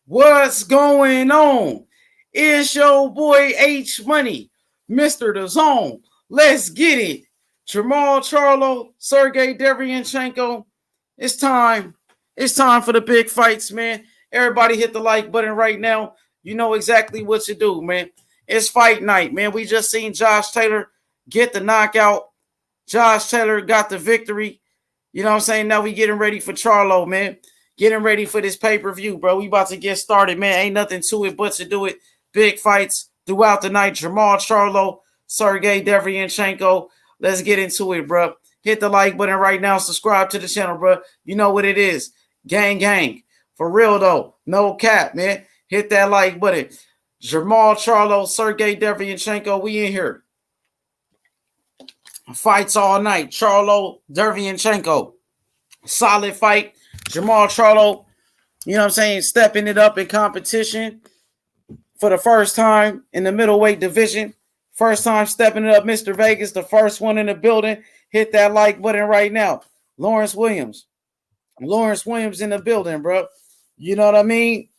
What's going on? It's your boy H Money, Mr. The Zone. Let's get it. Jermall, Charlo, Sergiy, Derevyanchenko. It's time. It's time for the big fights, man. Everybody hit the like button right now. You know exactly what to do, man. It's fight night, man. We just seen Josh Taylor get the knockout. Josh Taylor got the victory. You know what I'm saying? Now we getting ready for Charlo, man. Getting ready for this pay-per-view, bro. We about to get started, man. Ain't nothing to it but to do it. Big fights throughout the night. Jermall, Charlo, Sergiy, Derevyanchenko. Let's get into it, bro. Hit the like button right now. Subscribe to the channel, bro. You know what it is. Gang, gang. For real, though. No cap, man. Hit that like button. Jermall, Charlo, Sergiy, Derevyanchenko. We in here. Fights all night. Charlo, Derevyanchenko. Solid fight. Jermall Charlo, you know what I'm saying, stepping it up in competition for the first time in the middleweight division. First time stepping it up, Mr. Vegas, the first one in the building. Hit that like button right now. Lawrence Williams in the building, bro. You know what I mean?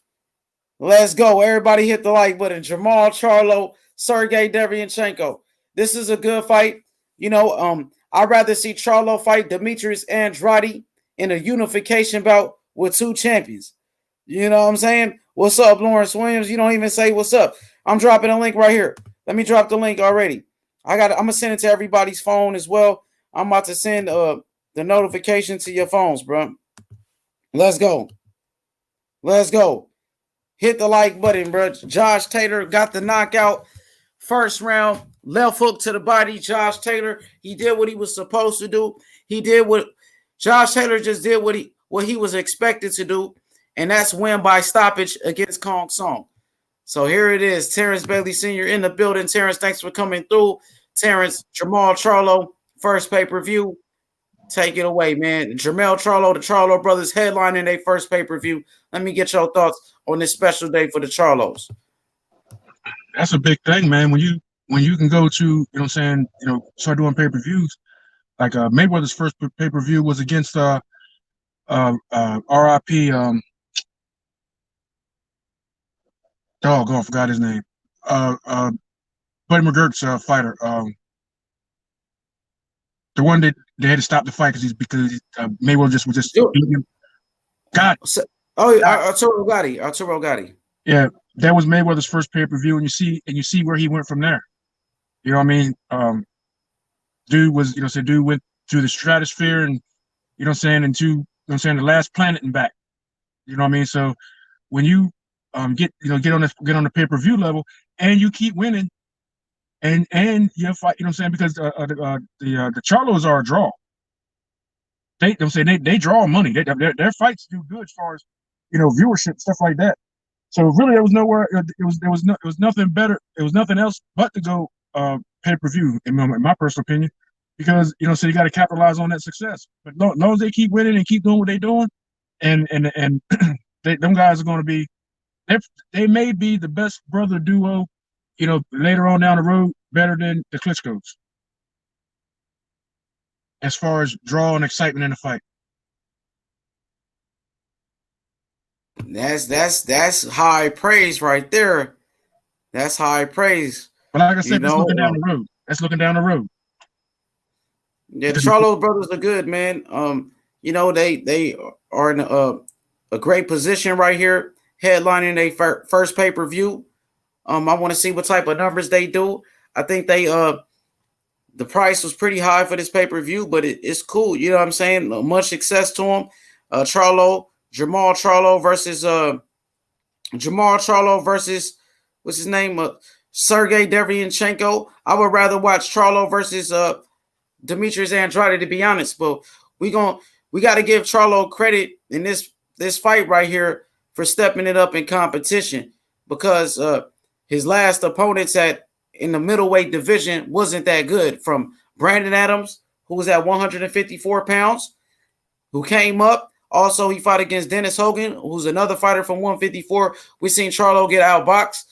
Let's go. Everybody hit the like button. Jermall Charlo, Sergiy, Derevyanchenko. This is a good fight. You know, I'd rather see Charlo fight Demetrius Andrade in a unification bout with two champions. You know what I'm saying? What's up, Lawrence Williams? You don't even say what's up. I'm dropping a link right here. Let me drop the link already. I'm gonna send it to everybody's phone as well. I'm about to send the notification to your phones, bro. Let's go. Let's go. Hit the like button, bro. Josh Taylor got the knockout. First round, left hook to the body. Josh Taylor, he did what he was supposed to do. He did what Josh Taylor just did what he was expected to do, and that's win by stoppage against Kong Song. So here it is. Terrence Bailey Sr. in the building. Terrence, thanks for coming through. Terrence, Jermall Charlo, first pay-per-view. Take it away, man. Jermall Charlo, the Charlo brothers headlining their first pay-per-view. Let me get your thoughts on this special day for the Charlos. That's a big thing, man. When you can go to, you know what I'm saying, start doing pay-per-views. Like Mayweather's first pay-per-view was against RIP I forgot his name. Buddy McGirt's fighter. The one that they had to stop the fight because Mayweather was just beating him. God. Arturo Gatti. Yeah, that was Mayweather's first pay-per-view, and you see where he went from there. You know what I mean? Dude went to the stratosphere and, into, the last planet and back. You know what I mean? So when you get on the pay-per-view level and you keep winning and you fight, because the Charlos are a draw. They draw money. Their fights do good as far as, viewership, stuff like that. So really there was nothing better. It was nothing else but to go pay-per-view in my personal opinion, because so you got to capitalize on that success. But as long as they keep winning and keep doing what they're doing, and them guys are going to be, they may be the best brother duo, later on down the road, better than the Klitschko's as far as draw and excitement in the fight. That's high praise right there. That's high praise. But like I said, that's looking down the road. That's looking down the road. Yeah, the Charlo brothers are good, man. They are in a great position right here, headlining their first pay-per-view. I want to see what type of numbers they do. I think the price was pretty high for this pay-per-view, but it's cool. You know what I'm saying? Much success to them. Jermall Charlo versus what's his name? Sergiy Derevyanchenko. I would rather watch Charlo versus Demetrius Andrade, to be honest, but we got to give Charlo credit in this fight right here for stepping it up in competition, because his last opponents in the middleweight division wasn't that good. From Brandon Adams, who was at 154 pounds, who came up. Also, he fought against Dennis Hogan, who's another fighter from 154. We seen Charlo get outboxed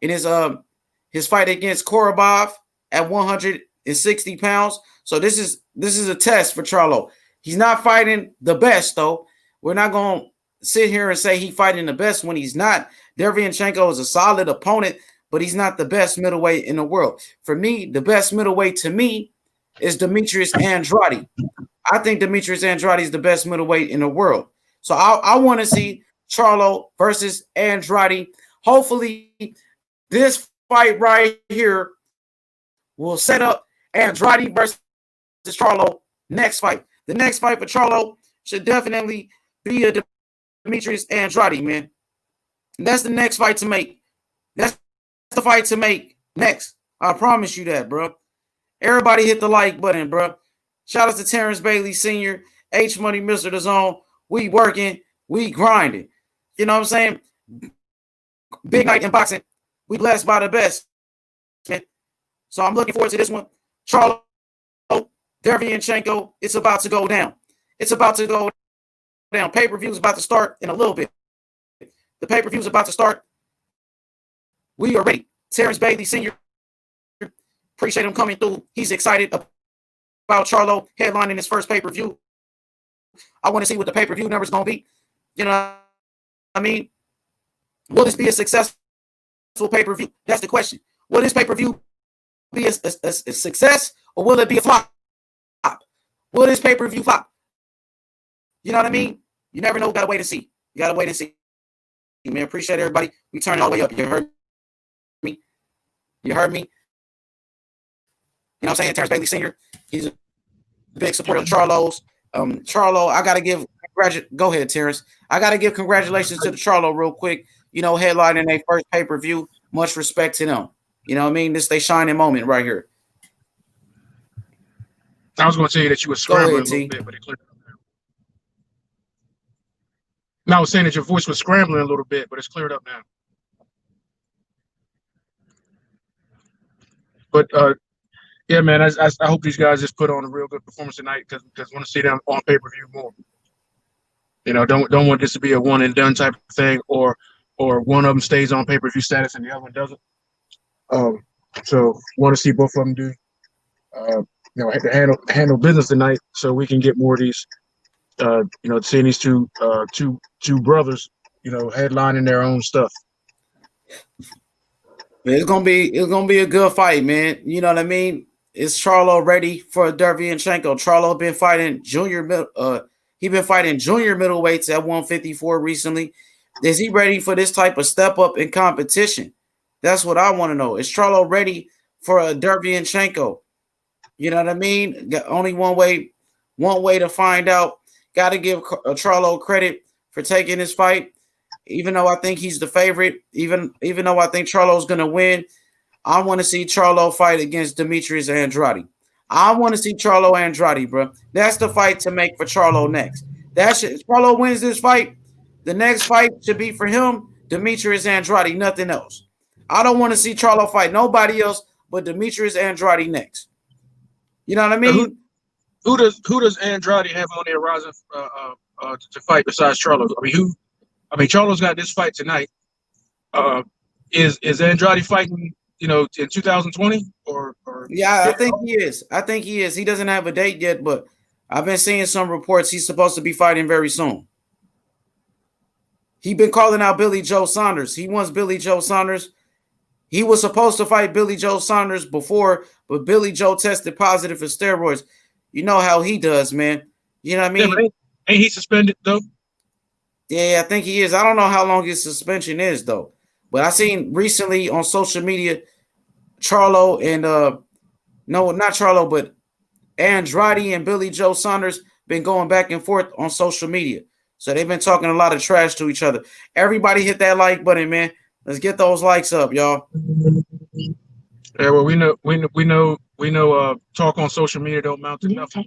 in his fight against Korobov at 160 pounds. So this is a test for Charlo. He's not fighting the best, though. We're not going to sit here and say he's fighting the best when he's not. Derevyanchenko is a solid opponent, but he's not the best middleweight in the world. For me, the best middleweight to me is Demetrius Andrade. I think Demetrius Andrade is the best middleweight in the world. So I want to see Charlo versus Andrade. Hopefully, this fight right here will set up Andrade versus Charlo next fight. The next fight for Charlo should definitely be a Demetrius Andrade, man. And that's the next fight to make. That's the fight to make next. I promise you that, bro. Everybody hit the like button, bro. Shout out to Terrence Bailey Sr., H Money, Mr. The Zone. We working, we grinding. You know what I'm saying? Big night in boxing. We blessed by the best. Man. So I'm looking forward to this one. Charlo, Derevyanchenko, it's about to go down. It's about to go down. Pay-per-view is about to start in a little bit. The pay-per-view is about to start. We are ready. Terrence Bailey Sr., appreciate him coming through. He's excited about Charlo headlining his first pay-per-view. I want to see what the pay-per-view number is going to be. You know what I mean? Will this be a successful pay-per-view? That's the question. Will this pay-per-view be a success, or will it be a flop? Will this pay-per-view flop? You know what I mean? You never know. Got to wait and see. You got to wait and see. Man, appreciate everybody. We turn it all the way up. You heard me? You heard me? You know what I'm saying? Terrence Bailey Sr., he's a big supporter of Charlo's. Charlo, I got to give go ahead, Terrence. I got to give congratulations to the Charlo real quick. You know, headlining their first pay-per-view. Much respect to them. You know what I mean? This is their shining moment right here. I was going to tell you that you were scrambling a little bit, but it cleared up now. No, I was saying that your voice was scrambling a little bit, but it's cleared up now. But yeah, man, I hope these guys just put on a real good performance tonight because I want to see them on pay-per-view more. You know, don't want this to be a one and done type of thing, or one of them stays on pay-per-view status and the other one doesn't. So want to see both of them do, handle business tonight, so we can get more of these, seeing these two brothers, headlining their own stuff. Man, it's gonna be a good fight, man. You know what I mean? Is Charlo ready for Derevyanchenko? Charlo been fighting junior middleweights at 154 recently. Is he ready for this type of step up in competition? That's what I want to know. Is Charlo ready for a Derevyanchenko? You know what I mean? Only one way to find out. Got to give Charlo credit for taking this fight. Even though I think he's the favorite, even though I think Charlo's going to win, I want to see Charlo fight against Demetrius Andrade. I want to see Charlo Andrade, bro. That's the fight to make for Charlo next. If Charlo wins this fight, the next fight should be for him, Demetrius Andrade, nothing else. I don't want to see Charlo fight nobody else but Demetrius Andrade next. You know what I mean? Who does Andrade have on the horizon to fight besides Charlo? I mean, Charlo's got this fight tonight. Is Andrade fighting, in 2020 or? Yeah, I think he is. He doesn't have a date yet, but I've been seeing some reports he's supposed to be fighting very soon. He's been calling out Billy Joe Saunders. He wants Billy Joe Saunders. He was supposed to fight Billy Joe Saunders before, but Billy Joe tested positive for steroids. You know how he does, man. You know what I mean? Yeah, ain't he suspended though? Yeah, I think he is. I don't know how long his suspension is though, but I seen recently on social media, Charlo and no, not Charlo, but Andrade and Billy Joe Saunders been going back and forth on social media. So they've been talking a lot of trash to each other. Everybody hit that like button, man. Let's get those likes up, y'all. Yeah, well, we know. Talk on social media don't amount to nothing.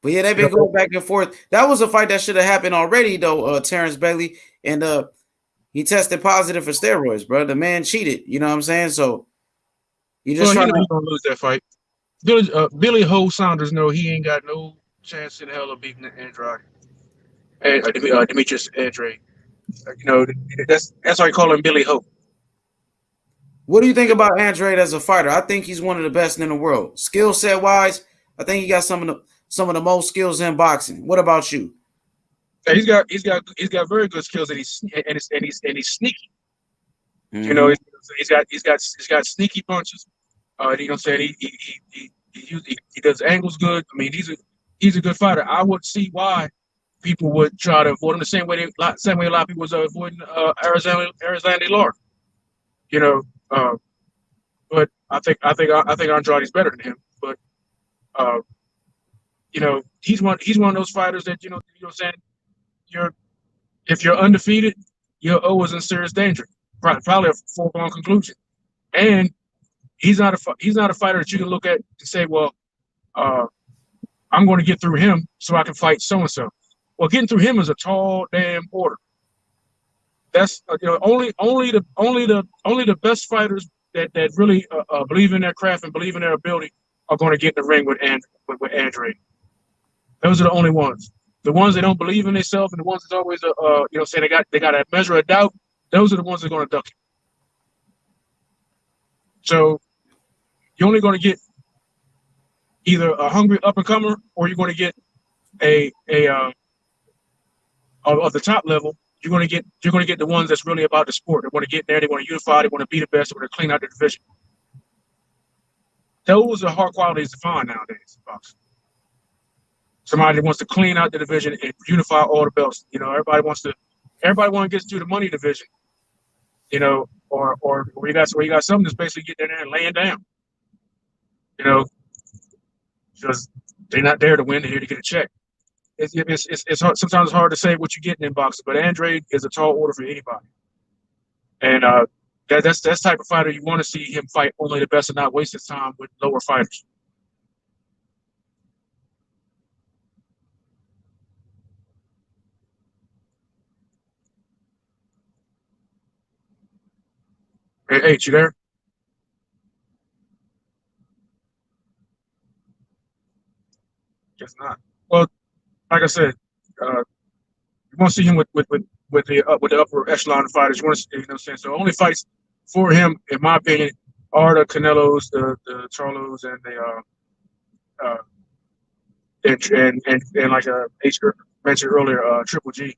But yeah, they've been going back and forth. That was a fight that should have happened already, though. Terrence Bailey, and he tested positive for steroids, bro. The man cheated. You know what I'm saying? So you just trying to lose that fight. Billy Ho Saunders, no, he ain't got no chance in hell of beating Andrade. Demetrius Andrade. That's why I call him Billy Ho. What do you think about Andrade as a fighter? I think he's one of the best in the world. Skill set wise, I think he got some of the most skills in boxing. What about you? And he's got very good skills, and he's sneaky. You know, Mm-hmm. he's got sneaky punches. You know what I'm saying? He does angles good. I mean, he's a good fighter. I would see why people would try to avoid him the same way a lot of people was avoiding Arizona Lord. You know, uh, but I think Andrade's better than him. But uh, he's one of those fighters that what I'm saying. You're If you're undefeated, you're always in serious danger. Probably a foregone conclusion. And he's not a fighter that you can look at and say, well, uh, I'm going to get through him so I can fight so and so. Well, getting through him is a tall damn order. That's only the best fighters that really believe in their craft and believe in their ability are going to get in the ring with Andre. Those are the only ones. The ones that don't believe in themselves and the ones that's always saying they got a measure of doubt. Those are the ones that are going to duck it. So you're only going to get either a hungry up and comer or you're going to get a of the top level. You're going to get the ones that's really about the sport. They want to get there. They want to unify. They want to be the best. They want to clean out the division. Those are hard qualities to find nowadays in boxing. Somebody that wants to clean out the division and unify all the belts. Everybody wants to get to the money division. Or where you got something that's basically getting in there and laying down. You know, because they're not there to win; they're here to get a check. It's hard, sometimes it's hard to say what you're getting in boxing, but Andre is a tall order for anybody, and that's the type of fighter you want to see him fight only the best and not waste his time with lower fighters. Hey, you there? Guess not. Well, like I said, you want to see him with the upper echelon of fighters. You want to, what I'm saying. So only fights for him, in my opinion, are the Canelos, the Charlos, and the uh, and like H mentioned earlier, Triple G,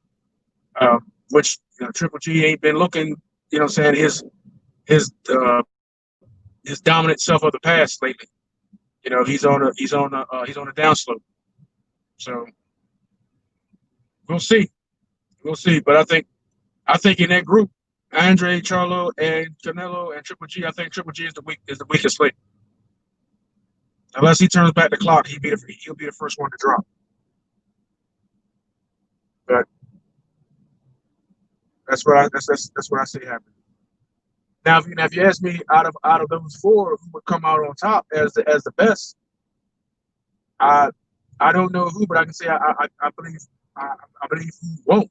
which Triple G ain't been looking, saying his dominant self of the past lately. He's on a downslope. So we'll see, we'll see. But I think in that group, Andre, Charlo, and Canelo and Triple G, I think Triple G is the weakest link. Unless he turns back the clock, he'll be the first one to drop. But that's what I see happening. Now, if you ask me, out of those four, who would come out on top as the best, I I don't know who, but I can say I believe who won't.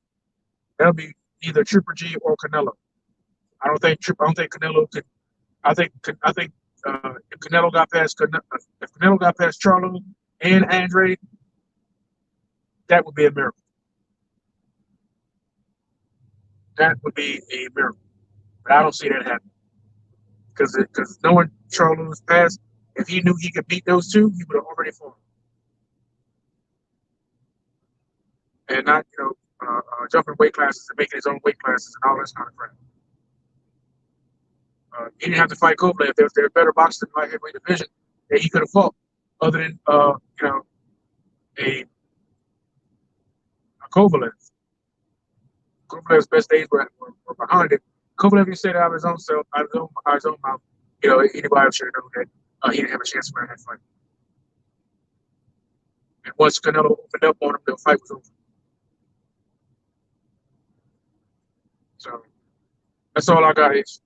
That'll be either Triple G or Canelo. I don't think Canelo could. If Canelo got past Charlo and Andre, that would be a miracle. That would be a miracle. But I don't see that happening because knowing Charlo's past, if he knew he could beat those two, he would have already fought. And not jumping weight classes and making his own weight classes and all this kind of crap. He didn't have to fight Kovalev. If there were better boxers in the light heavyweight division that he could have fought, other than a, a Kovalev. Kovalev's best days were behind it. Kovalev, he said out of his own self, out of his own mouth, anybody should have known that he didn't have a chance to win that fight. And once Canelo opened up on him, the fight was over. So that's all I got. Is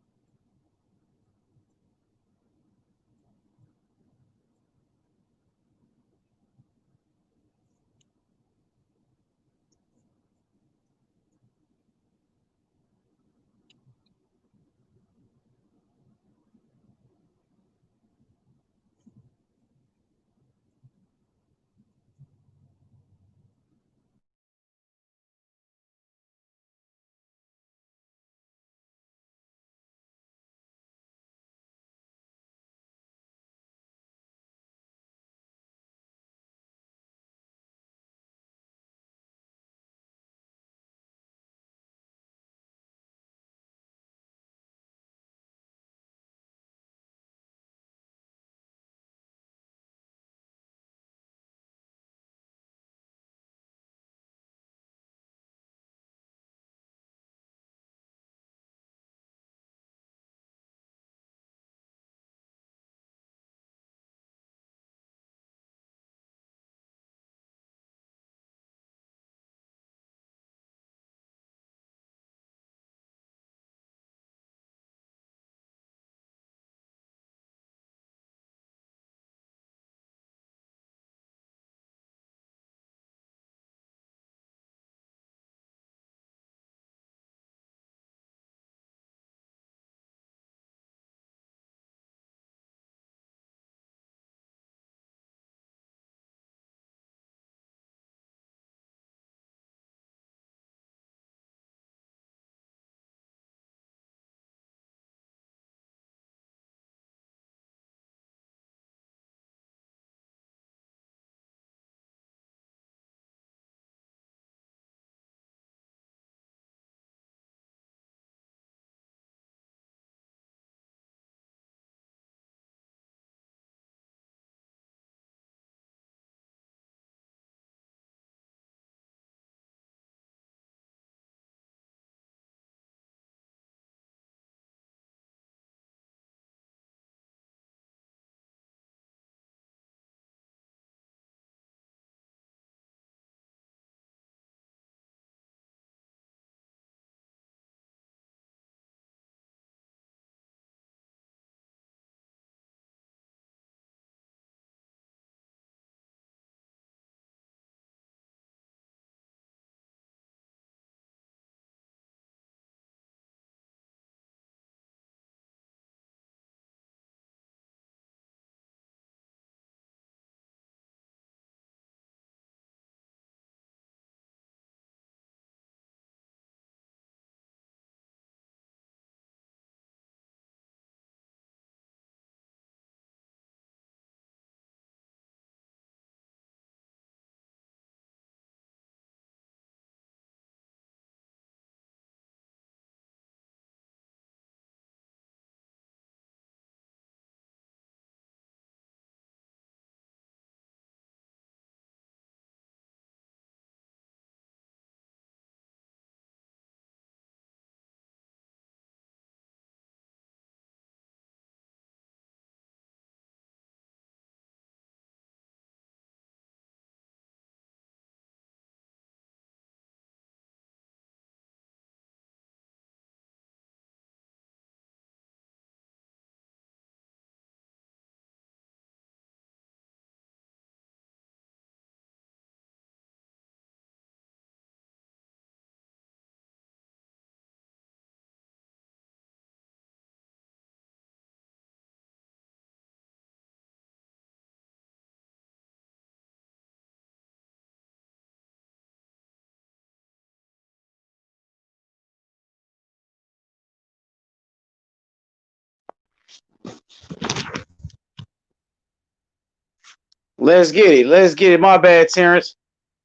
Let's get it. Let's get it. My bad, Terrence.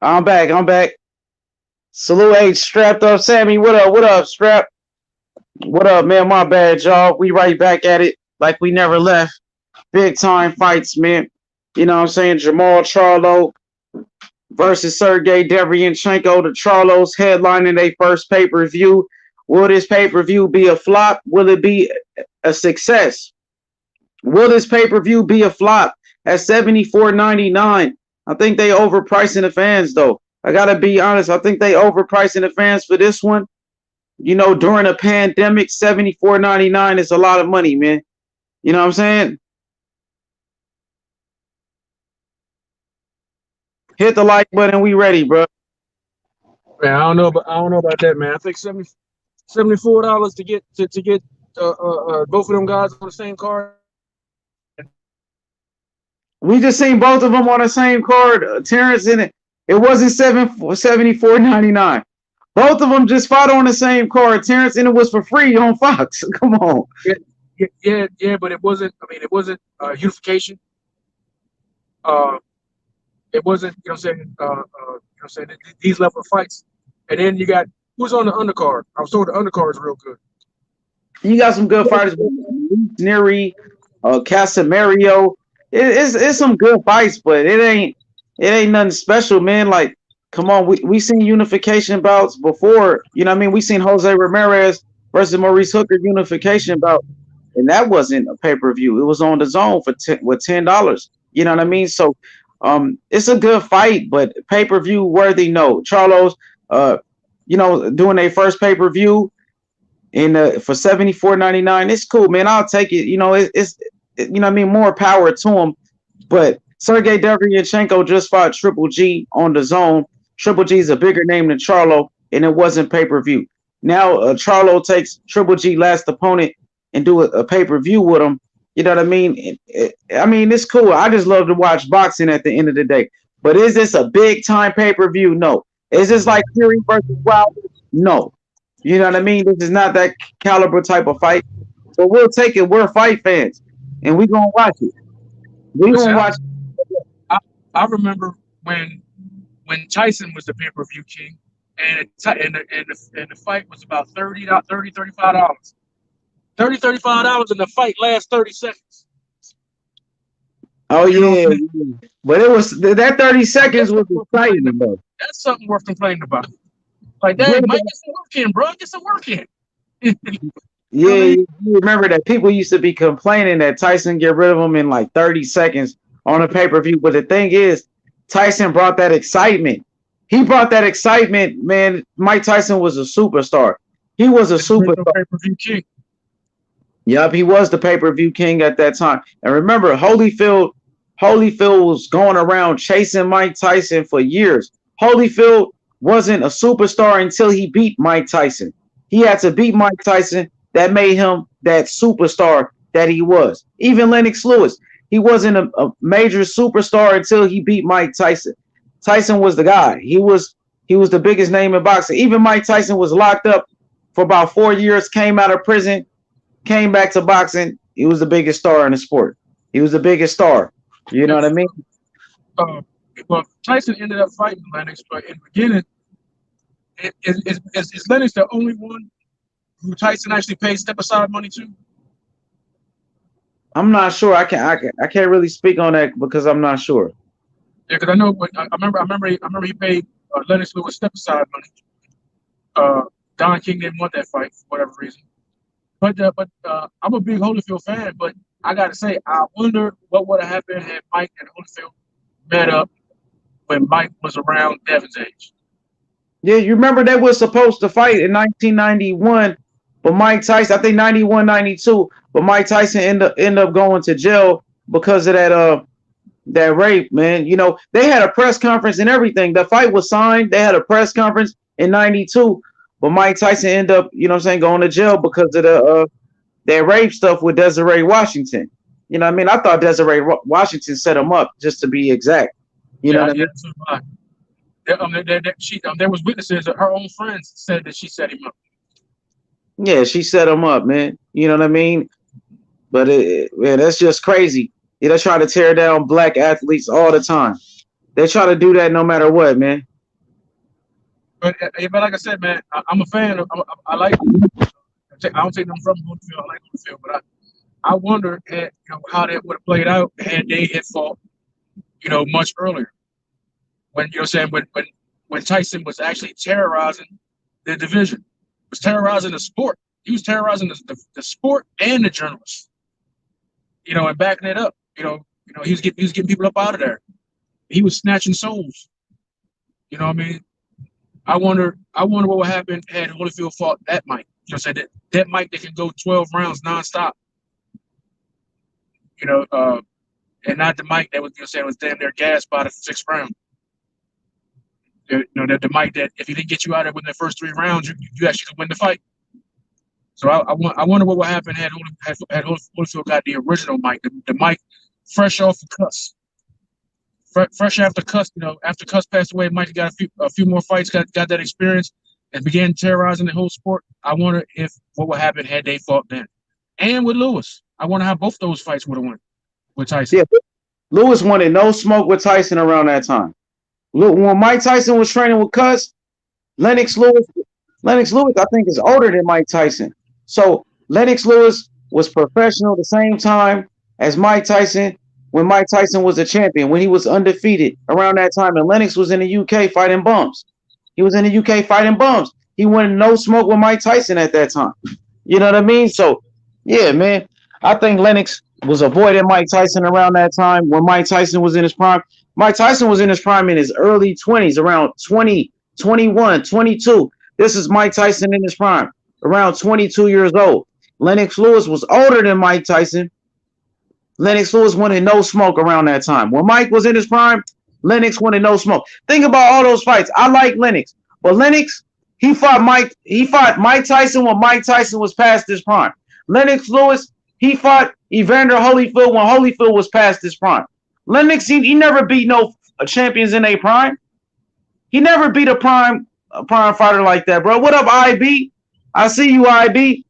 I'm back. I'm back. Salute H strapped up. Sammy, what up? What up, Strap? What up, man? My bad, y'all. We right back at it like we never left. Big time fights, man. You know what I'm saying? Jermall Charlo versus Sergiy Derevyanchenko. The Charlos headlining their first pay-per-view. Will this pay-per-view be a flop? Will it be a success? Will this pay-per-view be a flop at $74.99? I think they overpricing the fans, though. I gotta be honest. I think they overpricing the fans for this one. You know, during a pandemic, $74.99 is a lot of money, man. You know what I'm saying? Hit the like button. We ready, bro. Man, I don't know about that, man. I think $74 to get both of them guys on the same card. We just seen both of them on the same card, Terrence, in it. It wasn't $74.99. Both of them just fought on the same card, Terrence, and it was for free on Fox. Come on. Yeah, but it wasn't. I mean, it wasn't unification. It wasn't. You know, what I'm saying these level of fights, and then you got who's on the undercard. I was told the undercard is real good. You got some good fighters, Neri, Casamario. It's some good fights, but it ain't nothing special, man. Like, come on, we seen unification bouts before. You know what I mean? We seen Jose Ramirez versus Maurice Hooker unification bout, and that wasn't a pay-per-view. It was on the zone for $10. You know what I mean? So it's a good fight, but pay-per-view worthy, no. Charlo's you know, doing their first pay-per-view for $74.99. It's cool, man. I'll take it. You know, it's you know what I mean, more power to him. But Sergiy Derevyanchenko just fought Triple G on the zone. Triple G is a bigger name than Charlo, and it wasn't pay-per-view. Now Charlo takes Triple G last opponent and do a pay-per-view with him. You know what I mean? I mean, it's cool. I just love to watch boxing at the end of the day. But is this a big-time pay-per-view? No. Is this like Fury versus Wilder? No. You know what I mean? This is not that caliber type of fight. So we'll take it. We're fight fans, and we're going to watch it. We're going to watch it. I remember when Tyson was the pay-per-view king, and the fight was about $35. $35, and the fight lasts 30 seconds. Oh, yeah. But it was that 30 seconds was exciting, though. That's something worth complaining about. Like, that might get some work in, bro. Get some work in. Yeah, you remember that people used to be complaining that Tyson get rid of him in like 30 seconds on a pay-per-view. But the thing is, Tyson brought that excitement. He brought that excitement, man. Mike Tyson was a superstar. He was a superstar. Pay-per-view king. Yep, he was the pay-per-view king at that time. And remember, Holyfield was going around chasing Mike Tyson for years. Holyfield wasn't a superstar until he beat Mike Tyson. He had to beat Mike Tyson. That made him that superstar that he was. Even Lennox Lewis, he wasn't a major superstar until he beat Mike Tyson. Tyson was the guy. He was the biggest name in boxing. Even Mike Tyson was locked up for about 4 years, came out of prison, came back to boxing. He was the biggest star in the sport. He was the biggest star. You know what I mean? Well, Tyson ended up fighting Lennox, but in the beginning, is Lennox the only one who Tyson actually paid step-aside money to? I'm not sure. I can't really speak on that because I'm not sure. Yeah, because I know, but I remember he paid Lennox Lewis step-aside money. Don King didn't want that fight for whatever reason. But I'm a big Holyfield fan, but I got to say, I wonder what would have happened had Mike and Holyfield met up when Mike was around Devin's age. Yeah, you remember they were supposed to fight in 1991, but Mike Tyson, I think 91, 92, but Mike Tyson end up going to jail because of that rape, man. You know, they had a press conference and everything. The fight was signed. They had a press conference in 92, but Mike Tyson ended up, you know what I'm saying, going to jail because of that rape stuff with Desiree Washington. You know what I mean? I thought Desiree Washington set him up, just to be exact. You know what I mean? There was witnesses. Her own friends said that she set him up. Yeah, she set him up, man. You know what I mean? But man, that's just crazy. They try to tear down black athletes all the time. They try to do that no matter what, man. But like I said, man, I'm a fan. I like. I don't take them from Holyfield. I like Holyfield, but I wonder how that would have played out had they had fought, much earlier. When when Tyson was actually terrorizing the division, was terrorizing the sport. He was terrorizing the sport and the journalists. And backing it up. He was getting people up out of there. He was snatching souls. You know what I mean? I wonder what would happen had Holyfield fought that Mike. That Mike that can go 12 rounds nonstop. And not the Mike that was was damn near gassed by the 6th round. The Mike that if he didn't get you out of there within the first 3 rounds, you actually could win the fight. So I wonder what would happen had Holyfield got the original Mike, the Mike fresh off the cuss. Fresh after Cuss, after Cuss passed away, Mike got a few more fights, got that experience, and began terrorizing the whole sport. I wonder what would happen had they fought then. And with Lewis, I wonder how both those fights would have went with Tyson. Yeah, Lewis wanted no smoke with Tyson around that time. When Mike Tyson was training with Cuss, Lennox Lewis, I think, is older than Mike Tyson. So Lennox Lewis was professional the same time as Mike Tyson. When Mike Tyson was a champion, when he was undefeated around that time, and Lennox was in the UK fighting bums. He was in the UK fighting bums. He wanted no smoke with Mike Tyson at that time. You know what I mean? So, yeah, man, I think Lennox was avoiding Mike Tyson around that time when Mike Tyson was in his prime. Mike Tyson was in his prime in his early 20s, around 20, 21, 22. This is Mike Tyson in his prime, around 22 years old. Lennox Lewis was older than Mike Tyson. Lennox Lewis wanted no smoke around that time. When Mike was in his prime, Lennox wanted no smoke. Think about all those fights. I like Lennox, but Lennox, he fought Mike Tyson when Mike Tyson was past his prime. Lennox Lewis, he fought Evander Holyfield when Holyfield was past his prime. Lennox, he never beat no champions in a prime. He never beat a prime fighter like that, bro. What up, IB? I see you, IB.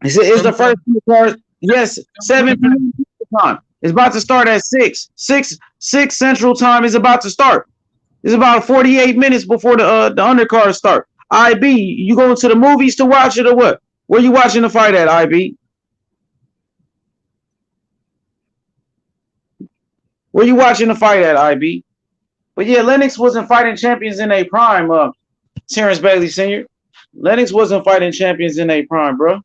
It's the first two cards. Yes, 7 p.m. time. It's about to start at 6. 6 Central Time is about to start. It's about 48 minutes before the undercard start. IB, you going to the movies to watch it or what? Where you watching the fight at, IB? Where you watching the fight at, IB? But yeah, Lennox wasn't fighting champions in a prime, Terrence Bailey Sr. Lennox wasn't fighting champions in a prime, bro.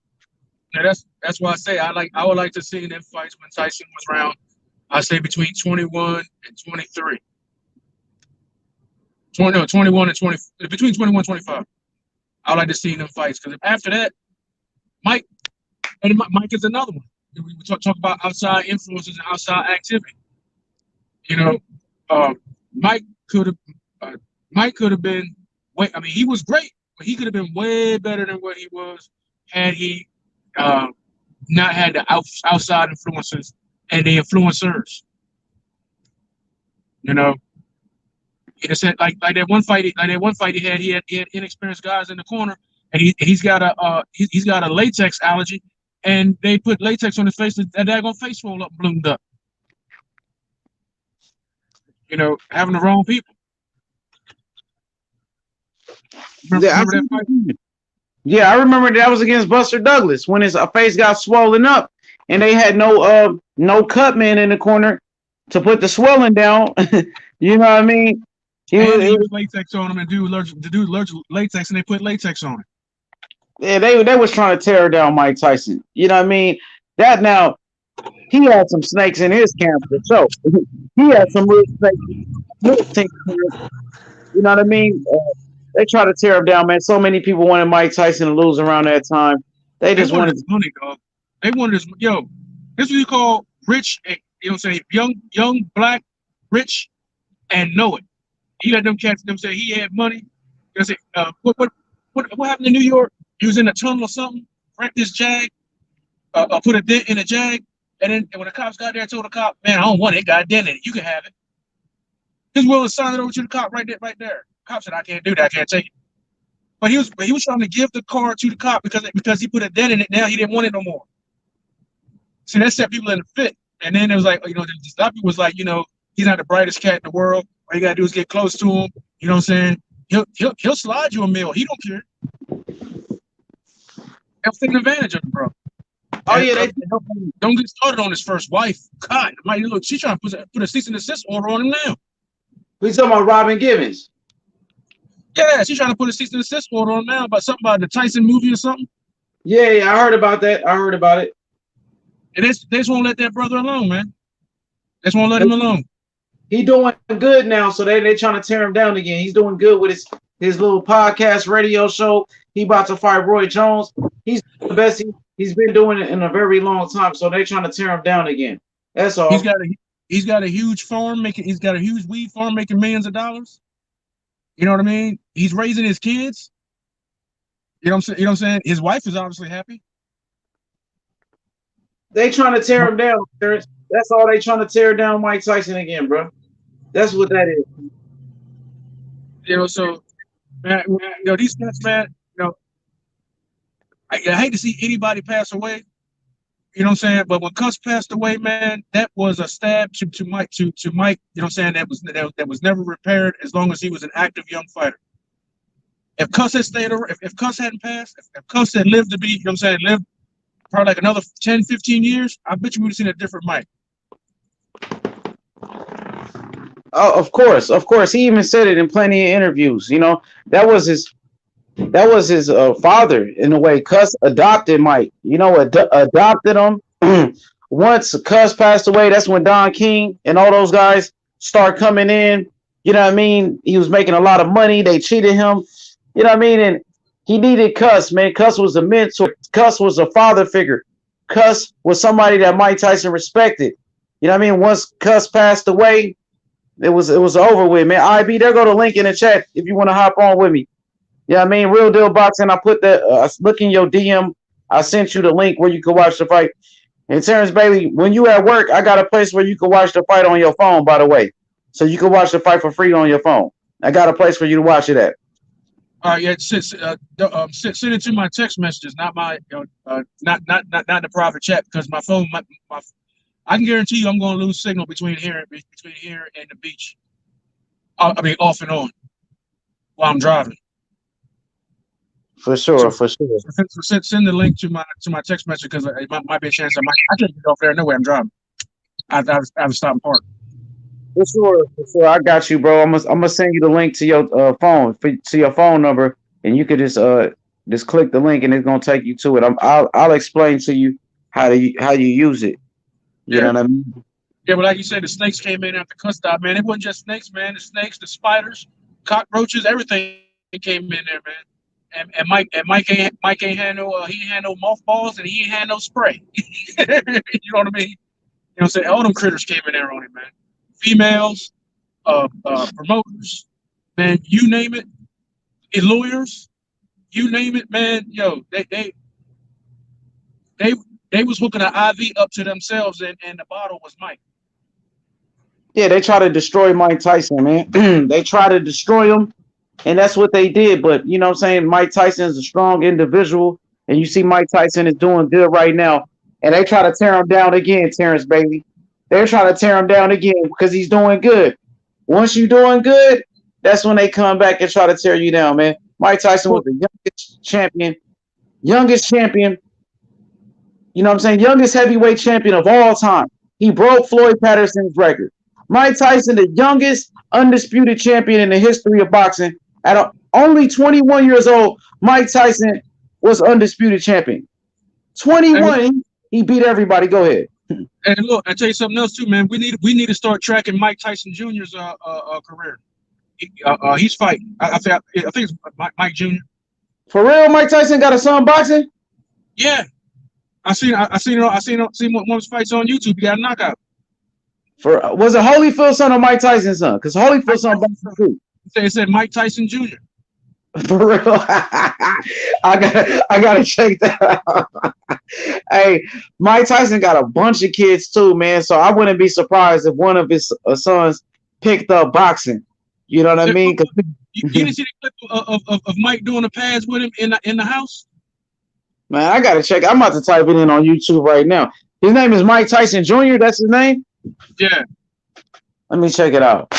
Yeah, that's why I say I would like to see them fights when Tyson was around. I say between 21 and 23. 21 and 20, between 21 and 25. I would like to see them fights because after that, Mike is another one. We talk about outside influences and outside activity. Mike could have been. He was great, but he could have been way better than what he was had he not had the outside influences and the influencers. He just said like that one fight he had inexperienced guys in the corner, and he's got a latex allergy, and they put latex on his face and that gonna face roll up, bloomed up. Having the wrong people. Remember that fight? Yeah, I remember that was against Buster Douglas when his face got swollen up, and they had no cut man in the corner to put the swelling down. You know what I mean? He was latex on him, and dude allergic latex, and they put latex on it. Yeah, they was trying to tear down Mike Tyson. You know what I mean? That now he had some snakes in his camp for sure. He had some real snakes. You know what I mean? They try to tear him down, man. So many people wanted Mike Tyson to lose around that time. They just wanted money, dog. They wanted this. This is what you call rich. You know what I'm saying? Young, black, rich, and know it. He let them cats. Them say he had money. They say, what happened in New York? He was in a tunnel or something. Wrecked his Jag. Put a dent in a Jag, and then when the cops got there, told the cop, "Man, I don't want it. It got a dent in it. You can have it." He's willing to sign it over to the cop right there. Cop said, "I can't do that. I can't take it." But he was trying to give the car to the cop because he put a dent in it. Now he didn't want it no more. See, that set people in the fit. And then it was like, the doctor was like, he's not the brightest cat in the world. All you gotta do is get close to him. You know what I'm saying? He'll slide you a meal. He don't care. He'll take advantage of it, bro. Oh yeah, don't get started on his first wife. God, look, she's trying to put a cease and desist order on him now. we talking about Robin Givens. Yeah, she's trying to put a cease and desist order on him now about something about the Tyson movie or something. Yeah, I heard about that. I heard about it. And they just won't let that brother alone, man. They just won't let him alone. He doing good now, so they trying to tear him down again. He's doing good with his little podcast radio show. He about to fight Roy Jones. He's the best he's been doing it in a very long time, so they trying to tear him down again. That's all. He's got a huge farm he's got a huge weed farm making millions of dollars. You know what I mean? He's raising his kids. You know what I'm saying? His wife is obviously happy. They trying to tear him down. That's all they trying to tear down Mike Tyson again, bro. That's what that is. So man, these guys, man, I hate to see anybody pass away. You know what I'm saying? But when Cuss passed away, man, that was a stab to Mike. To Mike, you know what I'm saying? That was never repaired as long as he was an active young fighter. If Cuss had stayed, if Cuss hadn't passed, if Cuss had lived to be, you know what I'm saying, lived probably like another 10, 15 years, I bet you we would have seen a different Mike. Oh, of course. He even said it in plenty of interviews. That was his father in a way. Cuss adopted Mike. Adopted him. Once Cuss passed away, that's when Don King and all those guys start coming in. You know what I mean? He was making a lot of money. They cheated him. You know what I mean? And he needed Cuss, man. Cuss was a mentor. Cuss was a father figure. Cuss was somebody that Mike Tyson respected. You know what I mean? Once Cuss passed away, it was over with, man. IB, there go the link in the chat if you want to hop on with me. Yeah, I mean, Real Deal Boxing. I put that. Look in your DM. I sent you the link where you can watch the fight. And Terrence Bailey, when you at work, I got a place where you can watch the fight on your phone. By the way, so you can watch the fight for free on your phone. I got a place for you to watch it at. All right, yeah, send it to my text messages, not my, not the private chat, because my phone, I can guarantee you, I'm going to lose signal between here and the beach. I mean, off and on while I'm driving. For sure. Send the link to my text message, because it might be a chance I can't get off there. No way, I'm driving. I have to stop and park. For sure. I got you, bro. I'm gonna send you the link to your phone, to your phone number, and you could just click the link, and it's gonna take you to it. I'll explain to you how you use it. You know what I mean? Yeah, but like you said, the snakes came in after Cuss died, man. It wasn't just snakes, man. The snakes, the spiders, cockroaches, everything came in there, man. And Mike ain't had no mothballs, and he ain't had no spray. You know what I mean? You know what I'm saying? All them critters came in there on him, man. Females, promoters, man, you name it, lawyers, you name it, man. Yo, they was hooking an IV up to themselves, and the bottle was Mike. Yeah, they try to destroy Mike Tyson, man. They try to destroy him, and that's what they did. But you know what I'm saying? Mike Tyson is a strong individual, and you see Mike Tyson is doing good right now, and they try to tear him down again, Terrence Bailey. They're trying to tear him down again because he's doing good. Once you're doing good, that's when they come back and try to tear you down, man. Mike Tyson was the youngest champion. You know what I'm saying? Youngest heavyweight champion of all time. He broke Floyd Patterson's record. Mike Tyson, the youngest undisputed champion in the history of boxing. At only 21 years old, Mike Tyson was undisputed champion. 21, he beat everybody. Go ahead. And look, I tell you something else too, man. We need to start tracking Mike Tyson Jr.'s career. He's fighting. I think it's Mike Jr. For real, Mike Tyson got a son boxing? Yeah, I seen one of his fights on YouTube. He got a knockout. Was it Holyfield's son or Mike Tyson's son? Because Holyfield's son boxing too. It said Mike Tyson Jr. For real, I gotta check that out. Hey, Mike Tyson got a bunch of kids too, man. So I wouldn't be surprised if one of his sons picked up boxing. You know what I mean? You didn't see the clip of Mike doing the pads with him in the house? Man, I gotta check. I'm about to type it in on YouTube right now. His name is Mike Tyson Jr. That's his name? Yeah. Let me check it out.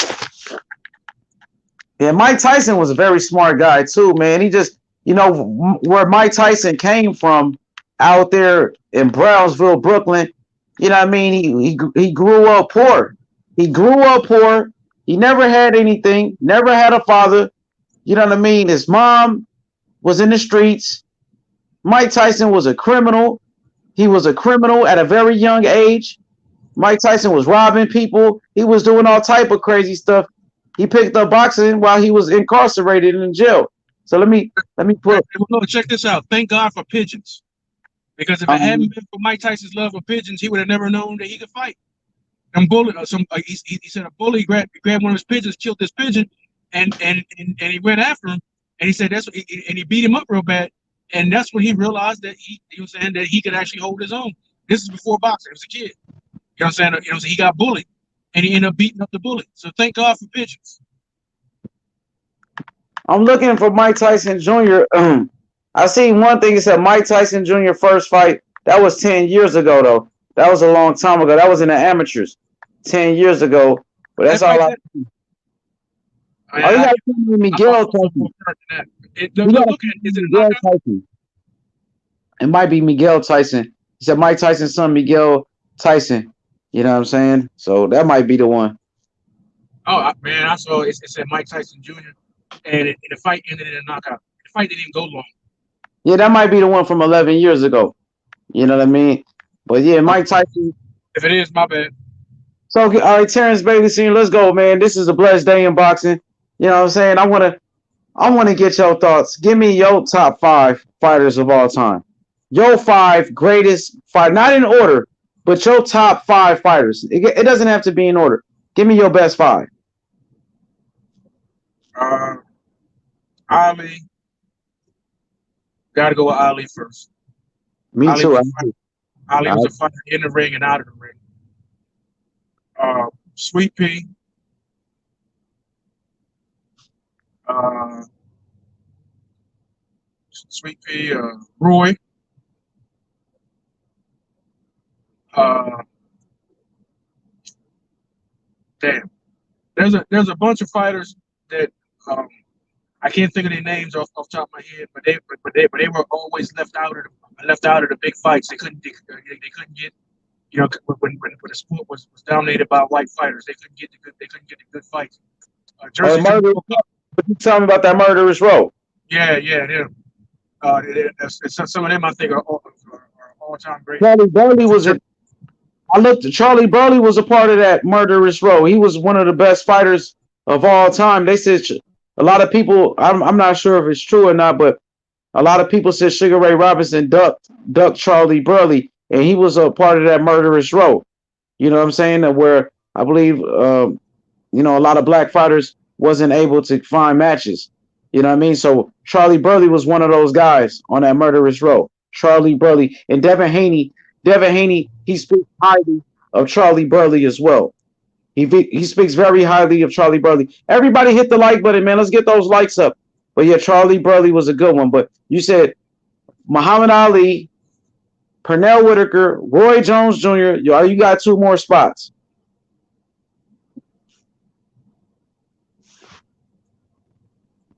Yeah, Mike Tyson was a very smart guy too, man. He just, where Mike Tyson came from out there in Brownsville, Brooklyn, you know what I mean? He grew up poor. He grew up poor. He never had anything, never had a father. You know what I mean? His mom was in the streets. Mike Tyson was a criminal. He was a criminal at a very young age. Mike Tyson was robbing people. He was doing all type of crazy stuff. He picked up boxing while he was incarcerated in jail. So let me put. No, check this out. Thank God for pigeons, because if it hadn't been for Mike Tyson's love for pigeons, he would have never known that he could fight. And bully, he said a bully grabbed one of his pigeons, killed this pigeon, and he went after him, and he said and he beat him up real bad, and that's when he realized that he was saying that he could actually hold his own. This is before boxing. He was a kid. You know what I'm saying? He got bullied, and he ended up beating up the bully. So thank God for pigeons. I'm looking for Mike Tyson Jr. I seen one thing. It said Mike Tyson Jr. first fight. That was 10 years ago, though. That was a long time ago. That was in the amateurs 10 years ago. But that's all I see. Oh, you got to tell me Miguel Tyson. Miguel Tyson. It might be Miguel Tyson. He said Mike Tyson's son, Miguel Tyson. You know what I'm saying? So that might be the one. Oh, man, I saw it said Mike Tyson Jr. And the fight ended in a knockout. The fight didn't even go long. Yeah, that might be the one from 11 years ago. You know what I mean? But yeah, Mike Tyson. If it is, my bad. So, all right, Terrence Bailey Sr., let's go, man. This is a blessed day in boxing. You know what I'm saying? I want to get your thoughts. Give me your top 5 fighters of all time. Your 5 greatest fight, not in order, but your top 5 fighters. It doesn't have to be in order. Give me your best 5. Ali. Got to go with Ali first. Me too. Ali was a fighter in the ring and out of the ring. Sweet Pea. Sweet Pea. Roy. Damn. There's a bunch of fighters that I can't think of their names off the top of my head, but they were always left out of the big fights. They couldn't get, when the sport was dominated by white fighters, they couldn't get the good fights. Jersey you tell me about that Murderous Row? Yeah. Some of them I think are all-time great. Charlie Burley Charlie Burley was a part of that Murderous Row. He was one of the best fighters of all time. They said a lot of people, I'm not sure if it's true or not, but a lot of people said Sugar Ray Robinson ducked Charlie Burley, and he was a part of that Murderous Row. You know what I'm saying? Where I believe, a lot of black fighters wasn't able to find matches. You know what I mean? So Charlie Burley was one of those guys on that Murderous Row. Charlie Burley and Devin Haney, he speaks highly of Charlie Burley as well. He speaks very highly of Charlie Burley. Everybody hit the like button, man. Let's get those likes up. But yeah, Charlie Burley was a good one. But you said Muhammad Ali, Pernell Whitaker, Roy Jones Jr. You got 2 more spots.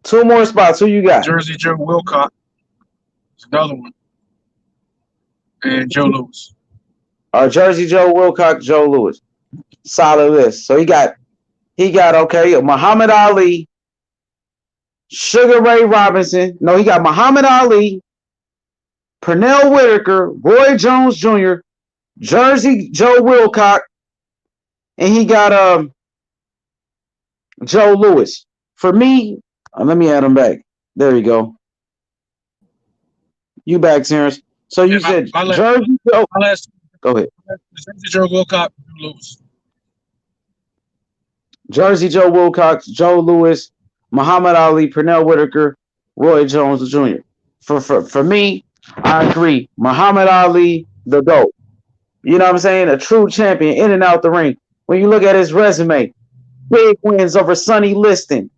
Two more spots. Who you got? Jersey Joe Wilcox. Another one. And Joe Louis. Jersey Joe Wilcox, Joe Louis. Solid list. So he got okay, Muhammad Ali, Sugar Ray Robinson. No, he got Muhammad Ali, Pernell Whitaker, Roy Jones Jr., Jersey Joe Wilcox, and he got Joe Louis. For me, let me add him back. There you go. You back, Terrence. So you said Jersey Joe. Go ahead. Jersey Joe Wilcox, Joe Louis. Jersey Joe Wilcox, Joe Louis, Muhammad Ali, Pernell Whitaker, Roy Jones Jr. For me, I agree. Muhammad Ali, the GOAT. You know what I'm saying? A true champion in and out the ring. When you look at his resume, big wins over Sonny Liston,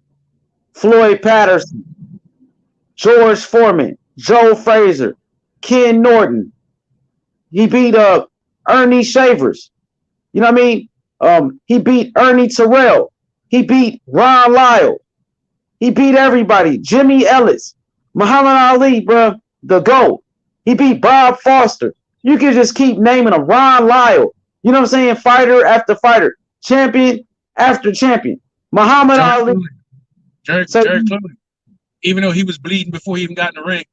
Floyd Patterson, George Foreman, Joe Frazier, Ken Norton. He beat Ernie Shavers. You know what I mean? He beat Ernie Terrell. He beat Ron Lyle. He beat everybody. Jimmy Ellis, Muhammad Ali, bro, the GOAT. He beat Bob Foster. You can just keep naming them. Ron Lyle. You know what I'm saying? Fighter after fighter, champion after champion. Muhammad Ali. Jerry Clooney. Even though he was bleeding before he even got in the ring.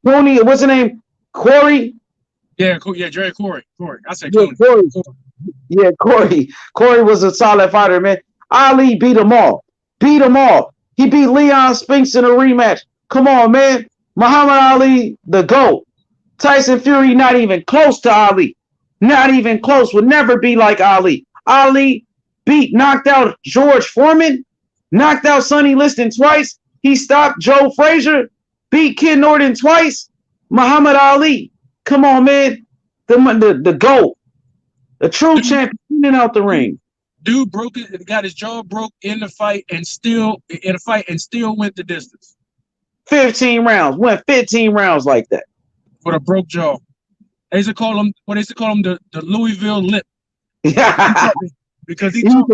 Clooney, what's his name? Corey? Yeah, Jerry Corey. I said Clooney. Corey. Yeah, Corey. Corey was a solid fighter, man. Ali beat them all. Beat them all. He beat Leon Spinks in a rematch. Come on, man. Muhammad Ali, the GOAT. Tyson Fury, not even close to Ali. Not even close. Would never be like Ali. Ali knocked out George Foreman, knocked out Sonny Liston twice. He stopped Joe Frazier, beat Ken Norton twice. Muhammad Ali. Come on, man. The GOAT. The true champion out the ring. Dude got his jaw broke in the fight and still went the distance. 15 rounds. Went 15 rounds like that. With a broke jaw. They used to call him the Louisville Lip. Yeah. Because he talked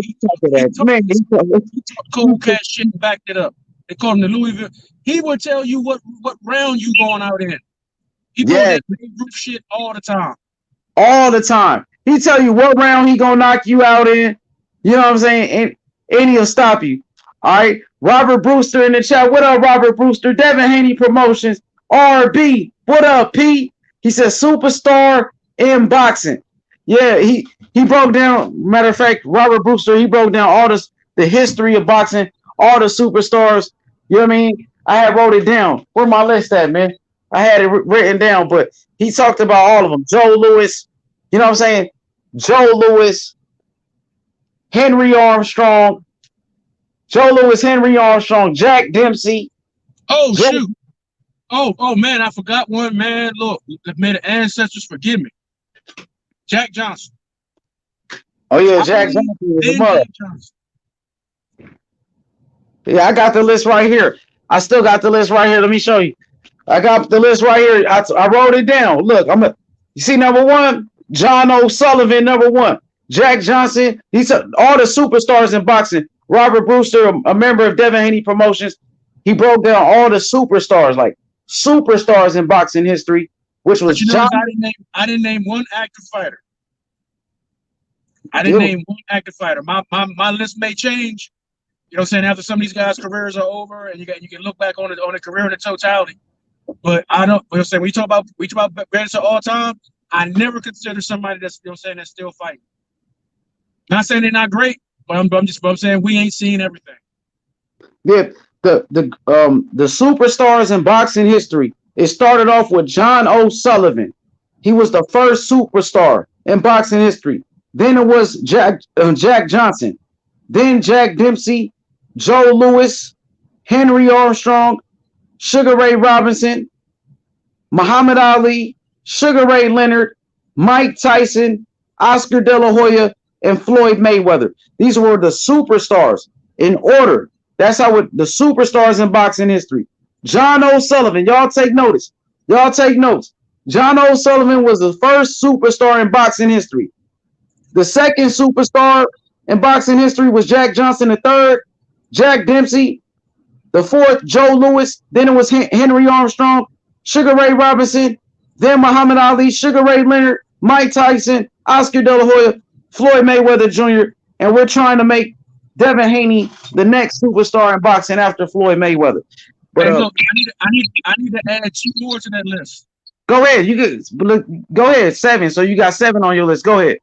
cold cash shit and backed it up. They call him the Louisville. He would tell you what round you going out in. He pulled that group shit all the time. All the time. He tell you what round he gonna knock you out in. You know what I'm saying? And he'll stop you. All right. Robert Brewster in the chat. What up, Robert Brewster? Devin Haney Promotions. RB. What up, P? He says superstar in boxing. Yeah, he broke down. Matter of fact, Robert Brewster, he broke down all the history of boxing, all the superstars. You know what I mean? I had wrote it down. Where my list at, man? I had it written down, but he talked about all of them. Joe Louis, you know what I'm saying? Joe Louis, Henry Armstrong, Jack Dempsey. Oh, shoot. Oh, man, I forgot one, man. Look, may the ancestors forgive me. Jack Johnson. Oh, yeah, Jack Johnson is a mother. Yeah, I got the list right here. I still got the list right here. Let me show you. I got the list right here. I wrote it down. Look, you see number one? John O'Sullivan, number one. Jack Johnson. These are all the superstars in boxing. Robert Brewster, a member of Devin Haney Promotions. He broke down all the superstars, like superstars in boxing history, which was John. I didn't name one active fighter. I didn't name one active fighter. My list may change. You know what I'm saying? After some of these guys' careers are over, and you can look back on a career in the totality. But I don't. You know what I'm saying? We talk about greatest of all time. I never consider somebody that's that's still fighting. Not saying they're not great, but I'm saying we ain't seen everything. Yeah, the superstars in boxing history. It started off with John O'Sullivan. He was the first superstar in boxing history. Then it was Jack Johnson. Then Jack Dempsey, Joe Louis, Henry Armstrong, Sugar Ray Robinson, Muhammad Ali, Sugar Ray Leonard, Mike Tyson, Oscar De La Hoya, and Floyd Mayweather. These were the superstars in order. That's how the superstars in boxing history. John O'Sullivan, y'all take notice. Y'all take notes. John O'Sullivan was the first superstar in boxing history. The second superstar in boxing history was Jack Johnson. The third, Jack Dempsey. The fourth, Joe Louis. Then it was Henry Armstrong, Sugar Ray Robinson. Then Muhammad Ali, Sugar Ray Leonard, Mike Tyson, Oscar De La Hoya, Floyd Mayweather Jr. And we're trying to make Devin Haney the next superstar in boxing after Floyd Mayweather. But look, I need to add two more to that list. Go ahead. Go ahead. 7. So you got 7 on your list. Go ahead.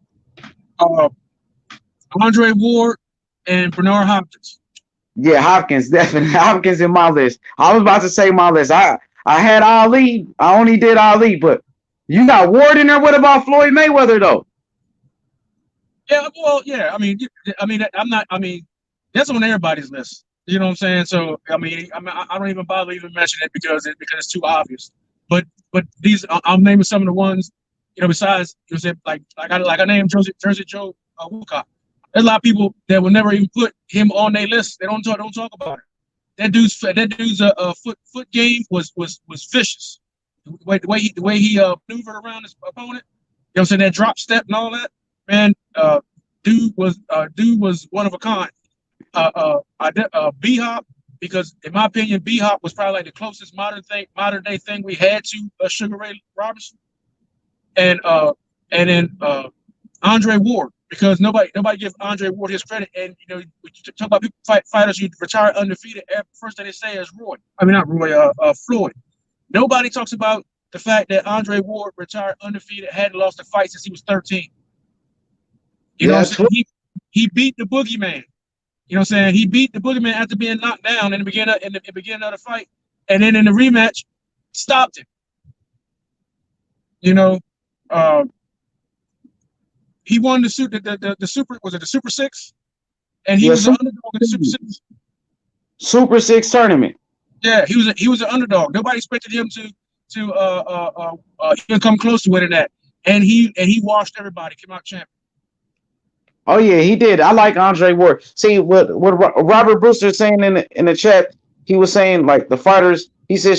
Andre Ward and Bernard Hopkins. Yeah, Hopkins, definitely. Hopkins in my list. I was about to say my list. I had Ali. I only did Ali, but you got Ward in there. What about Floyd Mayweather though? Yeah, well, yeah. I mean, I'm not. I mean, that's on everybody's list. You know what I'm saying? So, I don't even bother even mentioning it because it's too obvious. But these, I'm naming some of the ones. Besides, like I named Jersey Joe Woodcock. There's a lot of people that will never even put him on their list. They don't talk about it. That dude's foot game was vicious. The way he maneuvered around his opponent, know what I'm saying, that drop step and all that, man, dude was one of a kind. B-Hop, because in my opinion, B-Hop was probably like the closest modern day thing we had to Sugar Ray Robinson. And then Andre Ward, because nobody gives Andre Ward his credit. And you know, we talk about people fighters who retire undefeated. First thing they say is Roy. I mean, not Roy. Floyd. Nobody talks about the fact that Andre Ward retired undefeated, hadn't lost a fight since he was 13. You know what I'm saying? He beat the boogeyman. You know what I'm saying? He beat the boogeyman after being knocked down in the beginning of the fight, and then in the rematch, stopped him. You know, he won the super. Was it the Super Six? And he was an underdog in the Super Six. Super Six tournament. Yeah, he was an underdog. Nobody expected him to even come close to winning that, and he washed everybody. Came out champion. Oh yeah, he did. I like Andre Ward. See what Robert Brewster saying in the chat. He was saying like the fighters. He said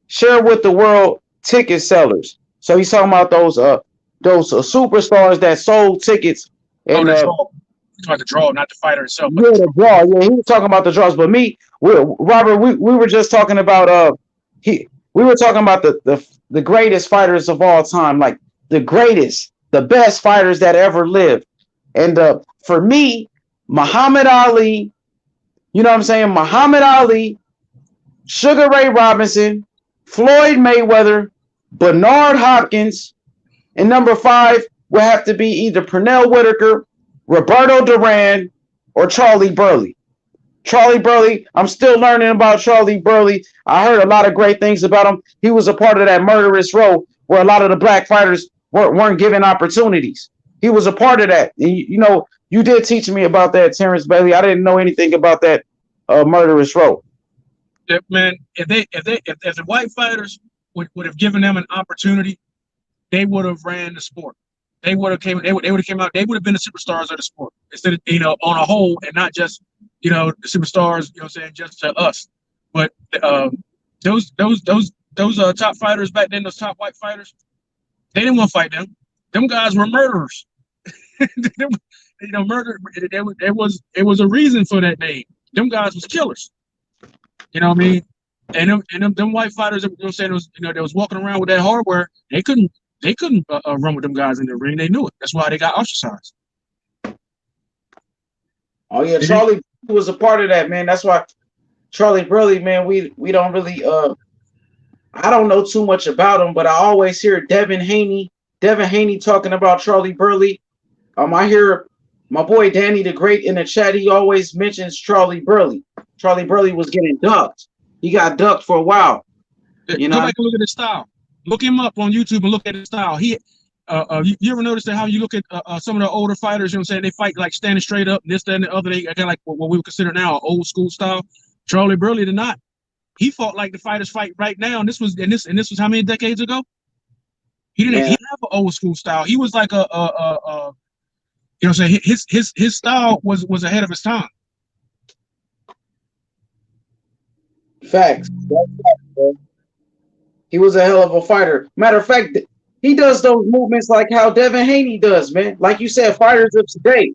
share with the world ticket sellers. So he's talking about those superstars that sold tickets. And about the draw, not the fighter itself. Yeah, the draw. Yeah, he was talking about the draws. But Robert, we were just talking about we were talking about the greatest fighters of all time, like the greatest, the best fighters that ever lived. And for me, Muhammad Ali, you know what I'm saying? Muhammad Ali, Sugar Ray Robinson, Floyd Mayweather, Bernard Hopkins, and number 5 would have to be either Pernell Whitaker, Roberto Duran, or Charlie Burley. Charlie Burley, I'm still learning about Charlie Burley. I heard a lot of great things about him. He was a part of that murderous row where a lot of the black fighters weren't given opportunities. He was a part of that. And, you know, you did teach me about that, Terrence Bailey. I didn't know anything about that murderous row. Yeah, man, if the white fighters would have given them an opportunity, they would have ran the sport. They would have came out. They would have been the superstars of the sport instead of, you know, on a whole, and not just, you know, the superstars, you know what I'm saying, just to us. But those top fighters back then, those top white fighters, they didn't want to fight them. Them guys were murderers. You know, murder. It was a reason for that name. Them guys was killers. You know what I mean? And them white fighters, you know what I'm saying, they was walking around with that hardware. They couldn't run with them guys in the ring. They knew it. That's why they got ostracized. Oh yeah, Charlie was a part of that, man. That's why Charlie Burley, man, we don't really I don't know too much about him, but I always hear Devin Haney talking about Charlie Burley. I hear my boy Danny the Great in the chat. He always mentions Charlie Burley. Charlie Burley was getting ducked. He got ducked for a while. You know, go back and look at his style. Look him up on YouTube and look at his style. You ever notice that how you look at some of the older fighters? You know what I'm saying? They fight like standing straight up, this, that, and the other. They kind of like what we would consider now an old school style. Charlie Burley did not. He fought like the fighters fight right now. And this was how many decades ago? He didn't have an old school style. He was like you know what I'm saying? His style was ahead of his time. Facts. That's facts, bro. He was a hell of a fighter. Matter of fact, he does those movements like how Devin Haney does, man. Like you said, fighters of today.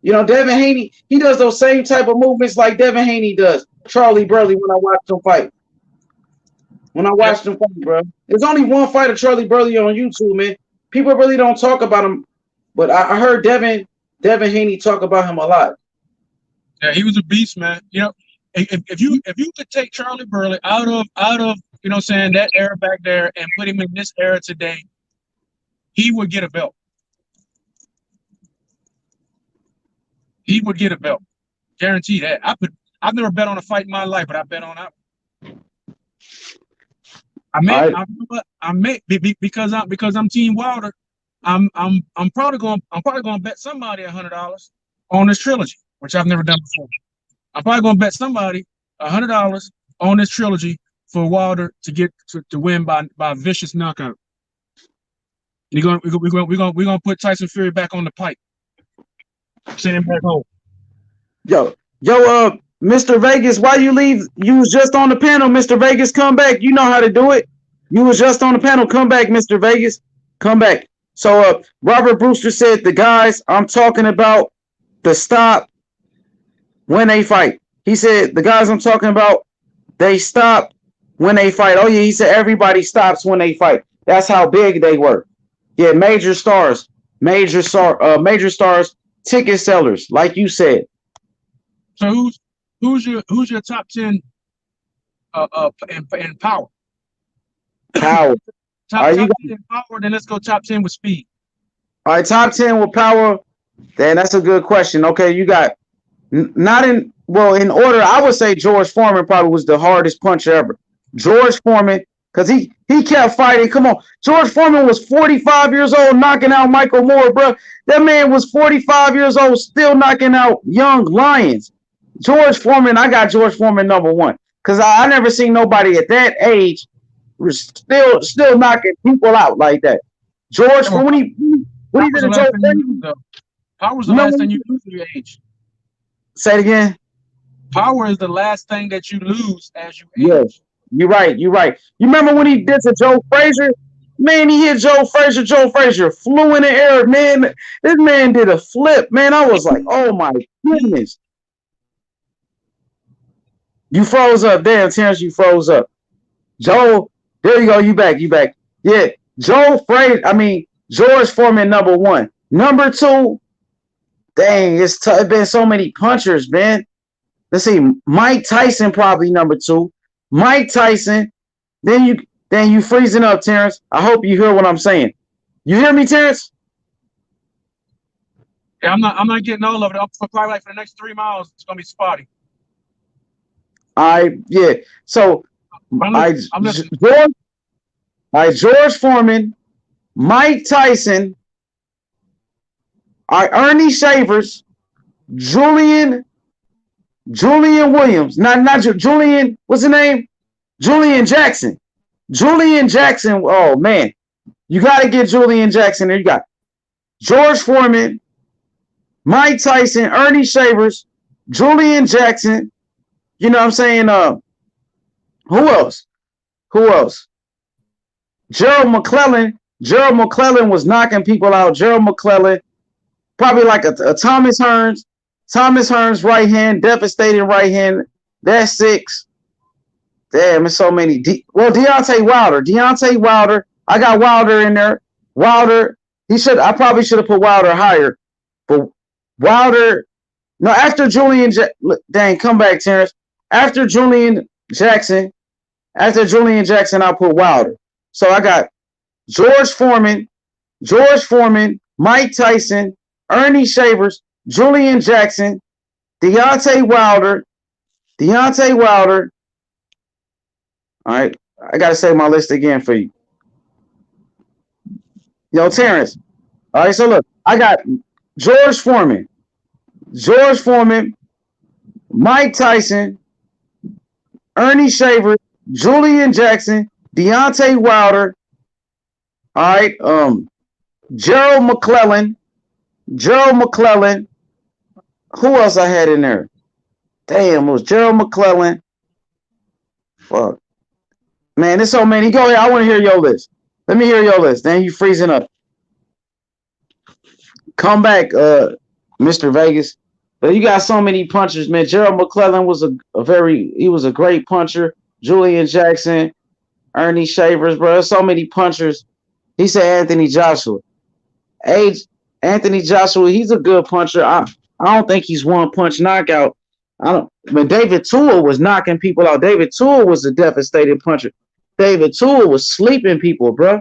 You know, Devin Haney, he does those same type of movements like Devin Haney does. Charlie Burley, when I watched him fight. Bro. There's only one fight of Charlie Burley on YouTube, man. People really don't talk about him, but I heard Devin Haney talk about him a lot. Yeah, he was a beast, man. You know, if you could take Charlie Burley out of you know what I'm saying, that era back there and put him in this era today, he would get a belt. He would get a belt. Guarantee that. I've never bet on a fight in my life, but I bet on that. I may because I'm Team Wilder. I'm probably going to bet somebody $100 on this trilogy, which I've never done before. I'm probably going to bet somebody $100 on this trilogy for Wilder to get to win by vicious knockout. We're gonna put Tyson Fury back on the pipe. Send him back home. Yo, Mr. Vegas, why you leave? You was just on the panel, Mr. Vegas. Come back. You know how to do it. You was just on the panel. Come back, Mr. Vegas. Come back. So Robert Brewster said the guys I'm talking about the stop when they fight. He said the guys I'm talking about they stop when they fight. Oh yeah, he said everybody stops when they fight. That's how big they were. Yeah, major stars, ticket sellers, like you said. So who's your top 10 in power? Power. Top 10 in power. Then let's go top 10 with speed. All right, top 10 with power. Then that's a good question. Okay, you got not in in order. I would say George Foreman probably was the hardest puncher ever. George Foreman, because he kept fighting. Come on, George Foreman was 45 years old, knocking out Michael Moore, bro. That man was 45 years old, still knocking out young lions. George Foreman, I got George Foreman number one because I never seen nobody at that age still knocking people out like that. George Foreman, when he did a Joe Frazier, power is the last thing you lose at your age. Say it again. Power is the last thing that you lose as you age. Yes, you're right. You're right. You remember when he did to Joe Frazier? Man, he hit Joe Frazier. Joe Frazier flew in the air. Man, this man did a flip. Man, I was like, oh my goodness. You froze up. Damn, Terrence, you froze up. Joe, there you go. You back. You back. Yeah, Joe Frazier. I mean, George Foreman number one. Number two, dang, it's been so many punchers, man. Let's see, Mike Tyson probably number two. Mike Tyson. Then you freezing up, Terrence. I hope you hear what I'm saying. You hear me, Terrence? Yeah, I'm not getting all of it. Probably like for the next 3 miles, it's gonna be spotty. Yeah. So George Foreman, Mike Tyson, Ernie Shavers, Julian Williams. Not Julian. What's the name? Julian Jackson. Julian Jackson. Oh man, you got to get Julian Jackson. There you got George Foreman, Mike Tyson, Ernie Shavers, Julian Jackson. You know what I'm saying? Who else? Gerald McClellan. Gerald McClellan was knocking people out. Gerald McClellan, probably like a Thomas Hearns. Thomas Hearns right hand, devastating right hand. That's 6. Damn, there's so many. Deontay Wilder. I got Wilder in there. Wilder. I probably should have put Wilder higher. But Wilder. No, after Julian. Dang, come back, Terrence. After Julian Jackson, I'll put Wilder. So I got George Foreman, Mike Tyson, Ernie Shavers, Julian Jackson, Deontay Wilder. All right, I got to say my list again for you. Yo, Terrence. All right, so look, I got George Foreman, Mike Tyson, Ernie Shavers, Julian Jackson, Deontay Wilder. All right, Gerald McClellan. Who else I had in there? Damn, it was Gerald McClellan. Fuck. Man, there's so many. Go ahead. I want to hear your list. Let me hear your list. Then you freezing up. Come back, Mr. Vegas. But you got so many punchers, man. Gerald McClellan was he was a great puncher. Julian Jackson, Ernie Shavers, bro. There's so many punchers. He said Anthony Joshua. Anthony Joshua, he's a good puncher. I don't think he's one punch knockout. When David Tua was knocking people out, David Tua was a devastating puncher. David Tua was sleeping people, bro.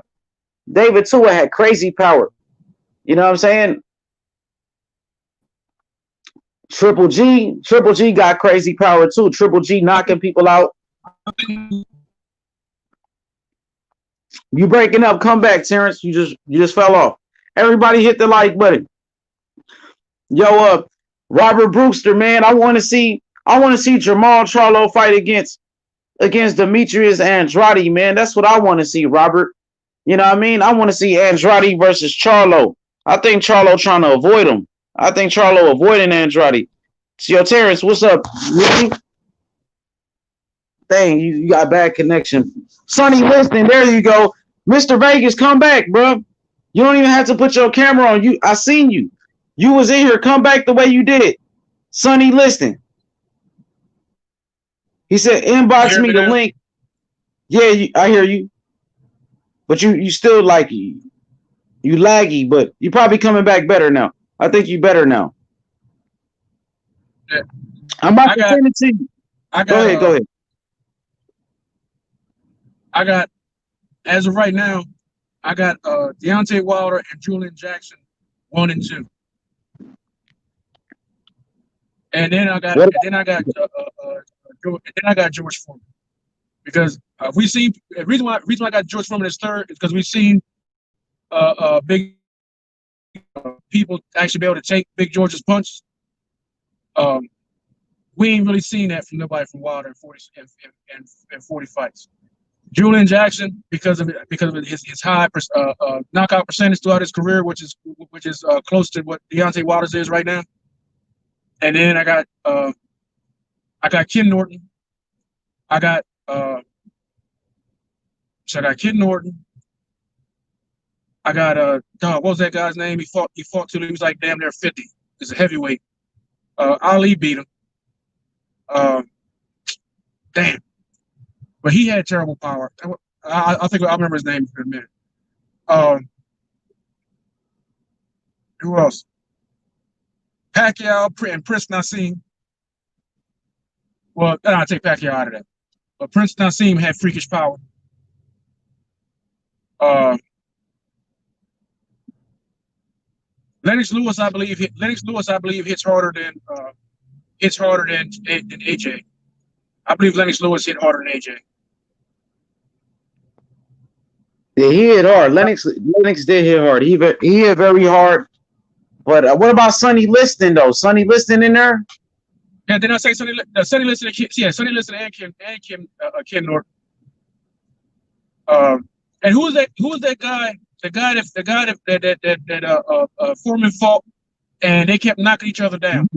David Tua had crazy power. You know what I'm saying? Triple G got crazy power too. Triple G knocking people out. You breaking up? Come back, Terrence. You just fell off. Everybody hit the like button. Yo, Robert Brewster, man. I want to see Jermall Charlo fight against Demetrius Andrade, man. That's what I want to see, Robert. You know what I mean? I want to see Andrade versus Charlo. I think Charlo trying to avoid him. I think Charlo avoiding Andrade. Yo, Terrence, what's up? Dang, you got bad connection. Sonny, listen, there you go. Mr. Vegas, come back, bro. You don't even have to put your camera on. I seen you. You was in here. Come back the way you did. Sonny Liston. He said, inbox me the link. Yeah, I hear you. But you still like you laggy, but you probably coming back better now. I think you better now. Yeah. I'm about to send it to you. Go ahead. I got, as of right now, I got Deontay Wilder and Julian Jackson 1 and 2. And then I got George Foreman, because the reason why I got George Foreman as third is because we've seen big people actually be able to take Big George's punch. We ain't really seen that from nobody from Wilder in 40 fights. Julian Jackson, because of his high knockout percentage throughout his career, which is close to what Deontay Wilder's is right now. And then I got Ken Norton. I got Ken Norton. I got what was that guy's name? He fought till he was like damn near 50. He's a heavyweight. Ali beat him. Damn. But he had terrible power. I think I'll remember his name in a minute. Who else? Pacquiao and Prince Nassim. Well, I'll take Pacquiao out of that. But Prince Nassim had freakish power. Lennox Lewis, I believe, hits harder than AJ. I believe Lennox Lewis hit harder than AJ. Yeah, he hit hard. Lennox did hit hard. He hit very hard. But what about Sonny Liston though? Sonny Liston in there? Yeah, did I say Sonny Liston? Yeah, Sonny Liston and Ken Norton. And who was that guy? The guy that Foreman fought, and they kept knocking each other down.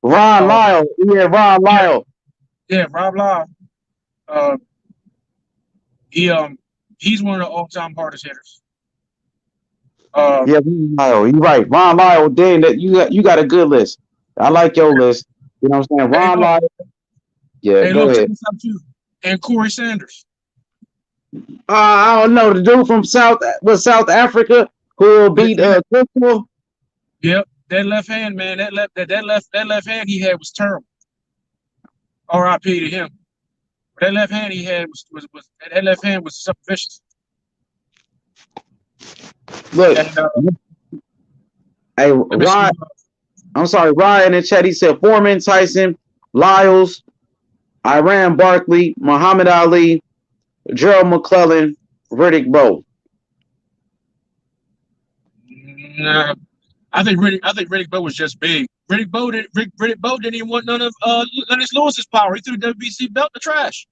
Ron Lyle. Yeah, Ron Lyle. Yeah, Rob Lyle. He's one of the all-time hardest hitters. Yeah, Ron Lyle. You're right. Ron Lyle, dang, that you got a good list. I like your list. You know what I'm saying? Ron Lyle. Yeah, go ahead. And Corey Sanders. I don't know, the dude from South Africa who beat Crystal. Yep, that left hand, man. That left hand he had was terrible. R.I.P. to him. That left hand he had was something vicious. Look, hey, Ryan. I'm sorry, Ryan in the chat. He said Foreman, Tyson, Lyles, Iran Barkley, Muhammad Ali, Gerald McClellan, Riddick Bowe. Nah, I think Riddick Bowe was just big. Riddick Bowe didn't even want none of Lennox Lewis's power. He threw the WBC belt in the trash.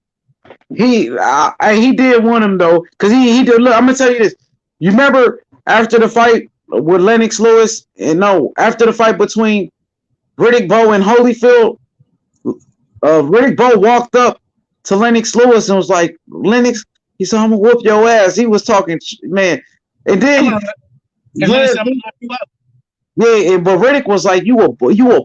He did want him though, because he did. Look, I'm gonna tell you this. You remember after the fight with Lennox Lewis, after the fight between Riddick Bowe and Holyfield, Riddick Bowe walked up to Lennox Lewis and was like, Lennox, he said, I'm gonna whoop your ass. He was talking, man. And then but Riddick was like, you a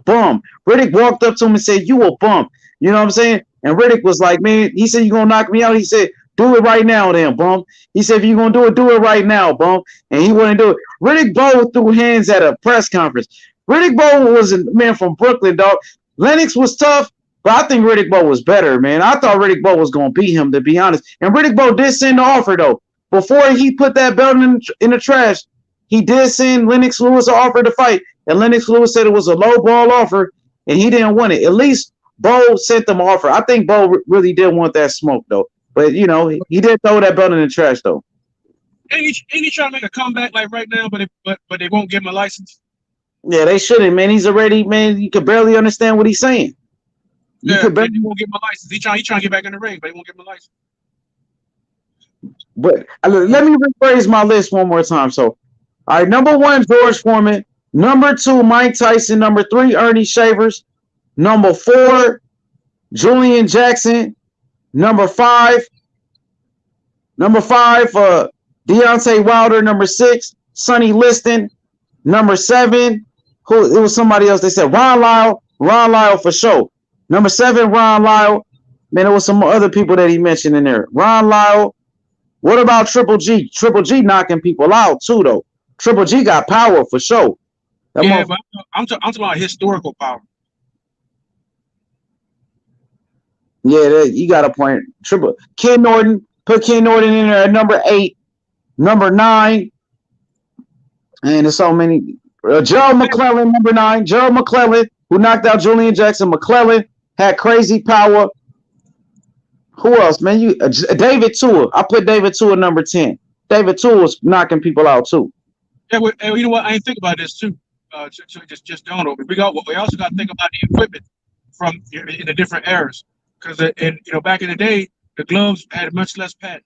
bum. Riddick walked up to him and said, you a bum. You know what I'm saying? And Riddick was like, man, he said, you gonna knock me out? He said, do it right now, then, bum. He said, if you're gonna do it right now, bum. And he wouldn't do it. Riddick Bowe threw hands at a press conference. Riddick Bowe was a man from Brooklyn, dog. Lennox was tough, but I think Riddick Bowe was better, man. I thought Riddick Bowe was gonna beat him, to be honest. And Riddick Bowe did send the offer though. Before he put that belt in the trash, he did send Lennox Lewis an offer to fight. And Lennox Lewis said it was a low ball offer, and he didn't want it. At least Bowe sent them an offer. I think Bowe really did want that smoke though. But he did throw that belt in the trash though. Ain't he trying to make a comeback like right now? But they won't give him a license. Yeah, they shouldn't, man. He's already, man. You could barely understand what he's saying. He won't give him a license. He trying to get back in the ring, but he won't give him a license. But let me rephrase my list one more time. So, all right, number 1, George Foreman. Number 2, Mike Tyson. Number 3, Ernie Shavers. Number 4, Julian Jackson. Number 5, Deontay Wilder. Number 6, Sonny Liston. Number 7, who it was somebody else. They said Ron Lyle for sure. Number 7, Ron Lyle. Man, there was some other people that he mentioned in there. Ron Lyle. What about Triple G? Triple G knocking people out too, though. Triple G got power for sure. But I'm talking about historical power. Yeah, you got a point. Ken Norton. Put Ken Norton in there at number 8. Number 9. And there's so many. Gerald McClellan, number 9. Gerald McClellan, who knocked out Julian Jackson. McClellan had crazy power. Who else, man? David Tua. I put David Tua number 10. David Tua was knocking people out too. Yeah, you know what? I ain't think about this too. Just don't over. We also got to think about the equipment from in the different eras, because back in the day the gloves had much less padding.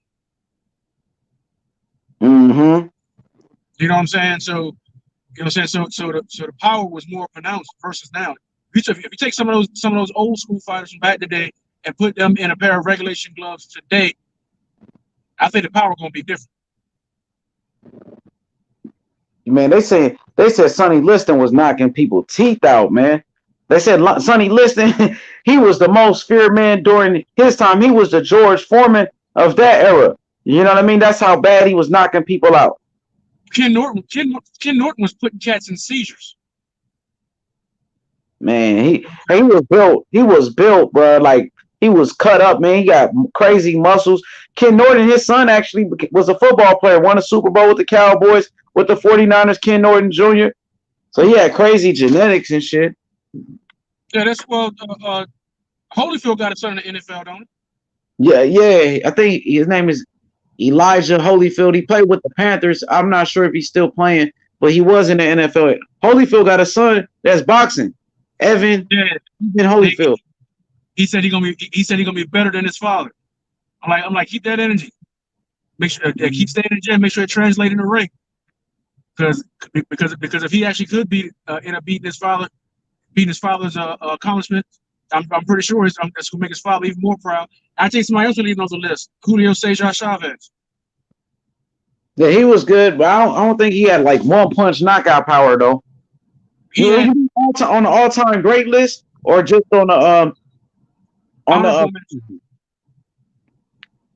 Mm-hmm. You know what I'm saying? So the power was more pronounced versus now. If you take some of those old school fighters from back in the day and put them in a pair of regulation gloves today, I think the power gonna be different. Man, they said Sonny Liston was knocking people teeth out, man. They said Sonny Liston, he was the most feared man during his time. He was the George Foreman of that era. You know what I mean? That's how bad he was knocking people out. Ken Norton was putting cats in seizures. Man, he was built. He was built, bro. Like, he was cut up, man. He got crazy muscles. Ken Norton, his son, actually was a football player. Won a Super Bowl with the Cowboys, with the 49ers, Ken Norton Jr. So he had crazy genetics and shit. Yeah, Holyfield got a son in the NFL, don't he? Yeah. I think his name is Elijah Holyfield. He played with the Panthers. I'm not sure if he's still playing, but he was in the NFL. Holyfield got a son that's boxing. Evan Holyfield. He said he's gonna be better than his father. I'm like, keep that energy. Make sure keep staying in the gym. Make sure it translates in the ring. Because if he actually could end up beating his father's accomplishment, I'm pretty sure that's gonna make his father even more proud. I think somebody else will leave on the list. Julio Cesar Chavez. Yeah, he was good, but I don't think he had like one punch knockout power though. He had on the all-time great list, or just on the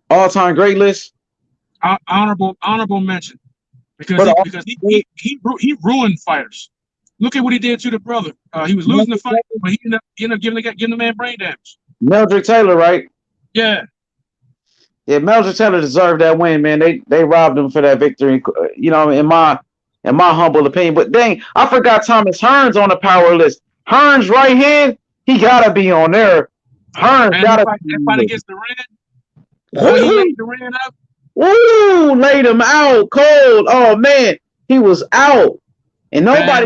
all-time great list. Honorable mention, because he ruined fighters. Look at what he did to the brother. He was losing the fight, but he ended up giving the man brain damage. Meldrick Taylor, right? Yeah. Yeah, Meldrick Taylor deserved that win, man. They robbed him for that victory. You know, in my humble opinion. But dang, I forgot Thomas Hearns on the power list. Hearns right hand, he gotta be on there. Hearns gotta be. That fight against Duran. He laid Duran up. Ooh, laid him out cold. Oh man, he was out. And nobody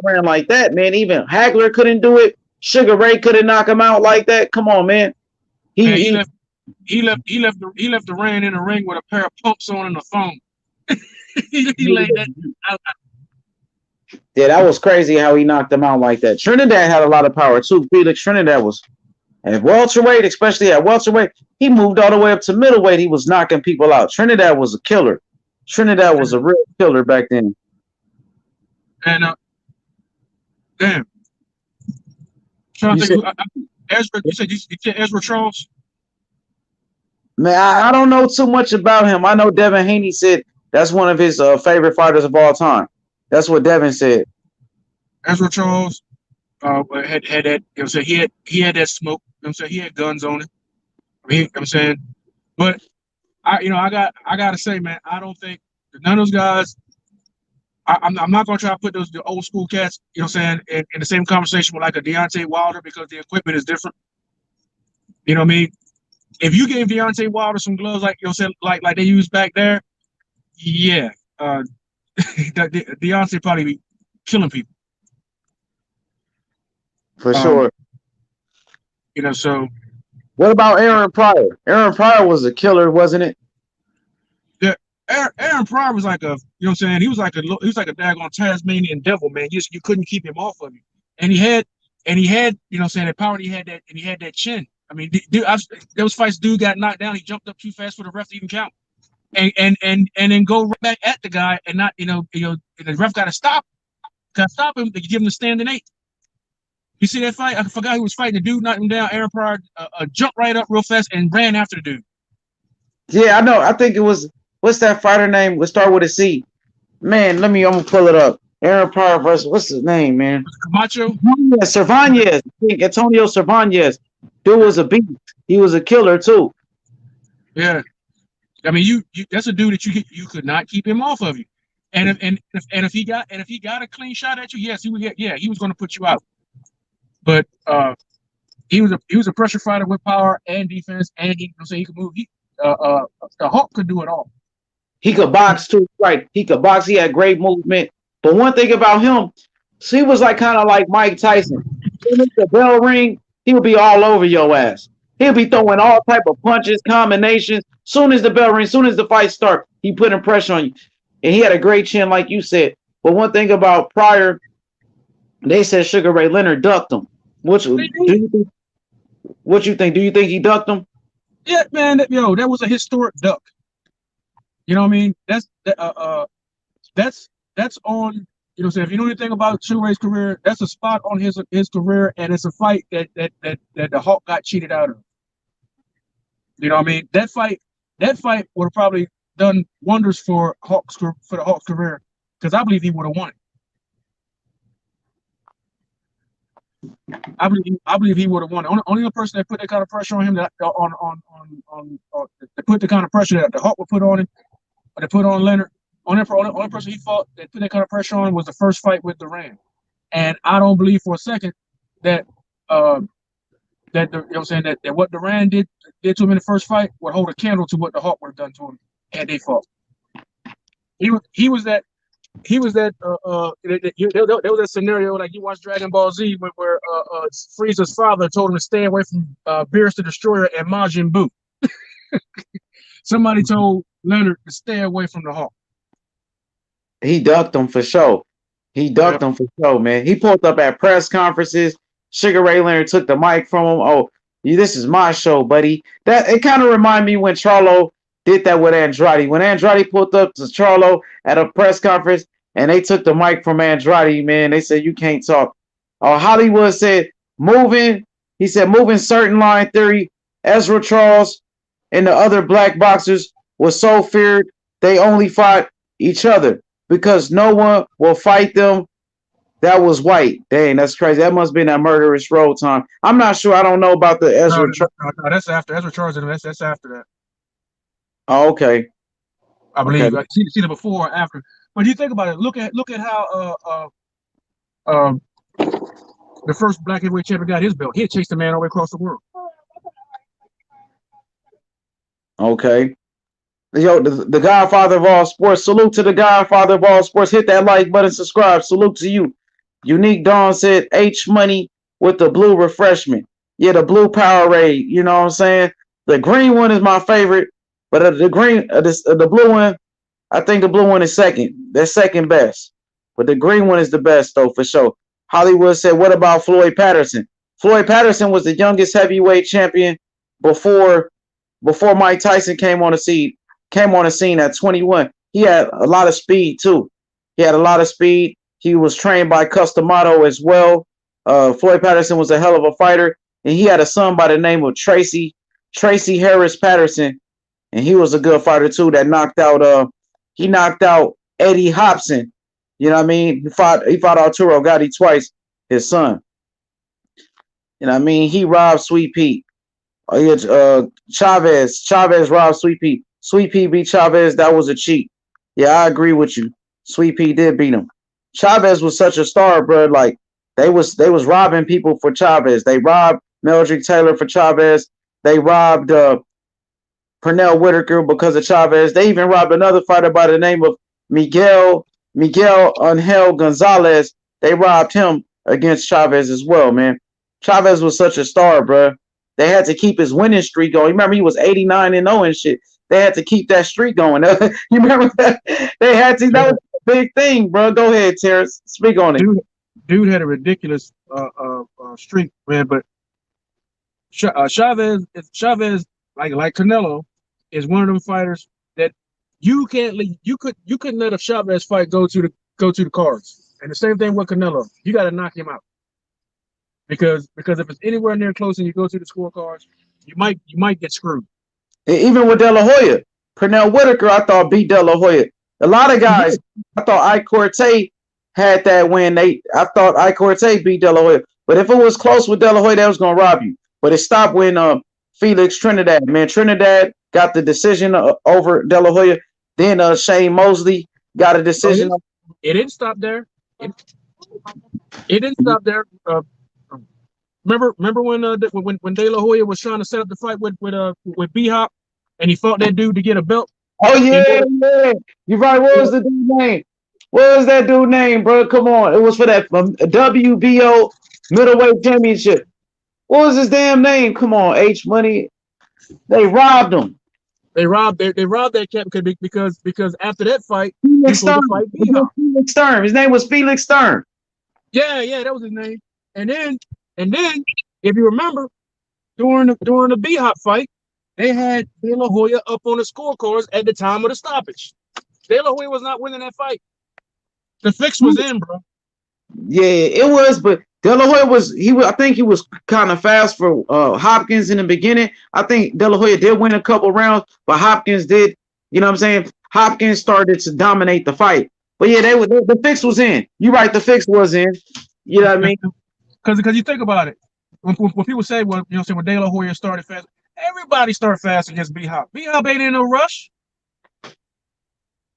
ran like that, man. Even Hagler couldn't do it. Sugar Ray couldn't knock him out like that. Come on, man. He left Duran in the ring with a pair of pumps on and a phone. he laid that out. Yeah, that was crazy how he knocked him out like that. Trinidad had a lot of power too. Felix Trinidad was at welterweight, especially at welterweight. He moved all the way up to middleweight. He was knocking people out. Trinidad was a killer. Trinidad was a real killer back then. And damn, trying to think. Ezra, you said Ezra Charles. Man, I don't know too much about him. I know Devin Haney said that's one of his favorite fighters of all time. That's what Devin said. Ezra Charles had that. You know, so he had that smoke. You know, I'm saying he had guns on it. You know what I'm saying, but I gotta say, man, I don't think none of those guys. I'm not gonna try to put the old school cats, you know what I'm saying, in the same conversation with like a Deontay Wilder, because the equipment is different. You know what I mean? If you gave Deontay Wilder some gloves like, you know what I'm saying, like they used back there, yeah, Deontay probably be killing people. For sure. You know, so what about Aaron Pryor? Aaron Pryor was a killer, wasn't it? Aaron Pryor was like a, you know what I'm saying, he was like a daggone Tasmanian devil, man. You couldn't keep him off of you. And he had, you know what I'm saying, the power, and he had that chin. I mean, dude, those fights, dude got knocked down. He jumped up too fast for the ref to even count. and then go right back at the guy and not the ref got to stop him to give him the standing 8. You see that fight? I forgot who was fighting. The dude knocked him down. Aaron Pryor jumped right up real fast and ran after the dude. Yeah, I know. I think it was, what's that fighter name? We'll start with a C. Man, I'm gonna pull it up. Aaron Pryor versus, what's his name, man? Camacho? Yeah, Cervantes. I think Antonio Cervantes. Dude was a beast. He was a killer too. Yeah. I mean, you that's a dude that you could not keep him off of you. And if he got a clean shot at you, yes, he was going to put you out. But he was a pressure fighter with power and defense, and he could move. The Hulk could do it all. He could box too, right? He could box. He had great movement. But one thing about him, he was like kind of like Mike Tyson. When the bell ring, he would be all over your ass. He'll be throwing all type of punches, combinations. Soon as the bell rings, soon as the fight starts, he putting pressure on you. And he had a great chin, like you said. But one thing about Pryor, they said Sugar Ray Leonard ducked him. What you think? Do you think he ducked him? Yeah, man. That was a historic duck. You know what I mean? That's on. You know, so if you know anything about Sugar Ray's career, that's a spot on his career, and it's a fight that the Hulk got cheated out of. You know what I mean? That fight would have probably done wonders for the Hulk's career, because I believe he would have won it. I believe he would have won it. Only the person that put that kind of pressure on him, that put the kind of pressure that the Hulk would put on him, or they put on Leonard. Only person he fought that put that kind of pressure on was the first fight with Duran. And I don't believe for a second that that what Duran did to him in the first fight would hold a candle to what the Hulk would have done to him had they fought. There was that scenario like you watch Dragon Ball Z where Frieza's father told him to stay away from Beerus the Destroyer and Majin Buu. Somebody told Leonard to stay away from the Hulk. He ducked him for sure. Him for sure, man. He pulled up at press conferences. Sugar Ray Leonard took the mic from him. Oh, this is my show, buddy. That it kind of reminded me when Charlo did that with Andrade. When Andrade pulled up to Charlo at a press conference and they took the mic from Andrade, man, they said you can't talk. Hollywood said moving certain line theory. Ezra Charles and the other black boxers was so feared they only fought each other because no one will fight them that was white. Dang, that's crazy. That must have been that murderous road time. I'm not sure. I don't know about the Ezra. No, that's after Ezra Charles. That's after that. Oh, okay. I believe. Okay. See the before or after. But you think about it. Look at how the first black heavyweight champion got his belt. He had chased the man all the way across the world. Okay. Yo, the Godfather of all sports. Salute to the Godfather of all sports. Hit that like button, subscribe. Salute to you. Unique Dawn said H Money with the blue refreshment. Yeah, the blue Powerade. You know what I'm saying? The green one is my favorite, but the blue one, I think the blue one is second. They're second best. But the green one is the best, though, for sure. Hollywood said, what about Floyd Patterson? Floyd Patterson was the youngest heavyweight champion before Mike Tyson came on the scene at 21. He had a lot of speed, too. He was trained by Customato as well. Floyd Patterson was a hell of a fighter, and he had a son by the name of Tracy Harris Patterson, and he was a good fighter, too, that knocked out Eddie Hobson. You know what I mean? He fought Arturo Gatti twice, his son. You know what I mean? He robbed Sweet Pete. Chavez robbed Sweet Pete. Sweet Pete beat Chavez. That was a cheat. Yeah, I agree with you. Sweet Pete did beat him. Chavez was such a star, bro. Like they was robbing people for Chavez. They robbed Meldrick Taylor for Chavez. They robbed Pernell Whitaker because of Chavez. They even robbed another fighter by the name of Miguel Angel Gonzalez. They robbed him against Chavez as well, man. Chavez was such a star, bro. They had to keep his winning streak going. You remember he was 89-0 and shit. They had to keep that streak going. You remember that? They had to. That was a big thing, bro. Go ahead, Terrence. Speak on it. Dude had a ridiculous streak, man. But Chavez, like Canelo, is one of them fighters that you can't leave. You couldn't let a Chavez fight go to the cards. And the same thing with Canelo. You got to knock him out because if it's anywhere near close and you go to the scorecards, you might get screwed. Even with De La Hoya, Pernell Whitaker, I thought beat De La Hoya. A lot of guys, I thought Ike Corte had that win. I thought Ike Corte beat De La Hoya. But if it was close with De La Hoya, that was gonna rob you. But it stopped when Felix Trinidad, man, Trinidad got the decision over De La Hoya. Then Shane Mosley got a decision. It didn't stop there. It didn't stop there. Remember when De La Hoya was trying to set up the fight with B-Hop, and he fought that dude to get a belt? Oh yeah. You're right. What was the dude's name? What was that dude's name, bro? Come on. It was for that WBO middleweight championship. What was his damn name? Come on, H Money. They robbed him. They robbed that cat because after that fight, Felix Sturm. His name was Felix Sturm. Yeah, that was his name. And then, if you remember, during the B-Hop fight, they had De La Hoya up on the scorecards at the time of the stoppage. De La Hoya was not winning that fight. The fix was in, bro. Yeah, it was, but De La Hoya I think he was kind of fast for Hopkins in the beginning. I think De La Hoya did win a couple rounds, but Hopkins did, you know what I'm saying? Hopkins started to dominate the fight. But yeah, the fix was in. You're right, the fix was in. You know what I mean? Because you think about it. When people say, well, you know, when De La Hoya started fast, everybody started fast against B-Hop. B-Hop ain't in no rush.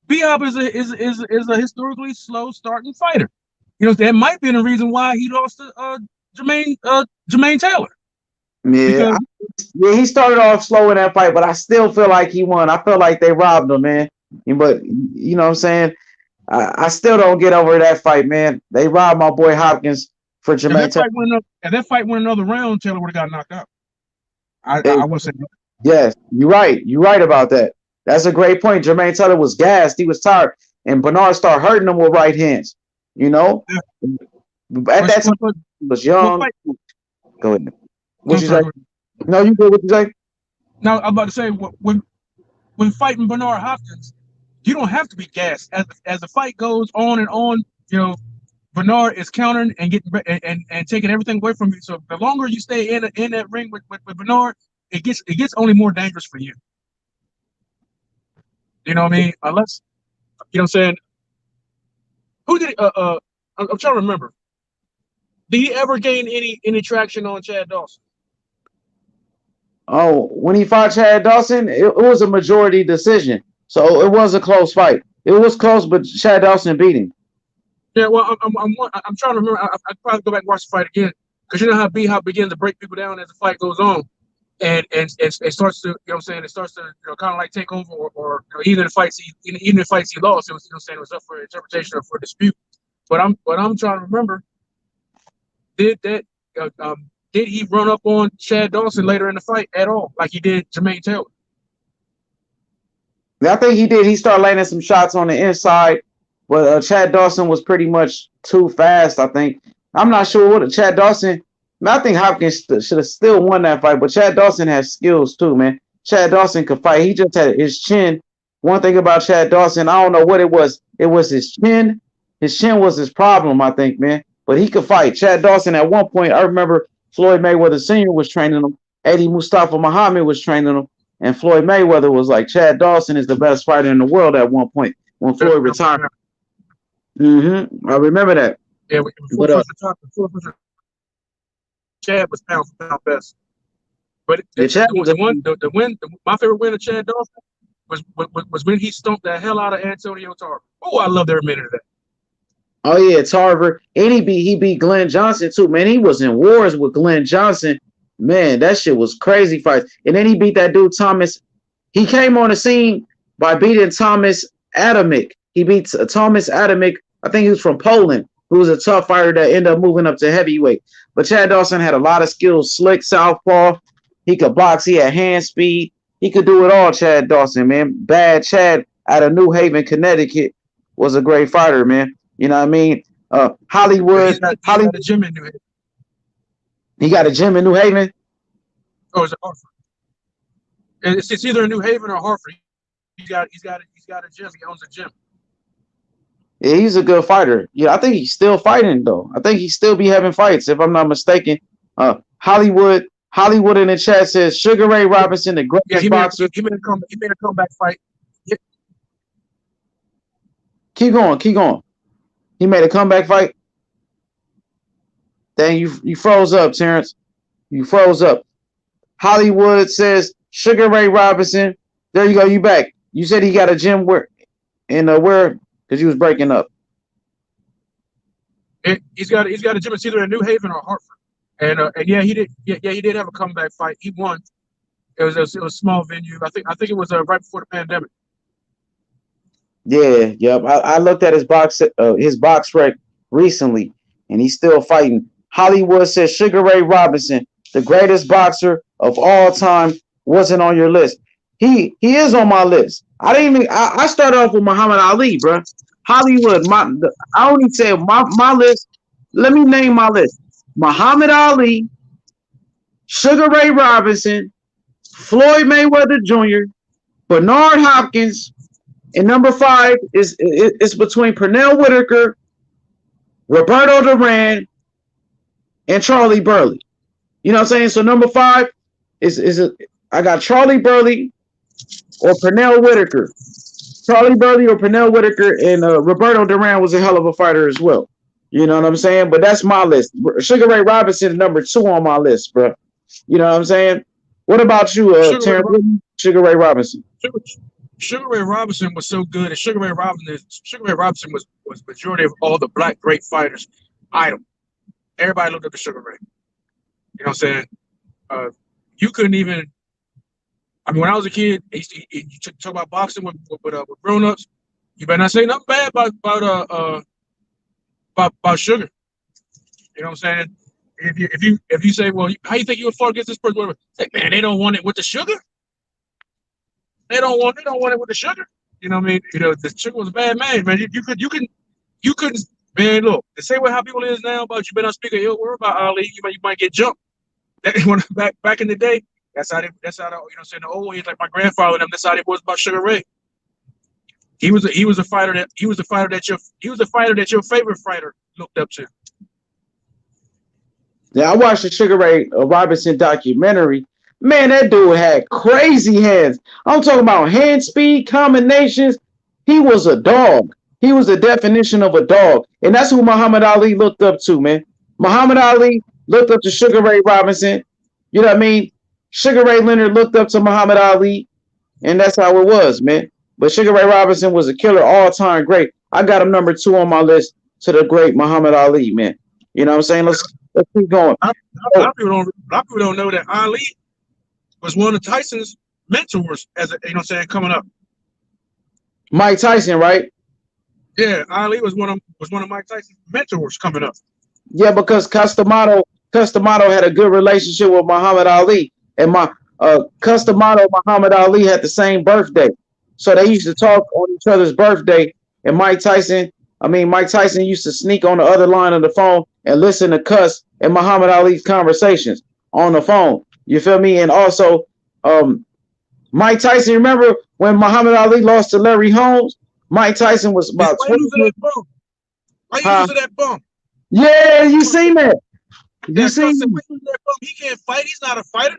B-Hop is a historically slow starting fighter. You know, that might be the reason why he lost to Jermaine Taylor. Yeah, he started off slow in that fight, but I still feel like he won. I feel like they robbed him, man. But you know what I'm saying? I still don't get over that fight, man. They robbed my boy Hopkins for Jermaine Taylor. If that fight went another round, Taylor would have got knocked out. I would say that. Yes, you're right. You're right about that. That's a great point. Jermaine Taylor was gassed. He was tired. And Bernard started hurting him with right hands. You know? Yeah. At that time, he was young. Go ahead. What you say? No, you go. What you say? No, I'm about to say, when fighting Bernard Hopkins, you don't have to be gassed. As the fight goes on and on, you know, Bernard is countering and getting and taking everything away from you. So the longer you stay in that ring with Bernard, it gets only more dangerous for you. You know what I mean? Unless, you know what I'm saying? Who did I'm trying to remember. Did he ever gain any traction on Chad Dawson? Oh, when he fought Chad Dawson, it was a majority decision. So it was a close fight. It was close, but Chad Dawson beat him. Yeah, well, I'm trying to remember. I'd probably go back and watch the fight again because you know how B-Hop begins to break people down as the fight goes on, and it starts to, you know what I'm saying, it starts to, you know, kind of like take over, or you know, even the fights he lost, it was, you know, saying it was up for interpretation or for dispute. But I'm trying to remember, did he run up on Chad Dawson later in the fight at all, like he did Jermaine Taylor? I think he did. He started landing some shots on the inside, but Chad Dawson was pretty much too fast, I think. I'm not sure what Chad Dawson. I think Hopkins should have still won that fight, but Chad Dawson has skills too, man. Chad Dawson could fight. He just had his chin. One thing about Chad Dawson, I don't know what it was. It was his chin. His chin was his problem, I think, man. But he could fight. Chad Dawson, at one point, I remember Floyd Mayweather Sr. was training him. Eddie Mustafa Muhammad was training him. And Floyd Mayweather was like, Chad Dawson is the best fighter in the world at one point when Floyd retired. I remember that. Yeah, Chad was pound for pound best. But my favorite win of Chad Dawson was when he stomped the hell out of Antonio Tarver. Oh, I loved every minute of that. Oh yeah, Tarver. And he beat Glenn Johnson too, man. He was in wars with Glenn Johnson. Man, that shit was crazy fights. And then he beat that dude Thomas. He came on the scene by beating Thomas Adamick. He beat Thomas Adamick. I think he was from Poland, who was a tough fighter that ended up moving up to heavyweight. But Chad Dawson had a lot of skills. Slick southpaw. He could box. He had hand speed. He could do it all, Chad Dawson, man. Bad Chad out of New Haven, Connecticut was a great fighter, man. You know what I mean? Hollywood. He got a gym in New Haven. He got a gym in New Haven? Oh, is it Hartford? It's either in New Haven or Hartford. He's got He's got a gym. He owns a gym. Yeah, he's a good fighter. Yeah, I think he's still fighting though. I think he still be having fights, if I'm not mistaken. Hollywood in the chat says Sugar Ray Robinson, the greatest boxer. He made a comeback fight. Yeah. Keep going. He made a comeback fight. Dang, you froze up, Terrence. You froze up. Hollywood says Sugar Ray Robinson. There you go. You back. You said he got a gym where? Because you was breaking up. He's got a gym. It's either in New Haven or Hartford. And yeah, he did have a comeback fight. He won. It was a small venue. I think it was right before the pandemic. Yeah, yep. I looked at his box rec recently, and he's still fighting. Hollywood says Sugar Ray Robinson, the greatest boxer of all time, wasn't on your list. He is on my list. I started off with Muhammad Ali, bro. Hollywood. I only say my list. Let me name my list: Muhammad Ali, Sugar Ray Robinson, Floyd Mayweather Jr., Bernard Hopkins, and number 5 is between Pernell Whitaker, Roberto Duran, and Charlie Burley. You know what I'm saying? So number 5 I got Charlie Burley or Pernell Whitaker. Charlie Burley or Pernell Whitaker, and Roberto Duran was a hell of a fighter as well. You know what I'm saying? But that's my list. Sugar Ray Robinson is number 2 on my list, bro. You know what I'm saying? What about you, Terrence? Sugar Ray Robinson. Sugar Ray Robinson was so good, and Sugar Ray Robinson was majority of all the black great fighters' idol. Everybody looked up to Sugar Ray. You know what I'm saying? You couldn't even. I mean, when I was a kid, you talk about boxing with grown-ups. You better not say nothing bad about Sugar. You know what I'm saying? If you say, well, how you think you would fought against this person? Whatever. Say, man, they don't want it with the sugar. They don't want it with the sugar. You know what I mean? You know, the Sugar was a bad man, man. You couldn't, man. Look, the same way how people is now about you better not speak a ill word about Ali. You might get jumped. Back in the day, that's how you know what I'm saying, the old ways, like my grandfather and them, that's how it was about Sugar Ray. He was a fighter that your favorite fighter looked up to. Yeah, I watched the Sugar Ray Robinson documentary. Man, that dude had crazy hands. I'm talking about hand speed, combinations. He was a dog. He was the definition of a dog. And that's who Muhammad Ali looked up to, man. Muhammad Ali looked up to Sugar Ray Robinson. You know what I mean? Sugar Ray Leonard looked up to Muhammad Ali. And that's how it was, man. But Sugar Ray Robinson was a killer, all-time great. I got him number 2 on my list to the great Muhammad Ali, man. You know what I'm saying? Let's keep going. A lot of people don't know that Ali was one of Tyson's mentors, you know what I'm saying, coming up. Mike Tyson, right? Yeah, Ali was one of Mike Tyson's mentors coming up. Yeah, because Customato had a good relationship with Muhammad Ali, and Muhammad Ali had the same birthday, so they used to talk on each other's birthday. And Mike Tyson used to sneak on the other line of the phone and listen to Cuss and Muhammad Ali's conversations on the phone. You feel me? And also, Mike Tyson, remember when Muhammad Ali lost to Larry Holmes? Mike Tyson was about 20 years old. Why you using that bum? Yeah, you seen that. You seen that. He can't fight. He's not a fighter.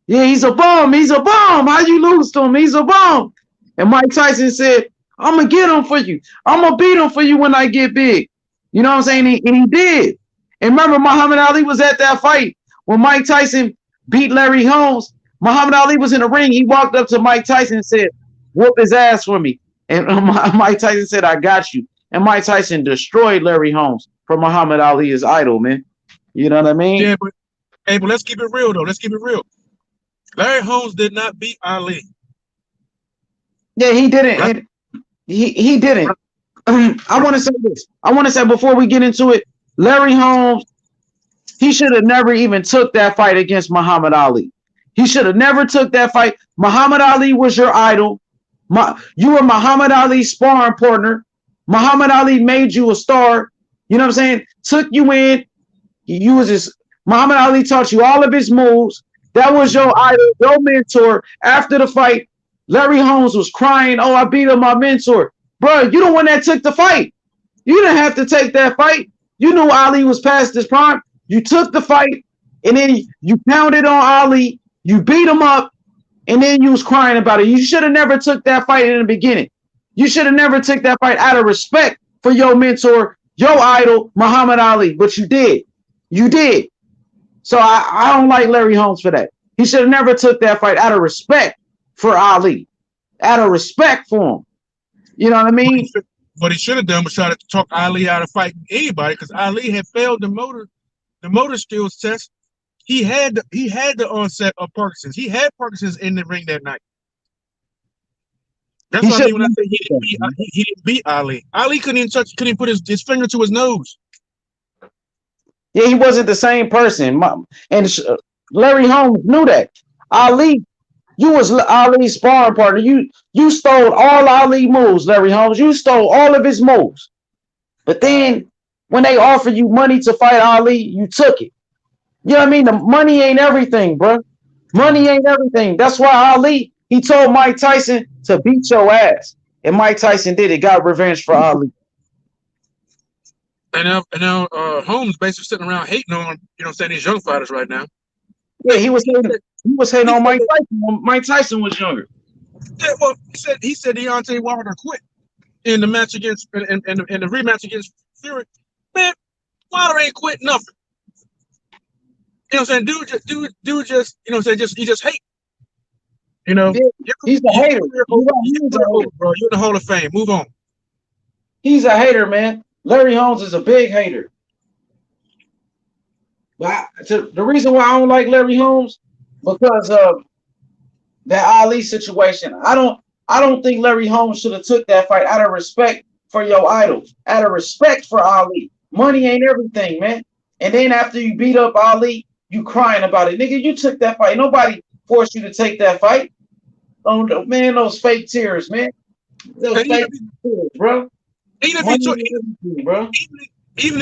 Yeah, he's a bum. He's a bum. How you lose to him? He's a bum. And Mike Tyson said, I'm going to get him for you. I'm going to beat him for you when I get big. You know what I'm saying? And he did. And remember, Muhammad Ali was at that fight when Mike Tyson beat Larry Holmes. Muhammad Ali was in the ring. He walked up to Mike Tyson and said, whoop his ass for me. And Mike Tyson said, I got you. And Mike Tyson destroyed Larry Holmes for Muhammad Ali, his idol, man. You know what I mean? Yeah, but let's keep it real, though. Let's keep it real. Larry Holmes did not beat Ali. Yeah, he didn't. Right. He didn't. I want to say this. I want to say before we get into it, Larry Holmes, he should have never even took that fight against Muhammad Ali. He should have never took that fight. Muhammad Ali was your idol. You were Muhammad Ali's sparring partner. Muhammad Ali made you a star. You know what I'm saying? Took you in. Muhammad Ali taught you all of his moves. That was your idol, your mentor. After the fight, Larry Holmes was crying, "Oh, I beat up my mentor." Bro, you the one that took the fight. You didn't have to take that fight. You knew Ali was past his prime. You took the fight, and then you pounded on Ali. You beat him up, and then you was crying about it. You should have never took that fight in the beginning. You should have never took that fight out of respect for your mentor, your idol, Muhammad Ali. But you did. You did. So I don't like Larry Holmes for that. He should have never took that fight out of respect for Ali, out of respect for him. You know what I mean? What he should have done was try to talk Ali out of fighting anybody, because Ali had failed the motor skills test. He had the onset of Parkinson's. He had Parkinson's in the ring that night. That's what I mean when I say he didn't beat Ali. Ali couldn't even put his finger to his nose. Yeah, he wasn't the same person. And Larry Holmes knew that. Ali, you was Ali's sparring partner. You stole all Ali moves, Larry Holmes. You stole all of his moves. But then when they offered you money to fight Ali, you took it. You know what I mean? The money ain't everything, bro. Money ain't everything. That's why Ali, he told Mike Tyson to beat your ass. And Mike Tyson did it, got revenge for Ali. And now Holmes basically sitting around hating on, saying these young fighters right now. Yeah, he was hating on Mike Tyson when Mike Tyson was younger. Yeah, well, he said Deontay Wilder quit in the match against in the rematch against Fury. Man, Wilder ain't quit nothing. You know what I'm saying? Dude just he just hate. Yeah, he's a hater. Bro, you're in the Hall of Fame. Move on. He's a hater, man. Larry Holmes is a big hater. But the reason why I don't like Larry Holmes, because of that Ali situation. I don't think Larry Holmes should have took that fight out of respect for your idols, out of respect for Ali. Money ain't everything, man. And then after you beat up Ali, you crying about it. Nigga, you took that fight. Nobody forced you to take that fight. Oh, man, those fake tears, man. Those fake tears, bro. Even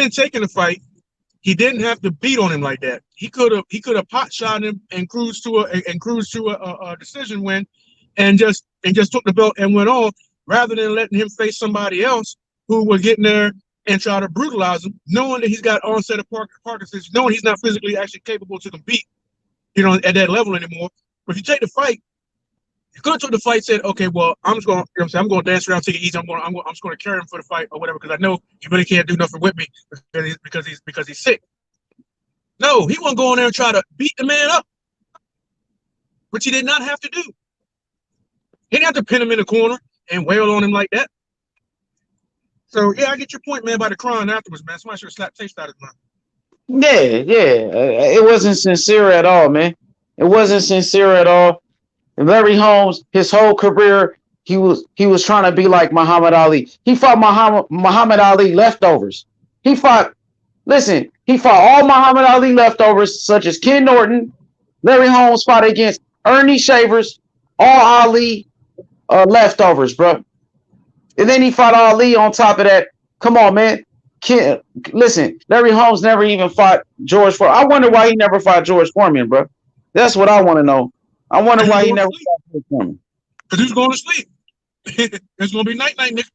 in taking the fight, he didn't have to beat on him like that. He could have pot shot him and cruised to a decision win, and just took the belt and went on, rather than letting him face somebody else who was getting there and try to brutalize him, knowing that he's got onset of Parkinson's, knowing he's not physically actually capable to compete, at that level anymore. But if you take the fight, you could have took the fight, said, okay, well, I'm just going to, I'm going to dance around, take it easy. I'm just going to carry him for the fight or whatever, because I know he really can't do nothing with me because he's sick. No, he wasn't going there and try to beat the man up, which he did not have to do. He didn't have to pin him in the corner and wail on him like that. So yeah, I get your point, man, by the crying afterwards, man. Somebody should have slapped taste out of his mouth. Yeah. It wasn't sincere at all, man. It wasn't sincere at all. And Larry Holmes, his whole career, he was trying to be like Muhammad Ali. He fought Muhammad Ali leftovers. He fought all Muhammad Ali leftovers, such as Ken Norton. Larry Holmes fought against Ernie Shavers, all Ali leftovers, bro. And then he fought Ali on top of that. Come on, man. Listen, Larry Holmes never even fought George Foreman. I wonder why he never fought George Foreman, bro. That's what I want to know. I wonder why he never fought George Foreman. Because he was going to sleep. It's going to be night, Nick.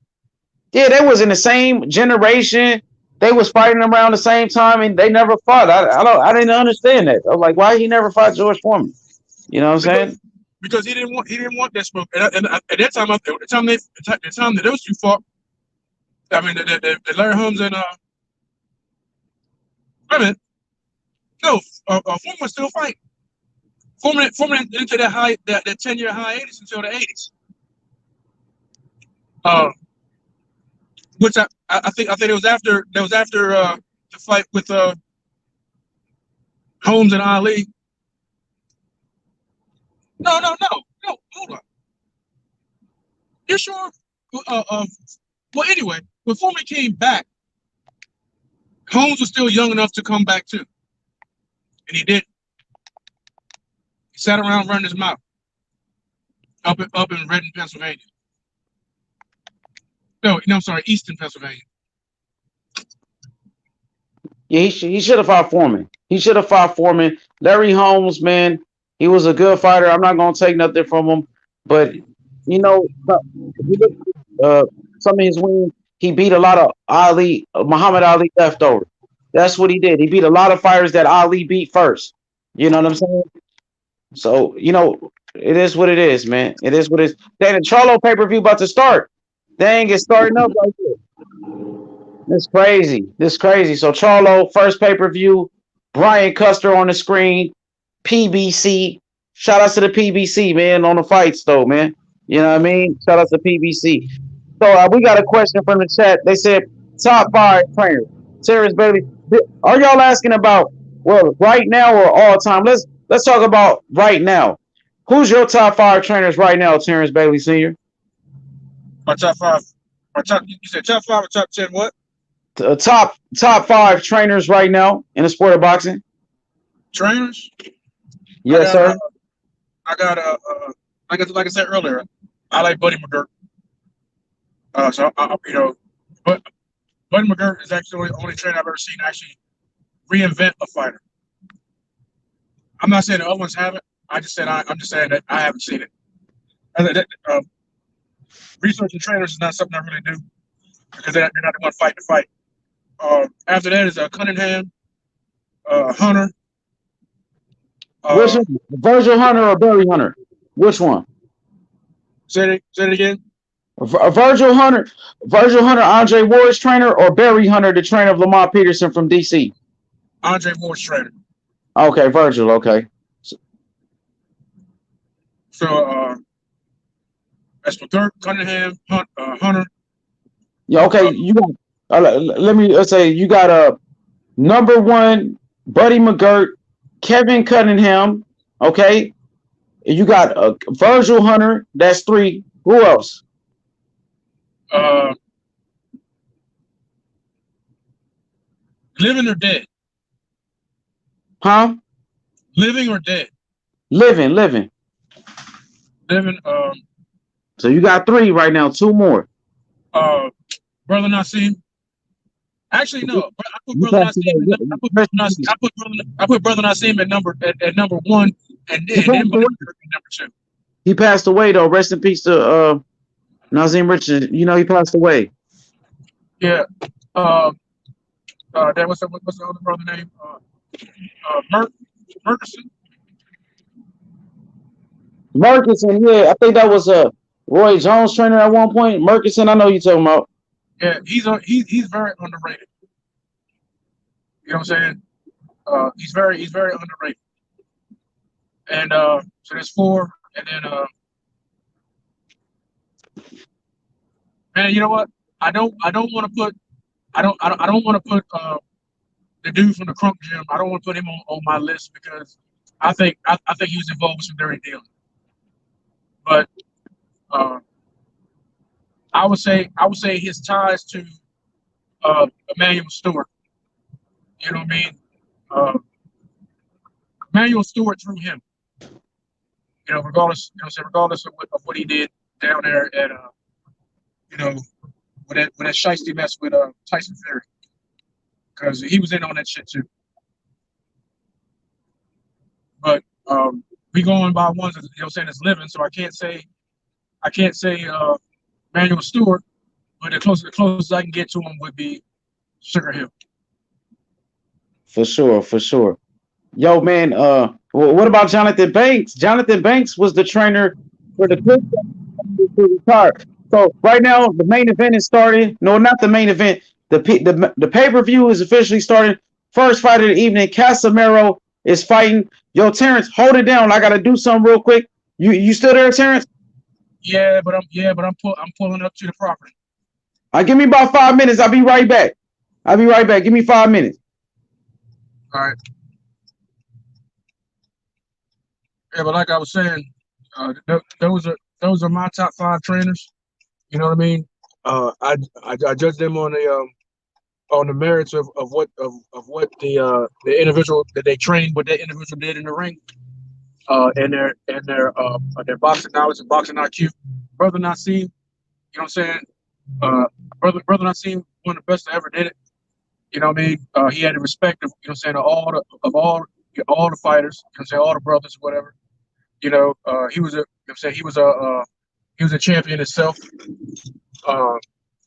Yeah, they was in the same generation. They was fighting around the same time, and they never fought. I didn't understand that. I was like, why he never fought George Foreman? You know what I'm saying? Because he didn't want that smoke. And at that time, the time that those two fought, I mean, the Larry Holmes and Foreman was still fighting. Foreman into that 10-year hiatus until the 80s. Which I think it was after the fight with Holmes and Ali. No, hold on. You sure? Well, anyway, when Foreman came back, Holmes was still young enough to come back too, and he didn't. He sat around running his mouth up in Reading, Pennsylvania. No, I'm sorry, Easton, Pennsylvania. Yeah, he should have fought Foreman. He should have fought Foreman. Larry Holmes, man, he was a good fighter. I'm not gonna take nothing from him, but You know, if you look at, some of his wins, he beat a lot of Muhammad Ali leftovers. That's what he did. He beat a lot of fighters that Ali beat first. You know what I'm saying? So, it is what it is, man. It is what it is. Then the Charlo pay-per-view about to start. Dang, it's starting up right here. This crazy. This crazy. So Charlo, first pay-per-view, Brian Custer on the screen, PBC. Shout out to the PBC, man, on the fights though, man. You know what I mean? Shout out to PBC. So we got a question from the chat. They said top five trainers. Terrence Bailey. Are y'all asking about right now or all time? Let's talk about right now. Who's your top five trainers right now, Terrence Bailey Sr.? My top five. You said top five or top 10? What? Top five trainers right now in the sport of boxing. Trainers? Yes, sir. Like I said earlier, I like Buddy McGirt. But Buddy McGirt is actually the only trainer I've ever seen actually reinvent a fighter. I'm not saying the other ones haven't. I'm just saying that I haven't seen it. Researching trainers is not something I really do because they're not the one fight to fight. After that is Cunningham, Hunter. Which one? Virgil Hunter or Barry Hunter? Which one? Say it again. Virgil Hunter, Andre Ward's trainer, or Barry Hunter, the trainer of Lamont Peterson from DC? Andre Ward's trainer. Okay, Virgil. Okay. So that's McGirt, Cunningham, Hunter. Yeah. Okay. You got. Let's say you got number one Buddy McGirt, Kevin Cunningham. Okay. You got Virgil Hunter. That's three. Who else? Living or dead? Huh? Living or dead? Living. Living. So you got three right now. Two more. Brother Nassim. Actually, no. I put Brother Nassim at number one, and then number two. He passed away though. Rest in peace to Nazim Richard. You know he passed away. Yeah. What's the other brother name? Murkison. Murkison, yeah, I think that was Roy Jones trainer at one point. Murkison, I know you talking about. Yeah, he's very underrated. You know what I'm saying? He's very underrated. And so there's four, and then man, you know what? I don't want to put the dude from the Crunk Gym. I don't want to put him on my list because I think he was involved with some dirty dealing. But I would say his ties to Emmanuel Stewart. You know what I mean? Emmanuel Stewart through him. You know, regardless of what he did down there at with that shiesty mess with Tyson Fury, because he was in on that shit too. But we going by ones that, saying it's living, so I can't say Emmanuel Stewart, but the closest I can get to him would be Sugar Hill. For sure. Yo, man, what about Jonathan Banks? Jonathan Banks was the trainer for the Clippers. So right now the main event is starting. No, not the main event. The pay-per-view is officially starting. First fight of the evening, Casemiro is fighting. Yo, Terrence, hold it down. I gotta do something real quick. You still there, Terrence? Yeah, but I'm pulling up to the property. Give me about 5 minutes. I'll be right back. Give me 5 minutes. All right. Yeah, but like I was saying, those are my top five trainers. You know what I mean? I judge them on the merits of what the individual that they trained, what that individual did in the ring, and their boxing knowledge and boxing IQ. Brother Nassim, you know what I'm saying? Brother Nassim, one of the best that ever did it. You know what I mean? He had the respect of, you know what I'm saying, all the fighters, you know what I'm saying, all the brothers, whatever. You know, he was a He was a champion himself. Uh,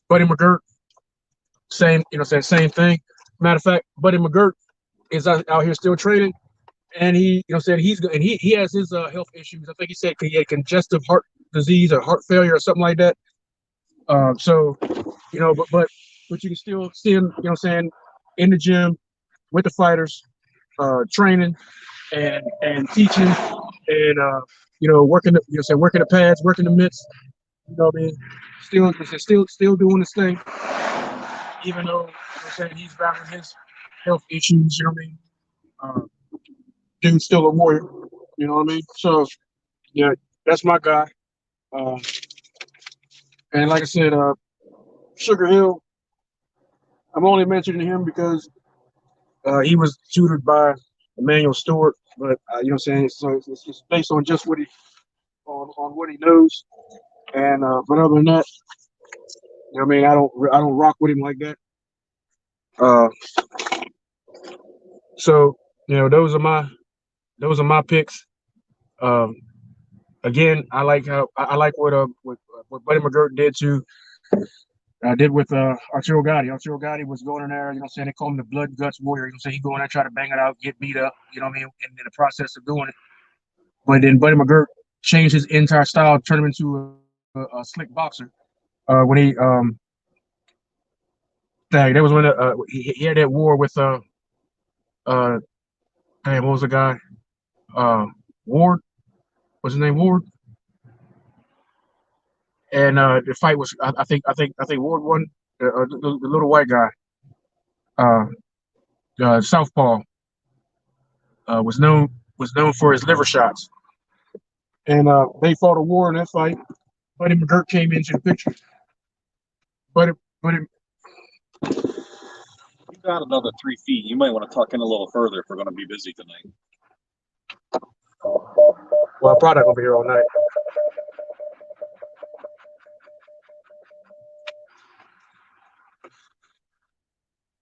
Buddy McGirt, same, same thing. Matter of fact, Buddy McGirt is out here still training, and he has his health issues. I think he said he had congestive heart disease or heart failure or something like that. So but you can still see him, in the gym with the fighters, training and teaching and working working the pads, working the mitts. You know what I mean? Still doing this thing, even though he's battling his health issues. You know what I mean? Dude's still a warrior. You know what I mean? So yeah, that's my guy. Uh, and like I said, Sugar Hill. I'm only mentioning him because he was tutored by Emmanuel Stewart, but so it's just based on just on what he knows. And but other than that, I don't rock with him like that. Uh, so those are my picks. Um, Again, I like what Buddy McGirt did with Arturo Gatti. Arturo Gatti was going in there, they call him the blood guts warrior. He go in there, try to bang it out, get beat up, in the process of doing it. But then Buddy McGirt changed his entire style, turned him into a slick boxer. When he that was when he had that war with what was the guy? Ward. What's his name? Ward. And the fight was, I think Ward won. The little white guy, Southpaw, was known for his liver shots, and they fought a war in that fight. Buddy McGirt came into the picture, but You got another 3 feet. You might want to tuck in a little further if we're going to be busy tonight. Well, I'm probably gonna be here all night.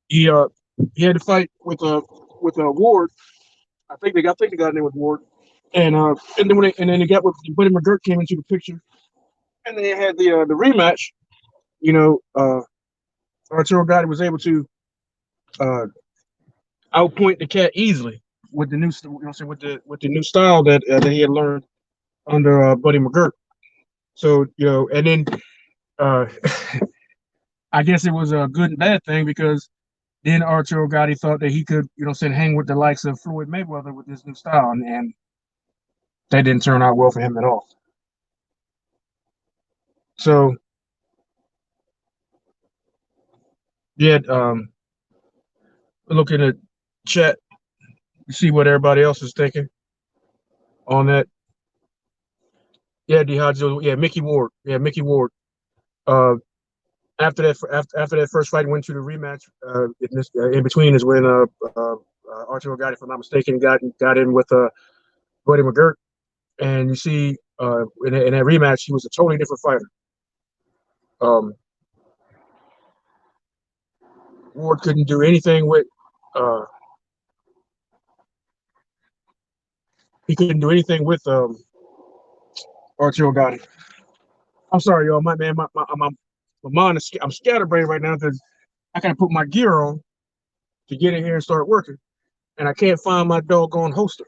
He had to fight with Ward. I think they got his name was Ward. And then they got with Buddy McGirt came into the picture, and then they had the rematch. Arturo Gatti was able to outpoint the cat easily with the new with the new style that he had learned under Buddy McGirt. So and then uh, I guess it was a good and bad thing because then Arturo Gatti thought that he could hang with the likes of Floyd Mayweather with this new style, and that didn't turn out well for him at all. So yeah, look in the chat, you see what everybody else is thinking on that. Yeah, yeah, Mickey Ward. Yeah, Mickey Ward. Uh, after that first fight, went to the rematch. In between is when Arturo Gatti, if I'm not mistaken, got in with Buddy McGirt, and you see in that rematch, he was a totally different fighter. Ward couldn't do anything with he couldn't do anything with Arturo Gatti. I'm sorry, y'all. My mind is I'm scatterbrained right now because I gotta put my gear on to get in here and start working, and I can't find my doggone holster.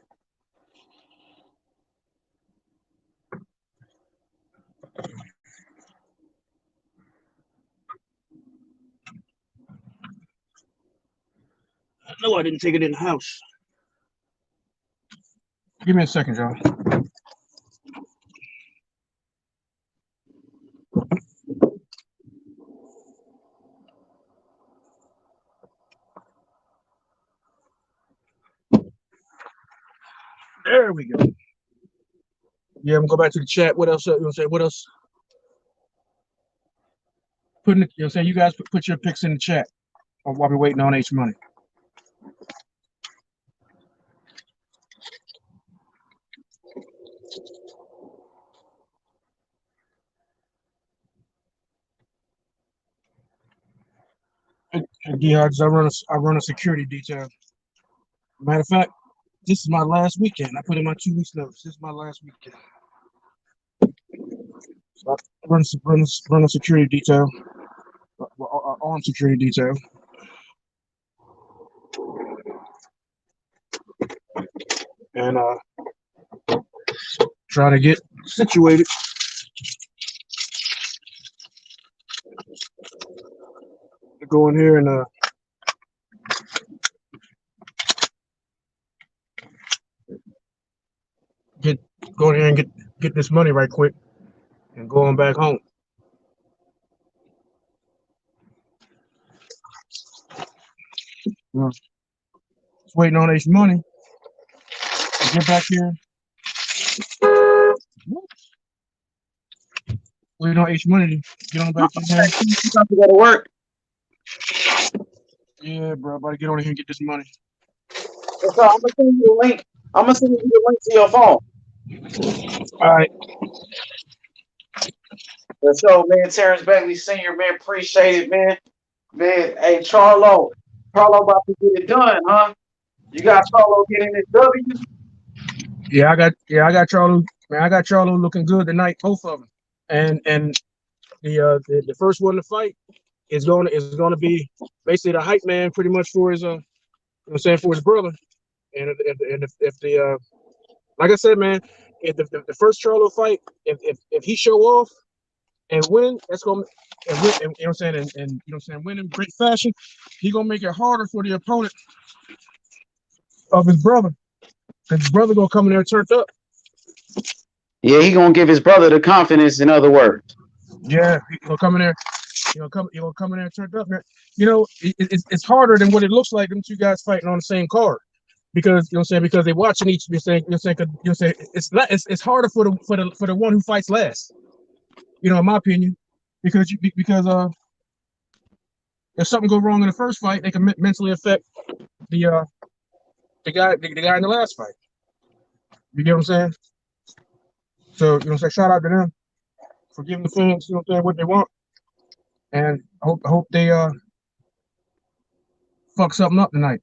I know I didn't take it in the house. Give me a second, y'all. There we go. Yeah, I'm gonna go back to the chat. What else? What else? You guys put your picks in the chat while we're waiting on H Money. Yeah, I run a security detail. Matter of fact, this is my last weekend. I put in my 2 weeks notice. This is my last weekend. Run a security detail, armed security detail, and try to get situated. Go in here and go in here and get this money right quick and go on back home. Just waiting on H Money to get back here. Waiting on H Money to get on back here. About to go to work. Yeah, bro, about to get on here and get this money. So I'm gonna send you a link. I'm gonna send you a link to your phone. All right. So, man, Terrence Bailey Sr., man, appreciate it, man. Man, hey, Charlo about to get it done, huh? You got Charlo getting this W? Yeah, I got Charlo. Man, I got Charlo looking good tonight, both of them. And the first one to fight is going to be basically the hype man, pretty much for his for his brother. And if the like I said, man, if the first Charlo fight, if he show off and win, that's gonna and win, and, you know what I'm saying, and you know what I'm saying, win in great fashion, he gonna make it harder for the opponent of his brother. His brother gonna come in there turned up. Yeah, he gonna give his brother the confidence. In other words, yeah, he gonna come in there. He gonna come in there turned up. Man, you know, it's harder than what it looks like. Them two guys fighting on the same card, because you know what I'm saying, because they watching each. You're saying it's harder for the one who fights last. You know, in my opinion, because if something go wrong in the first fight, they can mentally affect the guy in the last fight. You get what I'm saying? So, you know, shout out to them for giving the fans, you know what I'm saying, what they want. And I hope they fuck something up tonight.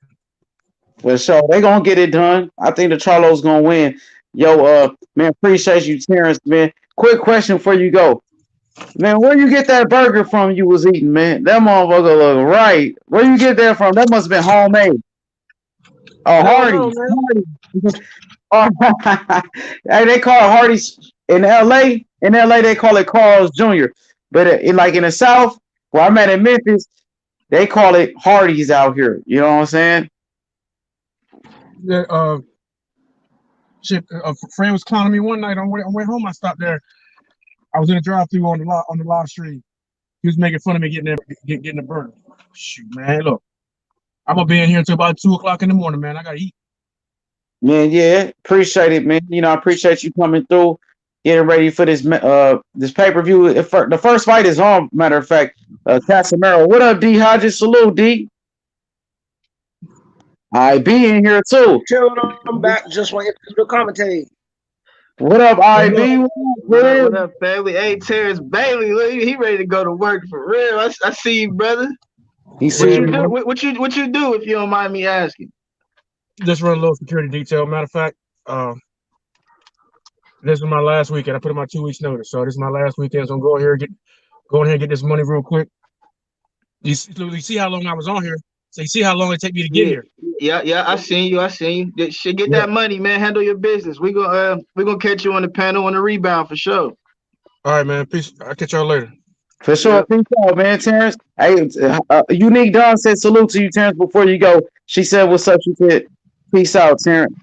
well, so they gonna get it done. I think the Charlo's gonna win. Yo, man, appreciate you, Terrence, man. Quick question before you go. Man, where you get that burger from you was eating, man? That motherfucker look right. Where you get that from? That must have been homemade. Oh, Hardee's. Oh, hey, they call it Hardee's in LA. In LA, they call it Carl's Jr. But like in the South, where I'm at in Memphis, they call it Hardee's out here. You know what I'm saying? Yeah, shit, a friend was clowning me one night on way home. I stopped there. I was in a drive-thru on the live stream. He was making fun of me getting the burger. Shoot, man, look, I'm gonna be in here until about 2:00 in the morning, man. I gotta eat. Man, yeah, appreciate it, man. You know, I appreciate you coming through, getting ready for this pay-per-view. The first fight is on, matter of fact, Casemiro. What up, D Hodges? Salute, D. I be in here too. I'm back. Just want to commentate. What up, IB? What up, family? Hey, Terrence Bailey, look, he ready to go to work for real. I see you, brother. What you do if you don't mind me asking? Just run a little security detail. Matter of fact, this is my last weekend. I put in my 2 weeks notice, so this is my last weekend. So I'm going here and get this money real quick. You see how long I was on here. So you see how long it take me to get here. Yeah. I seen you. Should get that money, man. Handle your business. We gonna catch you on the panel on the rebound for sure. All right, man. Peace. I'll catch y'all later. For sure. Peace out, man, Terrence. Hey, Unique Dawn said salute to you, Terrence, before you go. She said, what's up? She said, peace out, Terrence.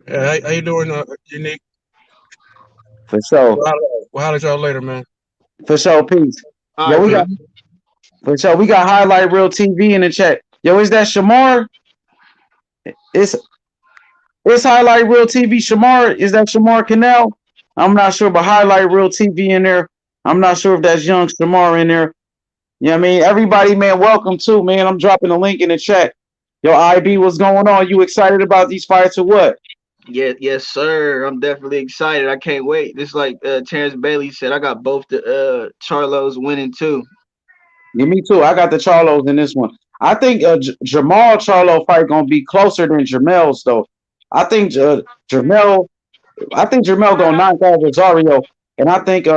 Yeah, how you doing, Unique? For sure. We'll holler at y'all later, man. For sure. Peace. Yo, we got Highlight Real TV in the chat. Yo, is that Shamar? It's Highlight Real TV. Shamar, is that Shamar Canal? I'm not sure, but Highlight Real TV in there. I'm not sure if that's young Shamar in there. You know what I mean? Everybody, man, welcome too, man. I'm dropping a link in the chat. Yo, IB, what's going on? You excited about these fights or what? Yes, sir. I'm definitely excited. I can't wait. Just like Terrence Bailey said, I got both the Charlos winning too. Yeah, me too. I got the Charlos in this one. I think Jermall Charlo fight gonna be closer than Jermell's though. I think Jermell gonna knock out Rosario, and I think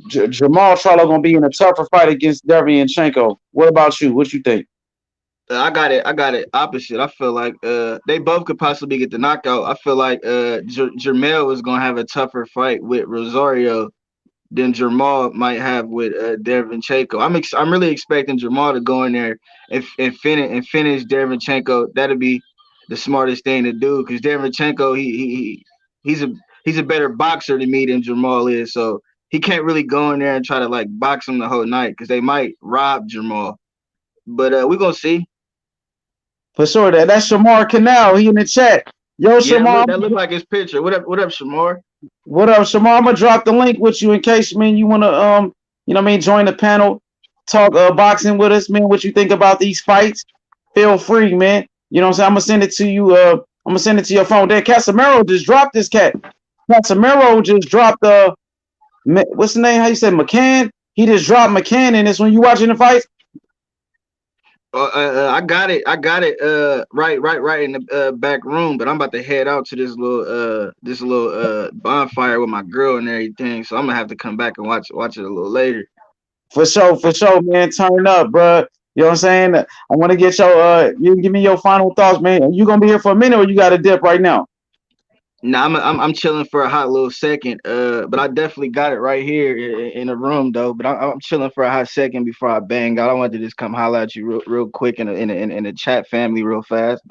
Jermall Charlo gonna be in a tougher fight against Derevyanchenko. What about you? What you think? I got it. I got it opposite. I feel like they both could possibly get the knockout. I feel like Jermall is gonna have a tougher fight with Rosario than Jermall might have with Derevyanchenko. I'm really expecting Jermall to go in there and finish Derevyanchenko. That'd be the smartest thing to do because Derevyanchenko he's a better boxer to me than Jermall is. So he can't really go in there and try to like box him the whole night because they might rob Jermall. But we're gonna see. For sure, that's Shamar Canal. He in the chat. Yo, Yeah, Shamar. that look like his picture. What up, Shamar? What up, Shamar? I'm gonna drop the link with you in case, man, you wanna you know what I mean, join the panel, talk boxing with us, man. What you think about these fights? Feel free, man. You know what I'm saying? I'm gonna send it to you. I'm gonna send it to your phone. There, Casemiro just dropped this cat. Casemiro just dropped what's the name? How you say McCann? He just dropped McCann in this when you watching the fight. I got it. Right in the back room. But I'm about to head out to this little bonfire with my girl and everything. So I'm gonna have to come back and watch it a little later. For sure, man. Turn up, bro. You know what I'm saying? I want to get you can give me your final thoughts, man. You gonna be here for a minute or you got to dip right now? Nah, I'm chilling for a hot little second. But I definitely got it right here in the room though. But I'm chilling for a hot second before I bang out. I wanted to just come holler at you real quick in the chat family real fast.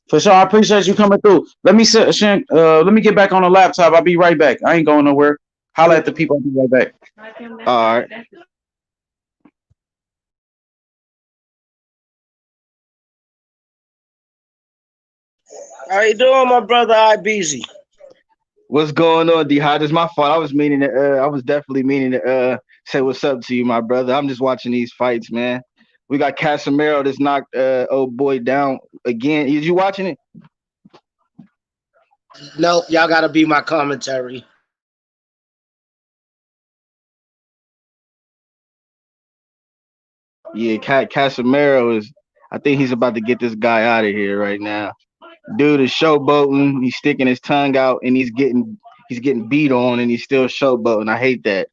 For sure, I appreciate you coming through. Let me get back on the laptop. I'll be right back. I ain't going nowhere. Holla at the people. I'll be right back. All right. How you doing, my brother IBZ? What's going on, D Hot? It's my fault. I was definitely meaning to say what's up to you, my brother. I'm just watching these fights, man. We got Casemiro that's knocked old boy down again. Is you watching it? Nope, y'all gotta be my commentary. Yeah, Casemiro is. I think he's about to get this guy out of here right now. Dude is showboating. He's sticking his tongue out, and he's getting beat on, and he's still showboating. I hate that.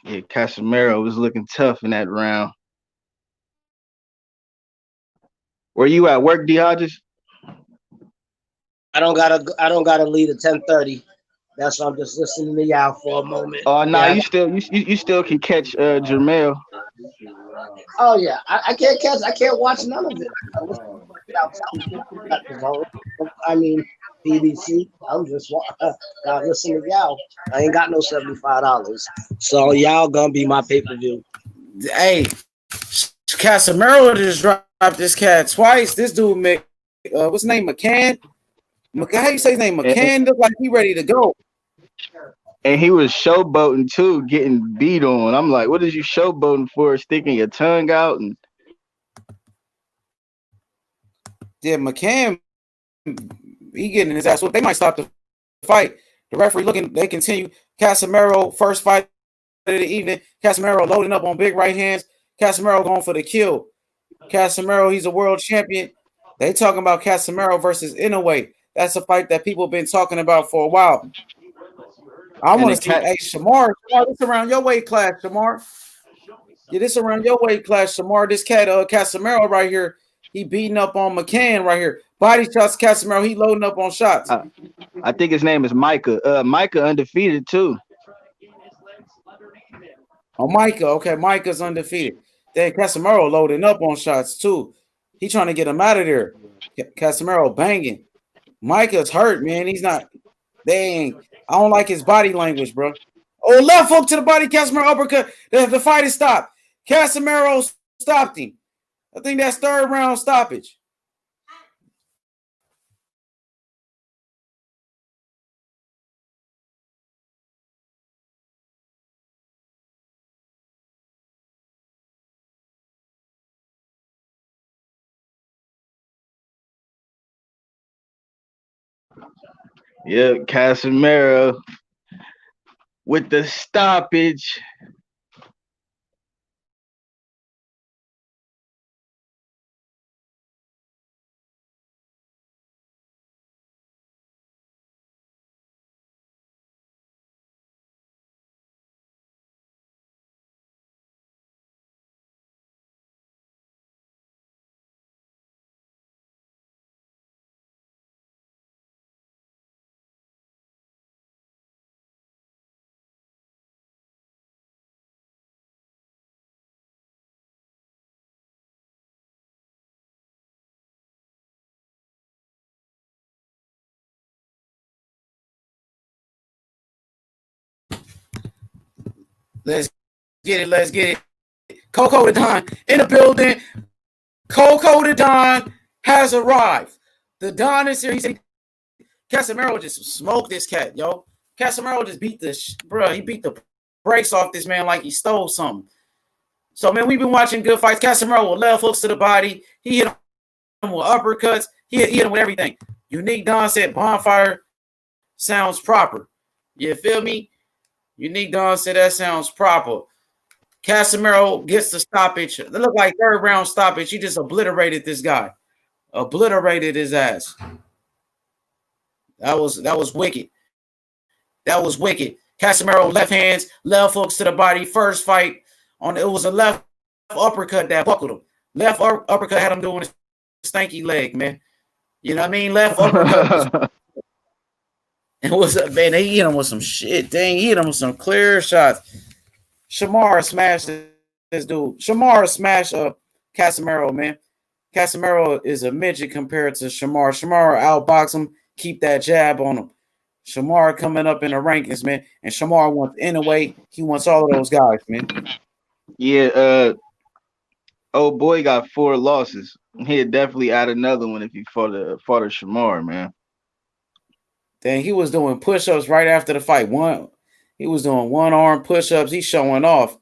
Yeah, Casemiro was looking tough in that round. Where you at work, D Hodges? I don't gotta leave at 10:30. That's why I'm just listening to y'all for a moment. Oh no, you still can catch Jermall. Oh yeah, I can't watch none of it. I mean BBC. I'm just gotta listen to y'all. I ain't got no $75, so y'all gonna be my pay-per-view. Hey, Casemiro just dropped this cat twice. This dude, what's his name? McCann. How you say his name? McCann look like he ready to go. And he was showboating too, getting beat on. I'm like, what is you showboating for? Sticking your tongue out and yeah, McCann, he getting his ass. They might stop the fight. The referee looking. They continue. Casemiro first fight of the evening. Casemiro loading up on big right hands. Casemiro going for the kill. Casemiro, he's a world champion. They talking about Casemiro versus Inoue. That's a fight that people have been talking about for a while. I want to see. Hey, Shamar, this around your weight class, Shamar. Yeah, this around your weight class, Shamar. This cat, Casemiro right here, he beating up on McCann right here. Body shots, Casemiro. He loading up on shots. I think his name is Micah. Micah undefeated too. Oh, Micah. Okay, Micah's undefeated. Then Casemiro loading up on shots too. He trying to get him out of there. Casemiro banging. Micah's hurt, man. He's not. Dang. I don't like his body language, bro. Oh, left hook to the body. Casemiro uppercut. The fight is stopped. Casemiro stopped him. I think that's third round stoppage. Yeah, Casemiro with the stoppage. Let's get it. Let's get it. Coco the Don in the building. Coco the Don has arrived. The Don is here. He said Casemiro just smoked this cat, yo. Casemiro just beat he beat the brakes off this man like he stole something. So, man, we've been watching good fights. Casemiro with left hooks to the body. He hit him with uppercuts. He hit him with everything. Unique Don said bonfire sounds proper. You feel me? Unique Don said that sounds proper. Casemiro gets the stoppage. It looked like third round stoppage. He just obliterated this guy. Obliterated his ass. That was wicked. That was wicked. Casemiro left hands, left hooks to the body. First fight it was a left uppercut that buckled him. Left uppercut had him doing his stanky leg, man. You know what I mean? Left uppercut. And man, they hit him with some shit. Dang, he hit him with some clear shots. Shamar smashed this dude. Shamar smashed Casemiro, man. Casemiro is a midget compared to Shamar. Shamar outbox him, keep that jab on him. Shamar coming up in the rankings, man. And Shamar wants anyway. He wants all of those guys, man. Yeah, old boy got 4 losses. He'd definitely add another one if he fought a Shamar, man. Dang, he was doing push-ups right after the fight. He was doing one-arm push-ups. He's showing off.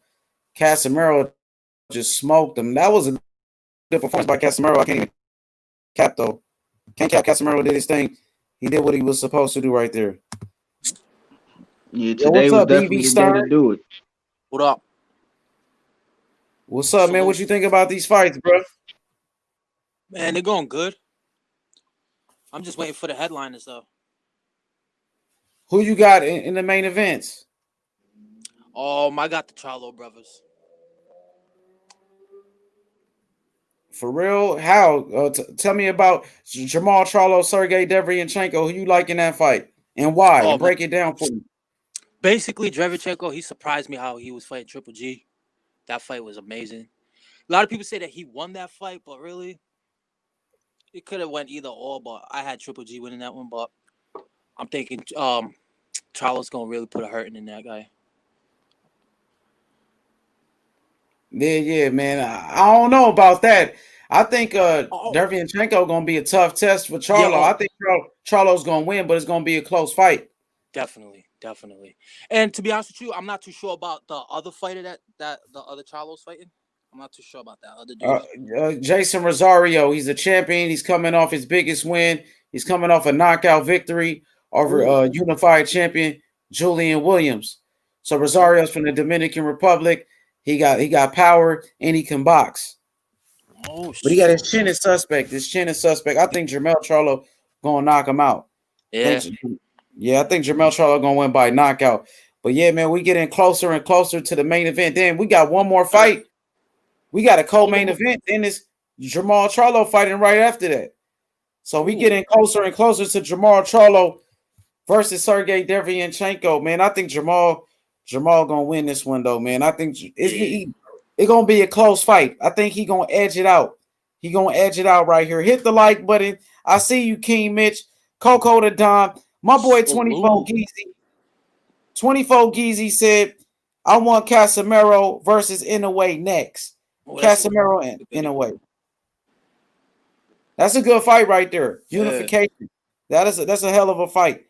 Casemiro just smoked him. That was a good performance by Casemiro. I can't even cap, though. Can't cap. Casemiro did his thing. He did what he was supposed to do right there. Yeah, today was definitely the day to do it. What up? What's up, man? What you think about these fights, bro? Man, they're going good. I'm just waiting for the headliners, though. Who you got in the main events? I got the Charlo brothers. For real? How? Tell me about Jermall Charlo, Sergiy Derevyanchenko. Who you like in that fight and why? And break it down for me. Basically, Derevyanchenko, he surprised me how he was fighting Triple G. That fight was amazing. A lot of people say that he won that fight, but really, it could have went either or. But I had Triple G winning that one. But I'm thinking Charlo's gonna really put a hurting in that guy. Yeah, man. I don't know about that. I think Derevyanchenko gonna be a tough test for Charlo. Yeah. I think Charlo's gonna win, but it's gonna be a close fight. Definitely. And to be honest with you, I'm not too sure about the other fighter that the other Charlo's fighting. I'm not too sure about that other dude. Jason Rosario, he's a champion. He's coming off his biggest win. He's coming off a knockout victory over unified champion Julian Williams. So Rosario's from the Dominican Republic. He got power and he can box. But he got his chin is suspect. I think Jermall Charlo gonna knock him out. Yeah. I think Jermall Charlo gonna win by knockout. But yeah, man, we getting closer and closer to the main event. Then we got one more fight. We got a co-main event. Then it's Jermall Charlo fighting right after that. So we getting closer and closer to Jermall Charlo versus Sergiy Derevyanchenko. Man, I think Jermall gonna win this one though, man. I think it's gonna be a close fight. I think he gonna edge it out. He gonna edge it out right here. Hit the like button. I see you, King Mitch, Coco the Don. My boy 24 Geezy. 24 Geezy said, I want Casemiro versus Inoue next. Casemiro and Inoue. That's a good fight right there. Unification. That's a hell of a fight.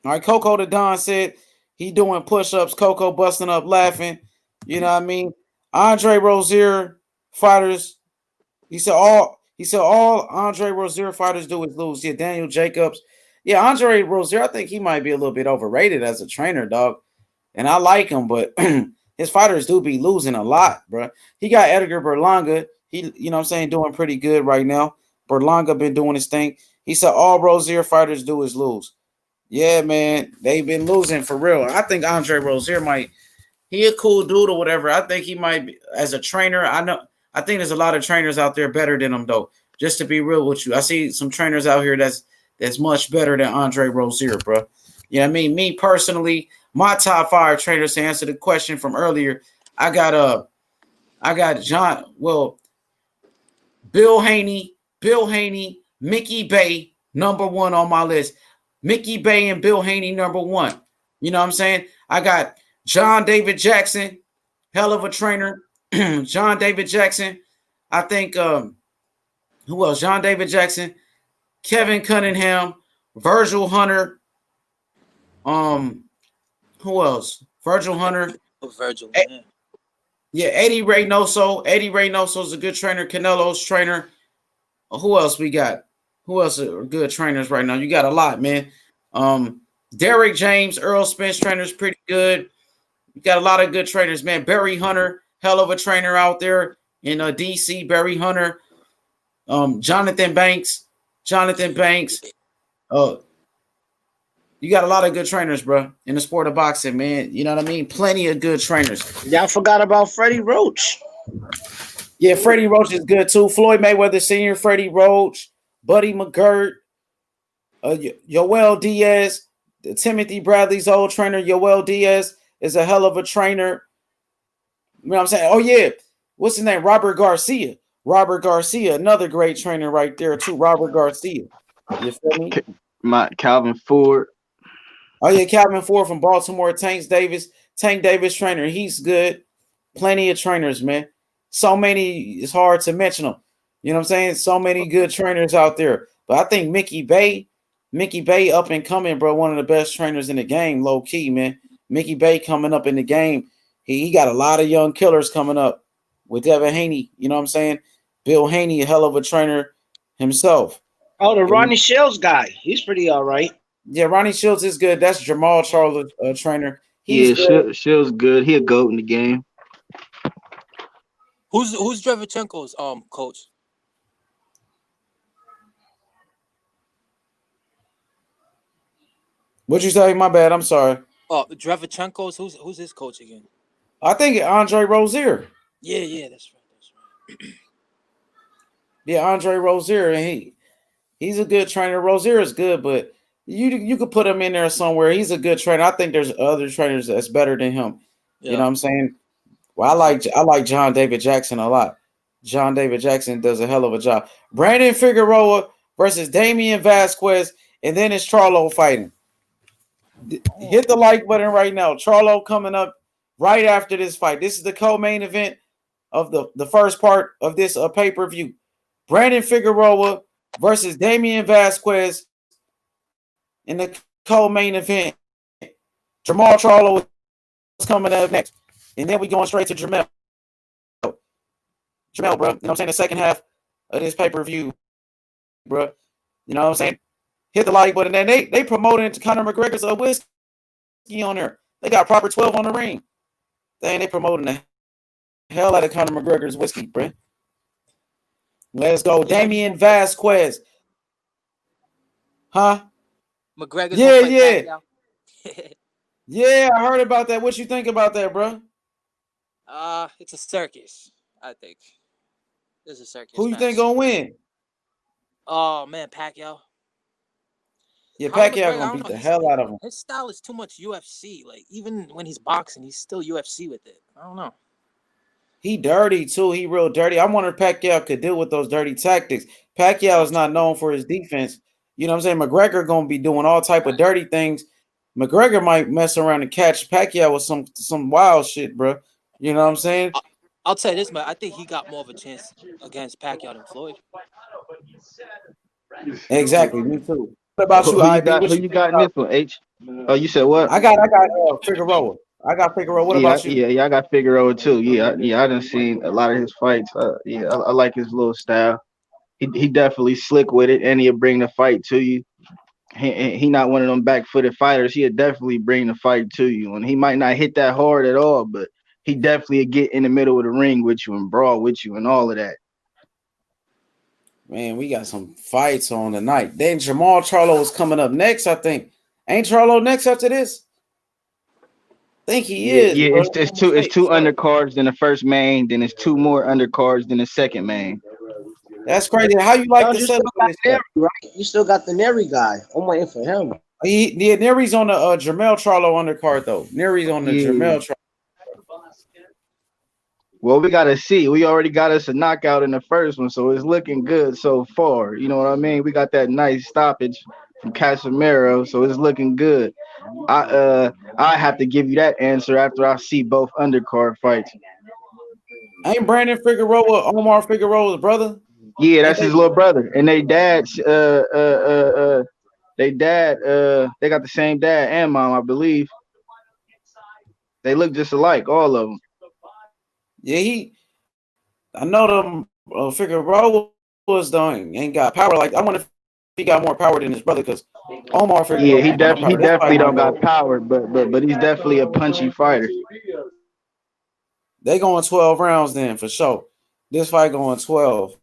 All right, Coco the Don said he doing push-ups. Coco busting up laughing. You know what I mean? Andre Rozier fighters. He said all Andre Rozier fighters do is lose. Yeah, Daniel Jacobs. Yeah, Andre Rozier, I think he might be a little bit overrated as a trainer, dog. And I like him, but his fighters do be losing a lot, bro. He got Edgar Berlanga. He, you know what I'm saying, doing pretty good right now. Berlanga been doing his thing. He said all Rozier fighters do is lose. Yeah, man, they've been losing for real. I think Andre Rozier he a cool dude or whatever. I think he might be as a trainer. I think there's a lot of trainers out there better than him though. Just to be real with you, I see some trainers out here that's much better than Andre Rozier, bro. You know what I mean? Me personally, my top 5 trainers to answer the question from earlier, I got Bill Haney, Mickey Bay, number 1 on my list. Mickey Bay and Bill Haney, number 1. You know what I'm saying? I got John David Jackson, hell of a trainer. John David Jackson. I think who else? John David Jackson, Kevin Cunningham, Virgil Hunter. Who else? Virgil Hunter. Virgil, man. Yeah, Eddie Reynoso. Eddie Reynoso is a good trainer. Canelo's trainer. Who else we got? Who else are good trainers right now? You got a lot, man. Derek James, Earl Spence trainer is pretty good. You got a lot of good trainers, man. Barry Hunter, hell of a trainer out there in DC. Barry Hunter. Jonathan Banks. You got a lot of good trainers, bro, in the sport of boxing, man. You know what I mean? Plenty of good trainers. Y'all forgot about Freddie Roach. Yeah, Freddie Roach is good too. Floyd Mayweather Sr., Freddie Roach, Buddy McGirt, Yoel Diaz, Timothy Bradley's old trainer. Yoel Diaz is a hell of a trainer. You know what I'm saying? Oh, yeah. What's his name? Robert Garcia. Robert Garcia, another great trainer right there too. Robert Garcia. You feel me? Calvin Ford. Oh, yeah, Calvin Ford from Baltimore. Tank Davis trainer. He's good. Plenty of trainers, man. So many, it's hard to mention them. You know what I'm saying? So many good trainers out there. But I think Mickey Bay up and coming, bro, one of the best trainers in the game, low key, man. Mickey Bay coming up in the game. He got a lot of young killers coming up with Devin Haney. You know what I'm saying? Bill Haney, a hell of a trainer himself. Oh, the Ronnie Shields guy. He's pretty all right. Yeah, Ronnie Shields is good. That's Jermall Charlo trainer. He's good. Shields good. He a GOAT in the game. Who's Derevyanchenko's coach? What'd you say? My bad. I'm sorry. Oh, Derevyanchenko's who's his coach again? I think Andre Rozier. Yeah, that's right. Yeah, Andre Rozier, and he's a good trainer. Rozier is good, but you could put him in there somewhere. He's a good trainer. I think there's other trainers that's better than him. Yeah. You know what I'm saying? Well, I like John David Jackson a lot. John David Jackson does a hell of a job. Brandon Figueroa versus Damian Vasquez, and then it's Charlo fighting. Hit the like button right now. Charlo coming up right after this fight. This is the co-main event of the first part of this pay-per-view. Brandon Figueroa versus Damian Vasquez in the co-main event. Jermall Charlo is coming up next. And then we going straight to Jermall. Jermall, bro. You know what I'm saying? The second half of this pay-per-view, bro. You know what I'm saying? Hit the like button. And they promoting Conor McGregor's whiskey on there. They got proper 12 on the ring. They promoting the hell out of Conor McGregor's whiskey, bro. Let's go. Damian Vasquez. Huh? McGregor's yeah. Yeah, I heard about that. What you think about that, bro? It's a circus, I think. It's a circus. Who you think gonna win? Oh man, Pacquiao. Yeah, Pacquiao gonna beat the hell out of him. His style is too much UFC. Like even when he's boxing, he's still UFC with it. I don't know. He dirty too. He real dirty. I wonder if Pacquiao could deal with those dirty tactics. Pacquiao is not known for his defense. You know what I'm saying? McGregor gonna be doing all type of dirty things. McGregor might mess around and catch Pacquiao with some wild shit, bro. You know what I'm saying? I'll tell you this, man. I think he got more of a chance against Pacquiao than Floyd. Exactly. Me too. What about you? Who you got in this one, H? Oh, you said what? I got Figueroa. I got Figueroa. What about you? Yeah, I got Figueroa too. Yeah, I done seen a lot of his fights. I like his little style. He definitely slick with it, and he'll bring the fight to you. He not one of them back-footed fighters. He'll definitely bring the fight to you, and he might not hit that hard at all, but he definitely get in the middle of the ring with you and brawl with you and all of that. Man, we got some fights on tonight. Then Jermall Charlo is coming up next, I think. Ain't Charlo next after this? I think he is. Yeah, it's two undercards in the first main, then it's two more undercards in the second main. That's crazy. How you like the setup of this? Right? You still got the Neri guy. I'm waiting for him. Neri's on the Jermall Charlo undercard though. Neri's on the Jermall Charlo. Well, we gotta see. We already got us a knockout in the first one, so it's looking good so far. You know what I mean? We got that nice stoppage from Casemiro, so it's looking good. I have to give you that answer after I see both undercard fights. Ain't Brandon Figueroa Omar Figueroa's brother? Yeah, Ain't that's they? his little brother, and they got the same dad and mom, I believe. They look just alike, all of them. Yeah, I know them Figueroa's ain't got power. Like I wonder if he got more power than his brother because Omar Yeah, Figueroa ain't got no he power. This fight definitely don't might got go. power, but he's definitely a punchy fighter. They going 12 rounds then for sure. This fight going 12.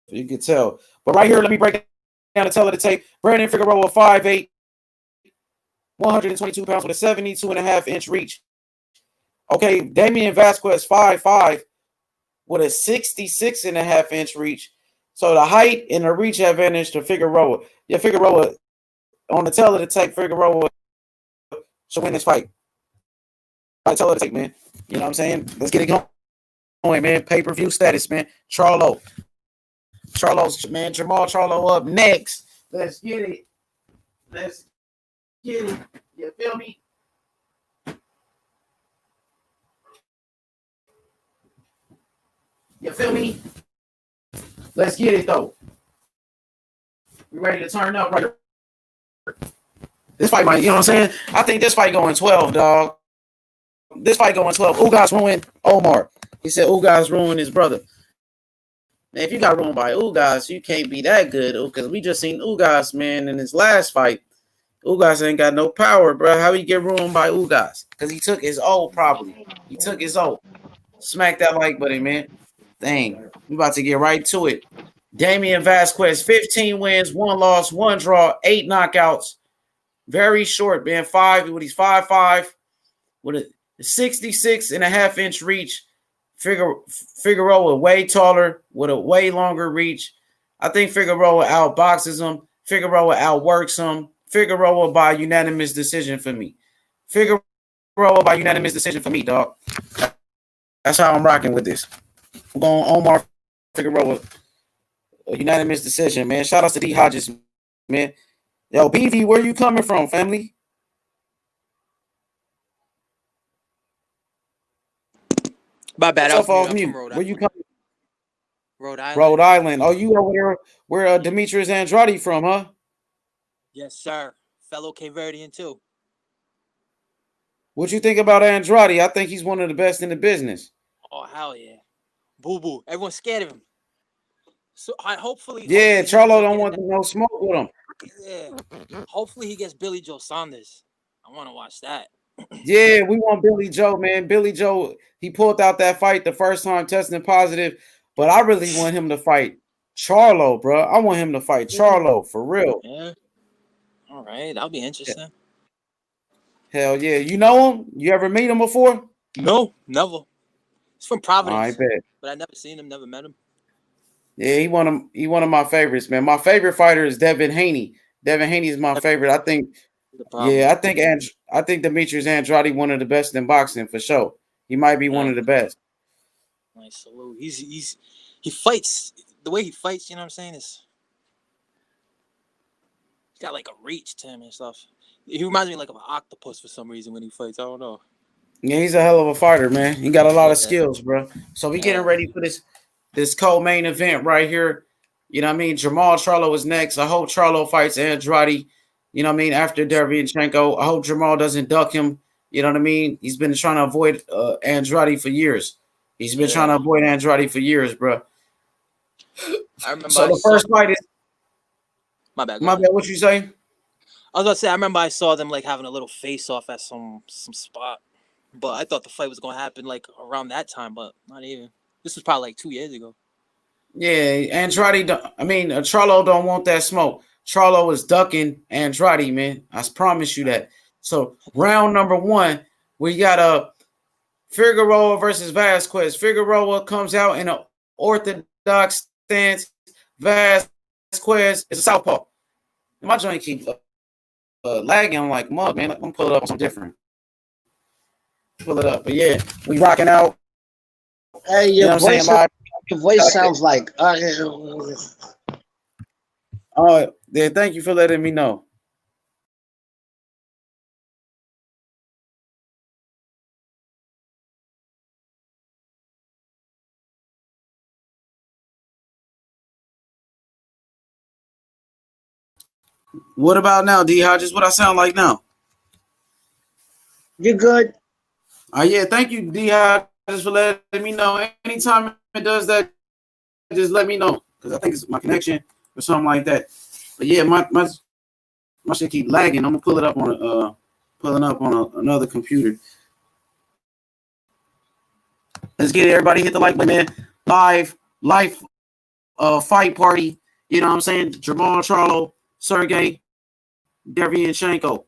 You can tell. But right here, let me break down the tell of the tape. Brandon Figueroa, 5'8", 122 pounds with a 72.5-inch reach. Okay, Damian Vasquez, 5'5", with a 66.5-inch reach. So the height and the reach advantage to Figueroa. Yeah, Figueroa, on the tell of the tape, Figueroa should win this fight. I tell of the tape, man. You know what I'm saying? Let's get it going, man. Pay-per-view status, man. Charlo's, man. Jermall Charlo up next. Let's get it. Let's get it. You feel me? You feel me? Let's get it, though. We ready to turn up right. This fight might, you know what I'm saying? I think this fight going 12, dog. This fight going 12. Ugas ruined Omar. He said Ugas ruined his brother. Man, if you got ruined by Ugas, you can't be that good. Because we just seen Ugas, man, in his last fight. Ugas ain't got no power, bro. How he get ruined by Ugas? Because he took his O, probably. He took his O. Smack that like button, man. Dang. We about to get right to it. Damian Vasquez, 15 wins, 1 loss, 1 draw, 8 knockouts. Very short, man. He's 5'5", with a 66.5-inch reach. Figueroa way taller with a way longer reach. I think Figueroa outboxes him. Figueroa outworks him. Figueroa by unanimous decision for me. Figueroa by unanimous decision for me, dog. That's how I'm rocking with this. I'm going Omar Figueroa. A unanimous decision, man. Shout out to D Hodges, man. Yo, BV, where you coming from, family? My bad. What's I was up muted. off I'm from mute? Rhode Where Island. you coming? Rhode Island. Rhode Island. Oh, you over there where Demetrius Andrade from, huh? Yes, sir. Fellow Cape Verdean too. What you think about Andrade? I think he's one of the best in the business. Oh hell yeah, boo boo. Everyone's scared of him. So hopefully Yeah, he ends Charlo up don't getting want that. no smoke with him. Yeah. Hopefully he gets Billy Joe Saunders. I want to watch that. Yeah, we want Billy Joe, man. Billy Joe, he pulled out that fight the first time testing positive, but I really want him to fight Charlo, bro. I want him to fight Charlo for real. Yeah. All right, that'll be interesting. Hell yeah. You know him? You ever meet him before? No, never. He's from Providence, I bet. but I never seen him, never met him. Yeah, he one of my favorites, man. My favorite fighter is Devin Haney. Devin Haney is my favorite. I think I think Demetrius Andrade one of the best in boxing for sure. He might be one of the best. Nice salute. He fights the way he fights. You know what I'm saying? He's got like a reach to him and stuff. He reminds me like of an octopus for some reason when he fights. I don't know. Yeah, he's a hell of a fighter, man. He got a lot of skills, bro. So we getting ready for this co-main event right here. You know what I mean? Jermall Charlo is next. I hope Charlo fights Andrade. You know what I mean? After Derevyanchenko, I hope Jermall doesn't duck him. You know what I mean? He's been trying to avoid Andrade for years. He's been trying to avoid Andrade for years, bro. I remember. So the first fight is my bad. My bad. What you say? I was about to say I remember I saw them like having a little face off at some spot, but I thought the fight was gonna happen like around that time, but not even. This was probably like 2 years ago. Yeah, Andrade. Charlo don't want that smoke. Charlo is ducking Andrade, man. I promise you that. So round number 1, we got a Figueroa versus Vasquez. Figueroa comes out in an orthodox stance. Vasquez is a southpaw. My joint keeps lagging. I'm like, mud, man. I'm gonna pull it up on something different. Pull it up, but yeah, we rocking out. Hey, your voice sounds like. Yeah, thank you for letting me know. What about now, D Hodges? What I sound like now? You're good. Yeah, thank you, D Hodges, for letting me know. Anytime it does that, just let me know. Because I think it's my connection or something like that. But yeah, my shit keep lagging. I'm gonna pull it up on another computer. Let's get it. Everybody hit the like button, man. Live fight party. You know what I'm saying? Jermall Charlo, Sergiy, Derevyanchenko.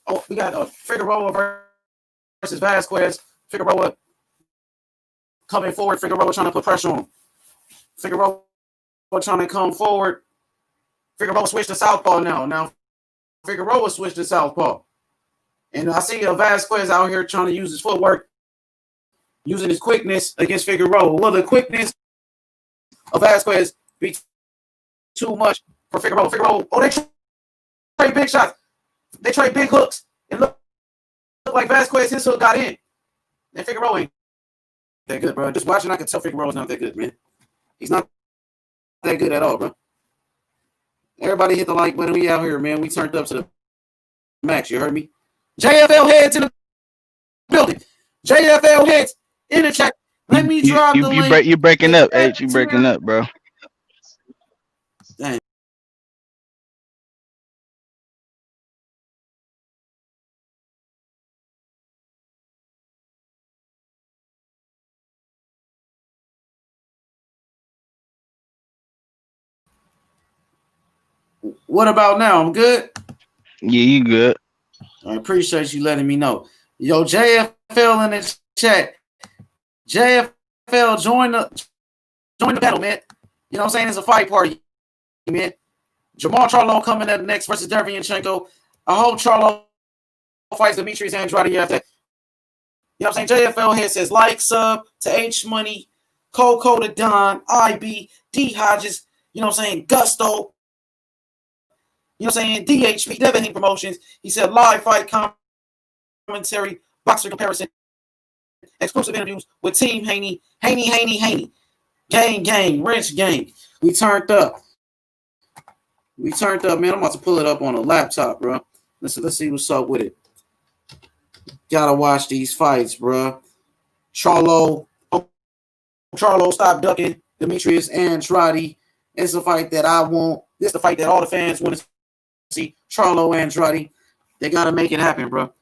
Oh, we got Figueroa versus Vasquez. Figueroa coming forward. Figueroa trying to put pressure on him. Figueroa trying to come forward. Figueroa switched to southpaw now. Now Figueroa switched to southpaw. And I see Vasquez out here trying to use his footwork, using his quickness against Figueroa. Will the quickness of Vasquez be too much for Figueroa? Figueroa, they trade big shots. They trade big hooks. It looked like Vasquez, his hook got in. And Figueroa ain't that good, bro. Just watching, I can tell Figueroa's not that good, man. He's not that good at all, bro. Everybody hit the like button. We out here, man. We turned up to the max. You heard me? JFL heads in the building. JFL heads in the chat. Let me drop the link. You breaking up, H. You breaking up, bro. Dang. What about now? I'm good? Yeah, you good. I appreciate you letting me know. Yo, JFL in the chat. JFL, join the battle, man. You know what I'm saying? It's a fight party, man. Jermall Charlo coming up next versus Derevyanchenko. I hope Charlo fights Demetrius Andrade after that. You know what I'm saying? JFL here says like, sub to H Money, Coco to Don, IB, D Hodges, you know what I'm saying? Gusto, you know what I'm saying? DHP, Devin Promotions. He said live fight commentary, boxer comparison, exclusive interviews with Team Haney. Gang, Rich Gang. We turned up. Man. I'm about to pull it up on a laptop, bro. Let's see what's up with it. Gotta watch these fights, bro. Charlo, stop ducking. Demetrius Andrade. It's a fight that I want. This is the fight that all the fans want to see. Charlo Andrade. They gotta make it happen, bro.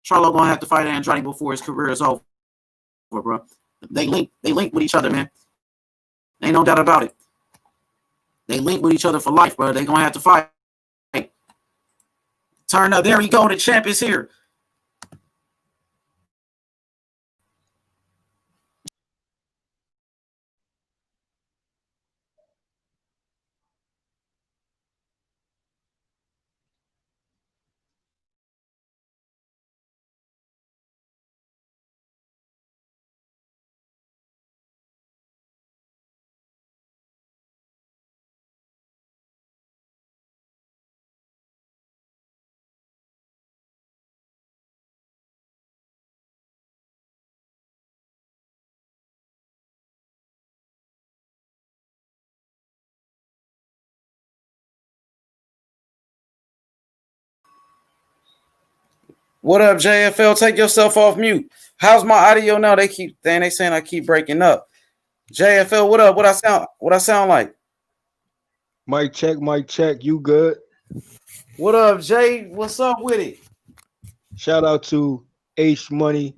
Charlo gonna have to fight Andrade before his career is over, bro. They link with each other, man. Ain't no doubt about it. They link with each other for life, bro. They gonna have to fight. Turn up. There we go. The champ is here. What up, JFL? Take yourself off mute. How's my audio now? They saying I keep breaking up. JFL, what up? What I sound like? Mic check. You good? What up, Jay? What's up with it? Shout out to H Money,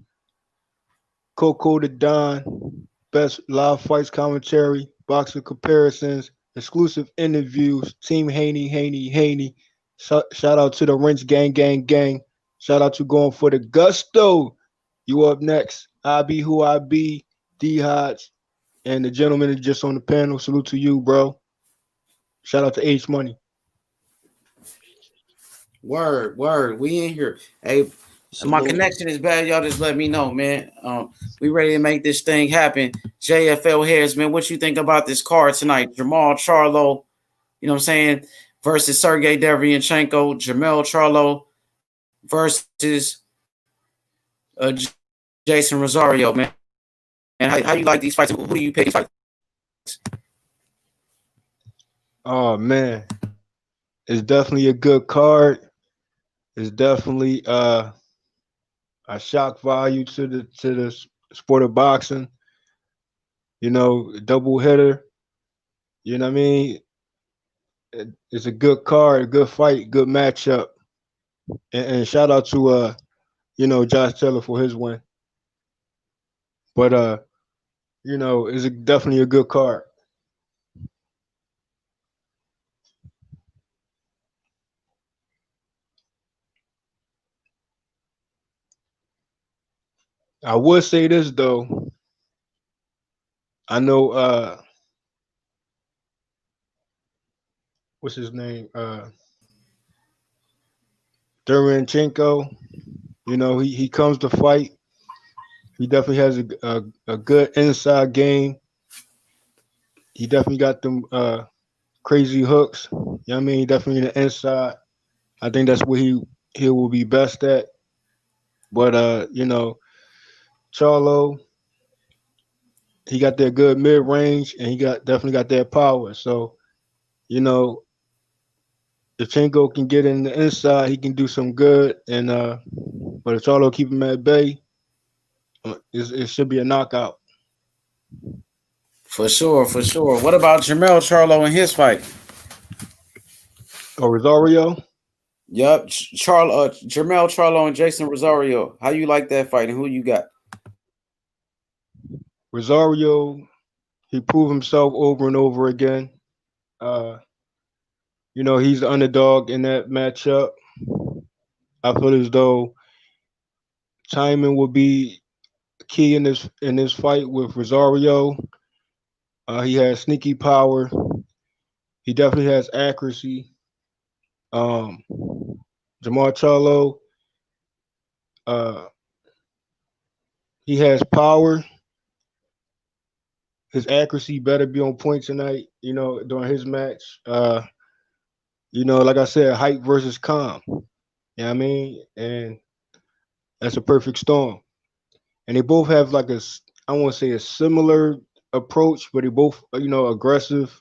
Coco the Don, best live fights commentary, boxing comparisons, exclusive interviews, Team Haney. Shout out to the Rinse Gang. Shout out to Going for the Gusto. You up next. I be who I be, D Hodge, and the gentleman is just on the panel. Salute to you, bro. Shout out to H Money. Word. We in here. Hey, my connection is bad. Y'all just let me know, man. We ready to make this thing happen. JFL Heads, man. What you think about this card tonight? Jermall Charlo, you know what I'm saying, versus Sergiy Derevyanchenko. Jermall Charlo versus Jason Rosario, man. And how you like these fights? Who do you pick these fights? Oh man, It's definitely a good card. It's definitely a shock value to the sport of boxing. You know, double hitter. You know what I mean? It's a good card, a good fight, good matchup. And shout out to Josh Taylor for his win. But it's definitely a good card. I would say this though. I know what's his name? Derevyanchenko. You know, he comes to fight. He definitely has a good inside game. He definitely got them crazy hooks. You know what I mean? Definitely the inside. I think that's what he will be best at. But Charlo, he got that good mid range and he got definitely got that power. So, you know, if Chenko can get in the inside, he can do some good. And but if Charlo keep him at bay, it should be a knockout. For sure, for sure. What about Jermall Charlo and his fight? Or Rosario, Yup, Jermall Charlo and Jason Rosario. How you like that fight and who you got? Rosario, he proved himself over and over again. Uh, he's the underdog in that matchup. I feel as though timing will be key in this fight with Rosario. He has sneaky power. He definitely has accuracy. Um, Jamal Charlo, uh, he has power. His accuracy better be on point tonight. During his match. Like I said, height versus calm. You know what I mean? And that's a perfect storm. And they both have like I want to say a similar approach, but they both, aggressive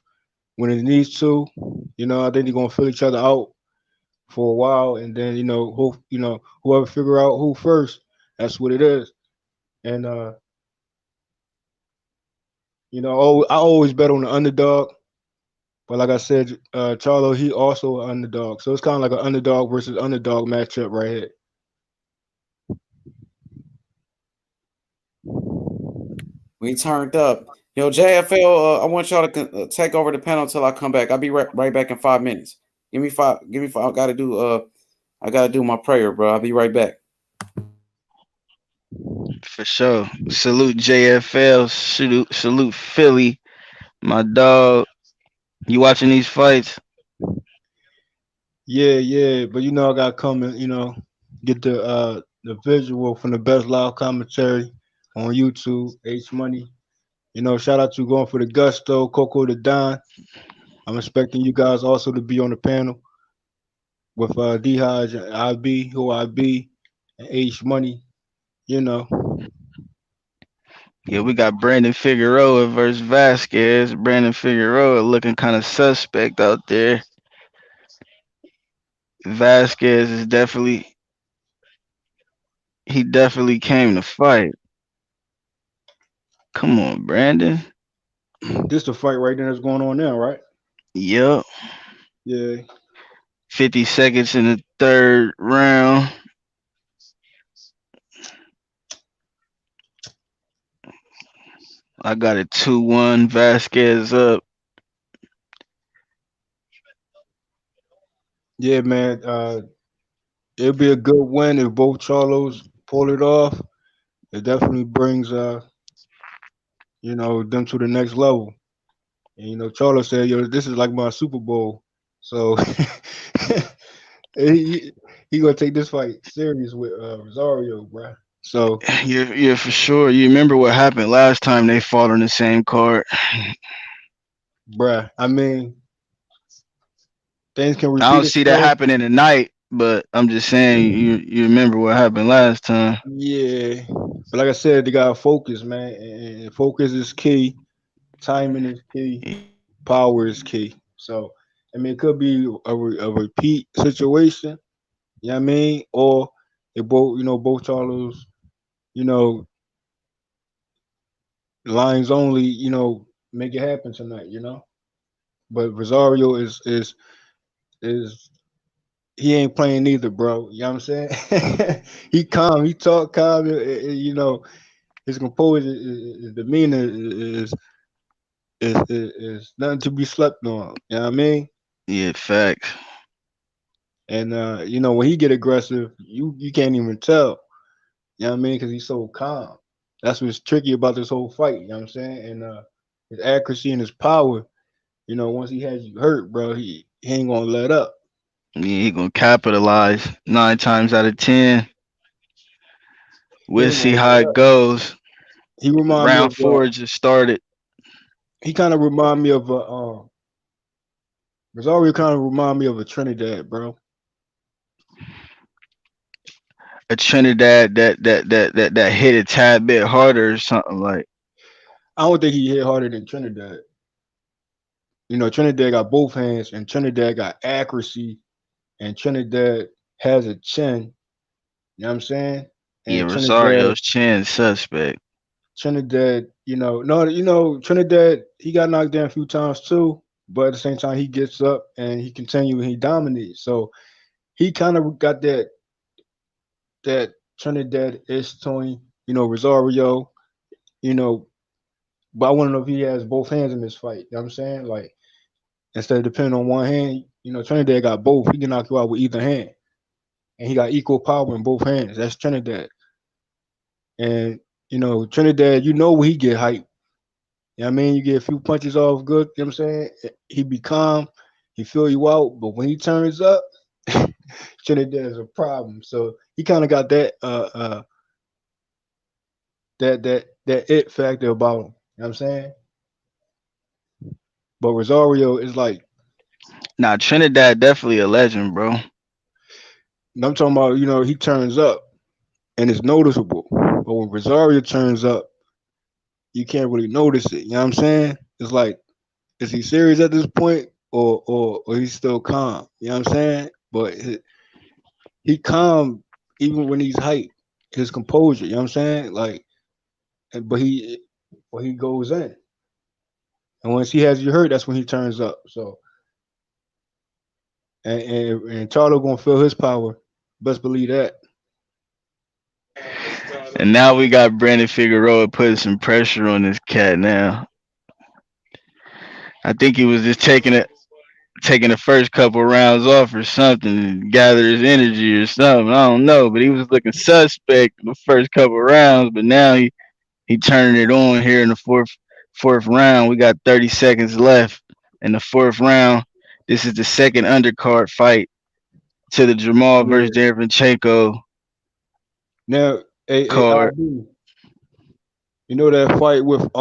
when it needs to. I think they're gonna fill each other out for a while, and then whoever figure out who first, that's what it is. And I always bet on the underdog, but like I said, Charlo he also an underdog, so it's kind of like an underdog versus underdog matchup right here. We turned up. Yo, JFL, I want y'all to take over the panel until I come back. I'll be right back in 5 minutes. Give me five. Give me five. I gotta do my prayer, bro. I'll be right back. For sure. Salute JFL. Salute Philly. My dog. You watching these fights? Yeah, but I got to come and get the visual from the best live commentary on YouTube. H Money. Shout out to going for the gusto, Coco the Don. I'm expecting you guys also to be on the panel with D Hodge and IB, who IB, and H Money. You know, Yeah, we got Brandon Figueroa versus Vasquez. Brandon Figueroa looking kind of suspect out there. Vasquez is definitely came to fight. Come on, Brandon. this the fight right there that's going on now, right? Yup. Yeah. 50 seconds in the third round. I got it 2-1. Vasquez up. Yeah, man. It'll be a good win if both Charlos pull it off. It definitely brings them to the next level. And Charlo said, "Yo, this is like my Super Bowl." So he he gonna take this fight serious with Rosario, bruh. So, Yeah, for sure. You remember what happened last time they fought on the same card? bruh, I mean, things can I repeat don't see that itself. happening tonight, but I'm just saying you remember what happened last time. Yeah, but like I said, they gotta focus, man, and focus is key. Timing is key. Power is key. So I mean, it could be a repeat situation. You know what I mean? Or they both, both Charlos, you know, lines only, make it happen tonight. But Rosario is he ain't playing neither, bro. You know what I'm saying? He calm, he talk calm, his composure, his demeanor is nothing to be slept on. You know what I mean? Yeah, facts. And when he get aggressive, you can't even tell. You know what I mean? Because he's so calm. That's what's tricky about this whole fight. You know what I'm saying? And his accuracy and his power. Once he has you hurt, bro, he ain't gonna let up. Yeah, he gonna capitalize 9 times out of 10. He We'll ain't see gonna how let it up. goes. He remind me Round of four just started. he kind of remind me of Rosario kind of remind me of a Trinidad, bro. A Trinidad that hit a tad bit harder or something like. I don't think he hit harder than Trinidad. Trinidad got both hands, and Trinidad got accuracy, and Trinidad has a chin. You know what I'm saying? Yeah, And Trinidad, Rosario's chin suspect. Trinidad, no, Trinidad, he got knocked down a few times too, but at the same time, he gets up and he continues and he dominates. So he kind of got that Trinidad ish Tony, Rosario, you know, but I want to know if he has both hands in this fight. You know what I'm saying? Like, instead of depending on one hand, Trinidad got both. He can knock you out with either hand. And he got equal power in both hands. That's Trinidad. And, Trinidad, when he get hyped. You know what I mean? You get a few punches off good, you know what I'm saying? He be calm, he feel you out, but when he turns up, Trinidad is a problem. So he kind of got that it factor about him. You know what I'm saying? But Rosario is like, Nah, Trinidad definitely a legend, bro. I'm talking about, he turns up and it's noticeable. But when Rosario turns up, you can't really notice it. You know what I'm saying? It's like, is he serious at this point, or he's still calm? You know what I'm saying? But he calm even when he's hyped. His composure. You know what I'm saying? Like, but he goes in, and once he has you hurt, that's when he turns up. So, and Charlo gonna feel his power. Best believe that. And now we got Brandon Figueroa putting some pressure on this cat now. I think he was just taking the first couple rounds off or something to gather his energy or something. I don't know, but he was looking suspect the first couple rounds, but now he turning it on here in the fourth round. We got 30 seconds left in the fourth round. This is the second undercard fight to the Jermall Yeah. versus Derevyanchenko Now, card. AB, that fight with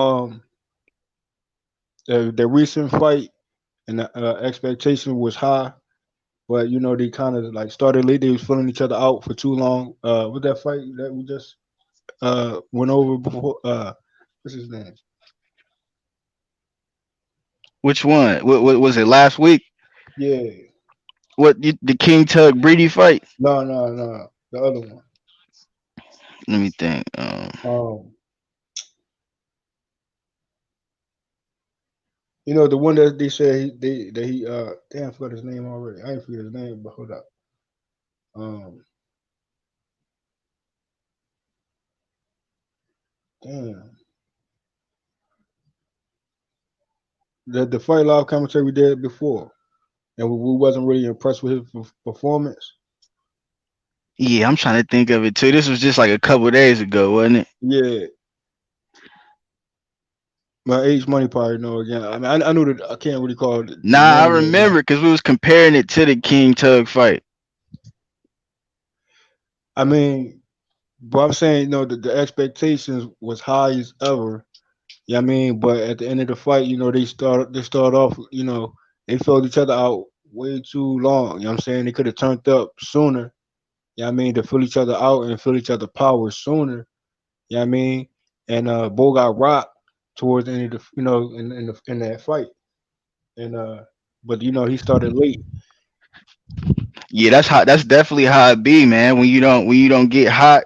the recent fight and the expectation was high, but they kind of like started late. They was filling each other out for too long. With that fight that we just went over before. What's his name? Which one? What was it last week? Yeah. The King Tug Breedy fight? No. The other one. Let me think. Um, the one that they said he damn, I forgot his name already. I ain't forget his name, but hold up. Um, damn. The fight live commentary we did before, and we wasn't really impressed with his performance. Yeah, I'm trying to think of it too. This was just like a couple days ago, wasn't it? Yeah, my H Money probably know again. I mean, I knew that I can't really call the Nah, I name right now. remember because we was comparing it to the King Tug fight. I mean, but I'm saying, the expectations was high as ever. Yeah, I mean, but at the end of the fight, they start off, they filled each other out way too long. You know what I'm saying? They could have turned up sooner. Yeah, I mean, to fill each other out and fill each other power sooner. Yeah, I mean, and Bo got rocked towards the end of the, in that fight, and but he started late. Yeah, that's definitely how it be, man. When you don't get hot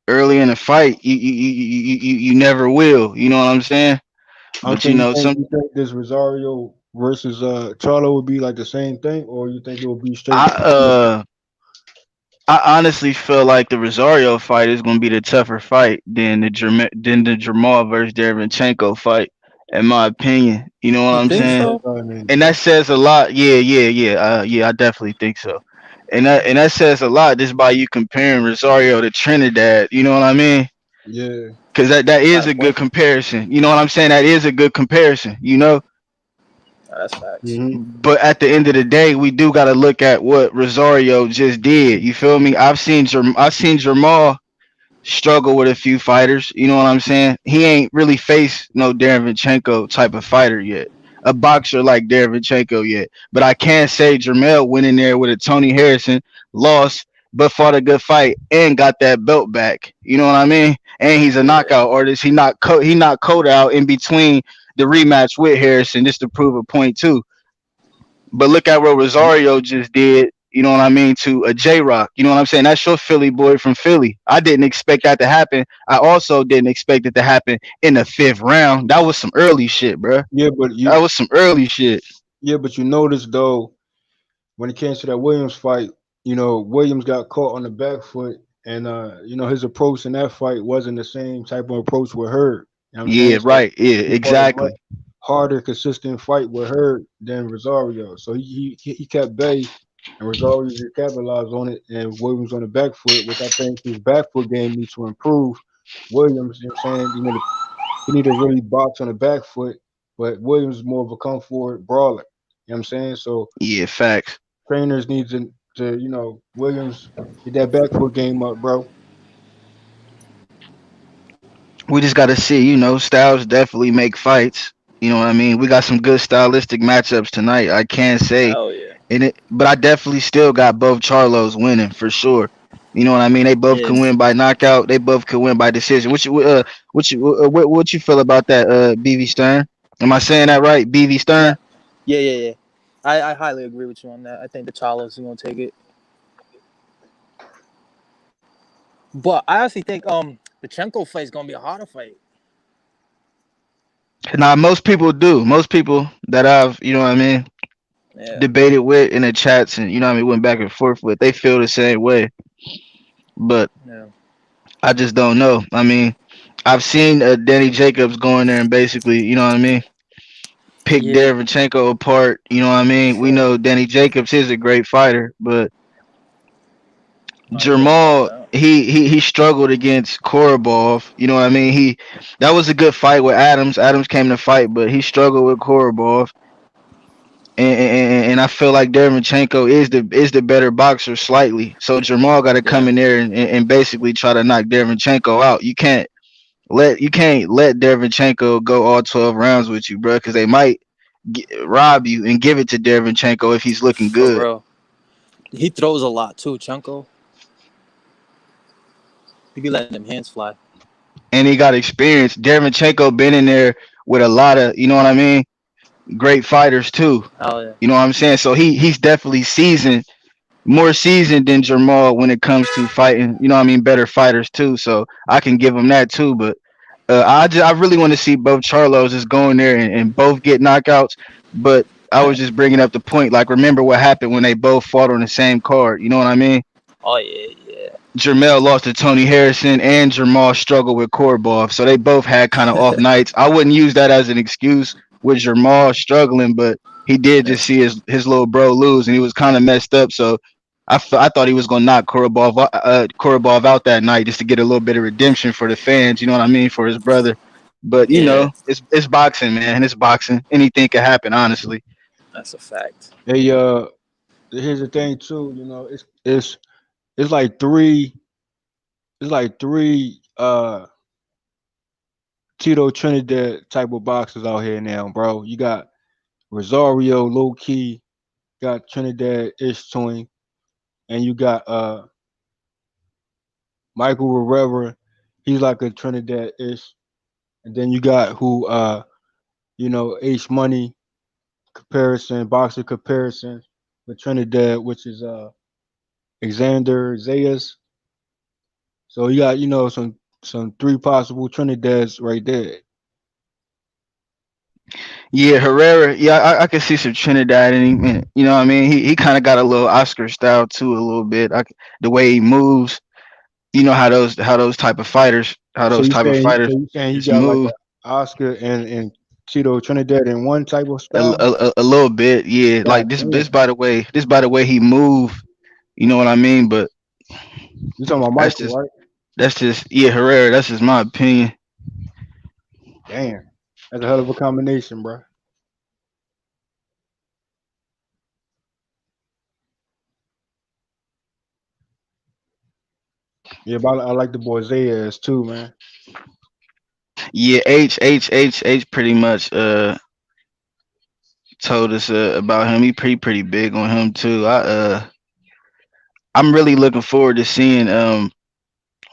early in the fight, you never will. You know what I'm saying? I'm But saying, some you think this Rosario versus Charlo would be like the same thing, or you think it would be straight? I I honestly feel like the Rosario fight is going to be the tougher fight than the Jermall versus Derevyanchenko fight, in my opinion. You know what You I'm think saying? so? I mean, And that says a lot. Yeah. I definitely think so. And that says a lot just by you comparing Rosario to Trinidad. You know what I mean? yeah. Because that You got is a a good point. comparison. You know what I'm saying? That is a good comparison. That's facts. Hmm. But at the end of the day, we do got to look at what Rosario just did. You feel me? I've seen Jermall struggle with a few fighters. You know what I'm saying? He ain't really faced no Derevyanchenko type of fighter yet, a boxer like Derevyanchenko yet. But I can say Jermell went in there with a Tony Harrison, lost, but fought a good fight and got that belt back. You know what I mean? And he's a Yeah. knockout artist. He knocked Cota out in between the rematch with Harrison just to prove a point too. But look at what Rosario just did. You know what I mean to a J Rock. You know what I'm saying? That's your Philly boy from Philly. I didn't expect that to happen. I also didn't expect it to happen in the fifth round. That was some early shit, bro. Yeah, That was some early shit. but you notice though, when it came to that Williams fight, Williams got caught on the back foot, and his approach in that fight wasn't the same type of approach with Hurd. You know what I'm saying? Yeah, So right. Yeah, he fought a much exactly. harder, consistent fight with Hurd than Rosario. So he kept Bay, and Rosario just capitalized on it, and Williams on the back foot, which I think his back foot game needs to improve. Williams, you know what I'm saying? He need to really box on the back foot, but Williams is more of a come forward brawler. You know what I'm saying? So Yeah, facts. trainers need to Williams get that back foot game up, bro. We just got to see. Styles definitely make fights. You know what I mean? We got some good stylistic matchups tonight. I can't say Hell yeah. but I definitely still got both Charlos winning for sure. You know what I mean? They both Yeah. can win by knockout. They both can win by decision. What you feel about that? BV Stern. Am I saying that right? BV Nah. Stern. Yeah. I highly agree with you on that. I think the Charlos are gonna take it. But I actually think the Chenko fight is gonna be a harder fight. Now most people do. Most people that I've you know what I mean Yeah. debated with in the chats and you know what I mean went back and forth with. They feel the same way. But Yeah. I just don't know. I mean, I've seen Danny Jacobs go in there and basically you know what I mean pick Yeah. Derevyanchenko apart. You know what I mean? We know Danny Jacobs is a great fighter, but No, he is no Jermall doubt. he struggled against Korobov. You know what I mean? That was a good fight with Adams. Adams came to fight, but he struggled with Korobov. And I feel like Derevyanchenko is the better boxer slightly. So Jermall got to come Yeah. in there and basically try to knock Derevyanchenko out. You can't let Derevyanchenko go all 12 rounds with you, bro, because they might rob you and give it to Derevyanchenko if he's looking For good. real. He throws a lot too, Chenko. He be letting them hands fly. And he got experience. Derevyanchenko been in there with a lot of, you know what I mean, great fighters too. Hell yeah. You know what I'm saying? So he's definitely seasoned, more seasoned than Jermall when it comes to fighting. You know what I mean, better fighters too. So I can give him that too. But I really want to see both Charlos just go in there and both get knockouts. But I was just bringing up the point. Like, remember what happened when they both fought on the same card. You know what I mean? Oh yeah. Jermell lost to Tony Harrison and Jermall struggled with Korobov. So they both had kind of off nights. I wouldn't use that as an excuse with Jermall struggling, but he did Yeah. just see his little bro lose and he was kind of messed up. So I thought he was going to knock Korobov out that night just to get a little bit of redemption for the fans. You know what I mean? For his brother. But, Yeah. it's boxing, man. It's boxing. Anything could happen, honestly. That's a fact. Hey, here's the thing too. It's like three. It's like three Tito Trinidad type of boxers out here now, bro. You got Rosario, low key, got Trinidad ish twin, and you got Michael Rivera. He's like a Trinidad ish, and then you got who H Money boxer comparison with Trinidad, which is Xander Zayas. So you got some three possible Trinidadads right there. Yeah, Herrera. Yeah, I can see some Trinidad in him. You know what I mean? He kind of got a little Oscar style too, a little bit. The way he moves. You know how So those you type of saying fighters so you saying he just got like move a Oscar and Tito Trinidad in one type of style? a little bit. Yeah, like God this damn. by the way he move. You know what I mean? But You talking about that's Michael, just right? that's just yeah, Herrera. That's just my opinion. Damn. That's a hell of a combination, bro. Yeah, but I like the boy Zayas too, man. Yeah, H pretty much told us about him. He pretty big on him too. I'm really looking forward to seeing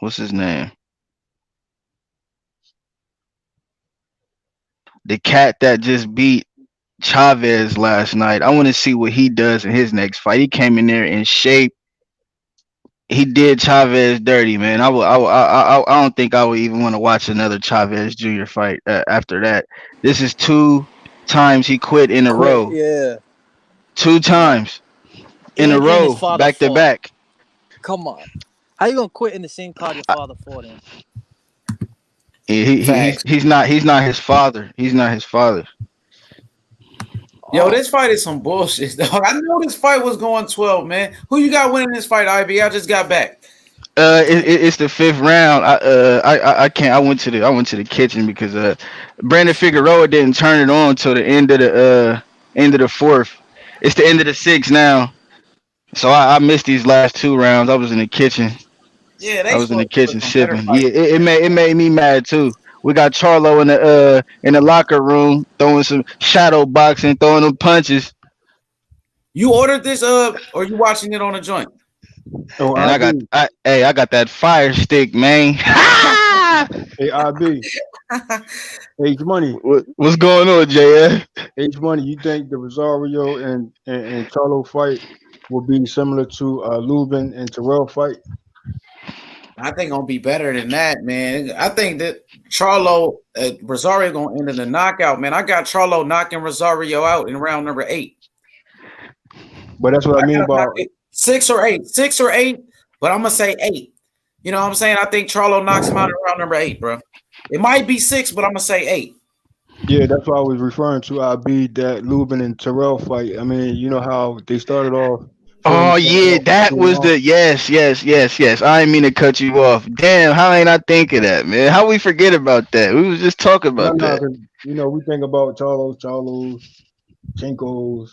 what's his name, the cat that just beat Chavez last night. I want to see what he does in his next fight. He came in there in shape. He did Chavez dirty, man. I don't think I would even want to watch another Chavez Jr. fight after that. This is two times he quit in a Quit, row. yeah. Two times in a And his row, father back to fought. back. Come on. How you gonna quit in the same card your father fought in? Yeah, Facts. he's not his father. He's not his father. Yo, Oh, this fight is some bullshit, dog. I know this fight was going 12, man. Who you got winning this fight, IB? I just got back. It's the fifth round. I can't. I went to the kitchen because Brandon Figueroa didn't turn it on till the end of the fourth. It's the end of the sixth now. So I missed these last two rounds. I was in the kitchen. Yeah, I they was in the supposed to put kitchen some better sipping. fights. Yeah, it made me mad too. We got Charlo in the locker room throwing some shadow boxing, throwing them punches, You ordered this or you watching it on a joint? Oh, and IB. I got that fire stick, man. Hey, IB. H Money. What's going on, JF? H Money. You think the Rosario and Charlo fight will be similar to Lubin and Terrell fight? I think gonna be better than that, man. I think that Charlo Rosario gonna end in a knockout, man. I got Charlo knocking Rosario out in round number 8. But that's what I I mean got about 6 or 8, but I'm gonna say 8. You know what I'm saying? I think Charlo knocks him out in round number 8, bro. It might be 6, but I'm gonna say 8. yeah, that's what I was referring to. IB that Lubin and Terrell fight. I mean, you know how they started off. Oh Filming started yeah, off that was the yes. I didn't mean to cut you off. Damn, how ain't I think of that, man? How we forget about that? We was just talking No, about no, that. because we think about Charlos, Chenkos.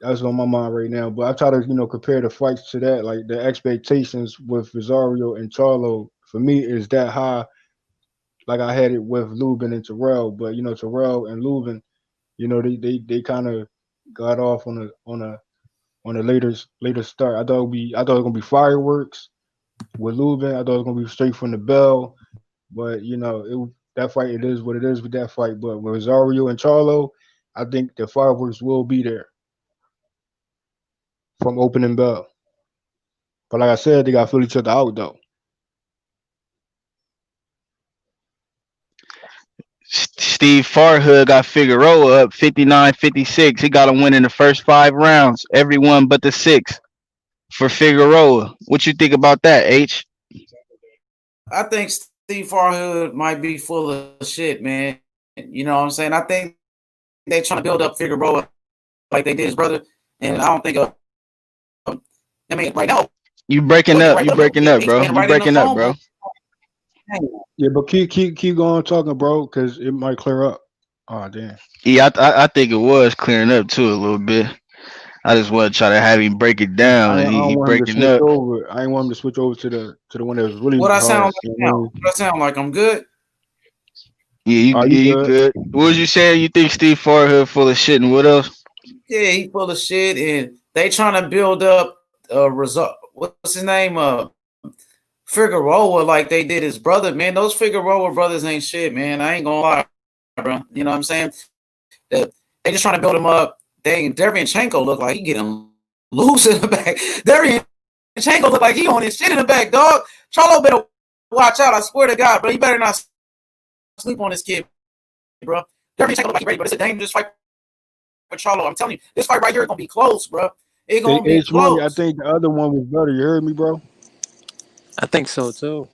That's on my mind right now. But I try to compare the fights to that. Like the expectations with Rosario and Charlo for me is that high. Like I had it with Lubin and Terrell, but Terrell and Lubin, they kind of got off on a later start. I thought it was gonna be fireworks with Lubin. I thought it was gonna be straight from the bell. But that fight, it is what it is with that fight. But with Rosario and Charlo, I think the fireworks will be there from opening bell. But like I said, they got to fill each other out though. Steve Farhood got Figueroa up 59-56. He got him winning the first 5 rounds, every one but the sixth for Figueroa. What you think about that, H? I think Steve Farhood might be full of shit, man. You know what I'm saying? I think they trying to build up Figueroa like they did his brother, and I don't think. I mean, right now, You breaking up? You breaking up, he's bro? playing You right in the breaking up, phone. bro? Yeah, but keep going talking, bro, because it might clear up. Oh damn. Yeah, I think it was clearing up too a little bit. I just want to try to have him break it down, I and don't he want him to breaking switch up. over. I ain't want him to switch over to the one that was really What I sound hard. like now? What I sound like? I'm good. Are you You good? good? What was you saying? You think Steve Farhood full of shit, and what else? Yeah, he full of shit, and they trying to build up result. What's his name? Figueroa, like they did his brother. Man, those Figueroa brothers ain't shit, man. I ain't gonna lie, bro. You know what I'm saying? They just trying to build him up. dang, Derevyanchenko look like he getting loose in the back. Derevyanchenko look like he on his shit in the back, dog. Charlo better watch out. I swear to God, bro. You better not sleep on this kid, bro. Derevyanchenko look like he ready, but it's a dangerous fight for Charlo. I'm telling you, this fight right here is gonna be close, bro. It's Hey, gonna be H Money, I close. think the other one was better. You heard me, bro? I think so too.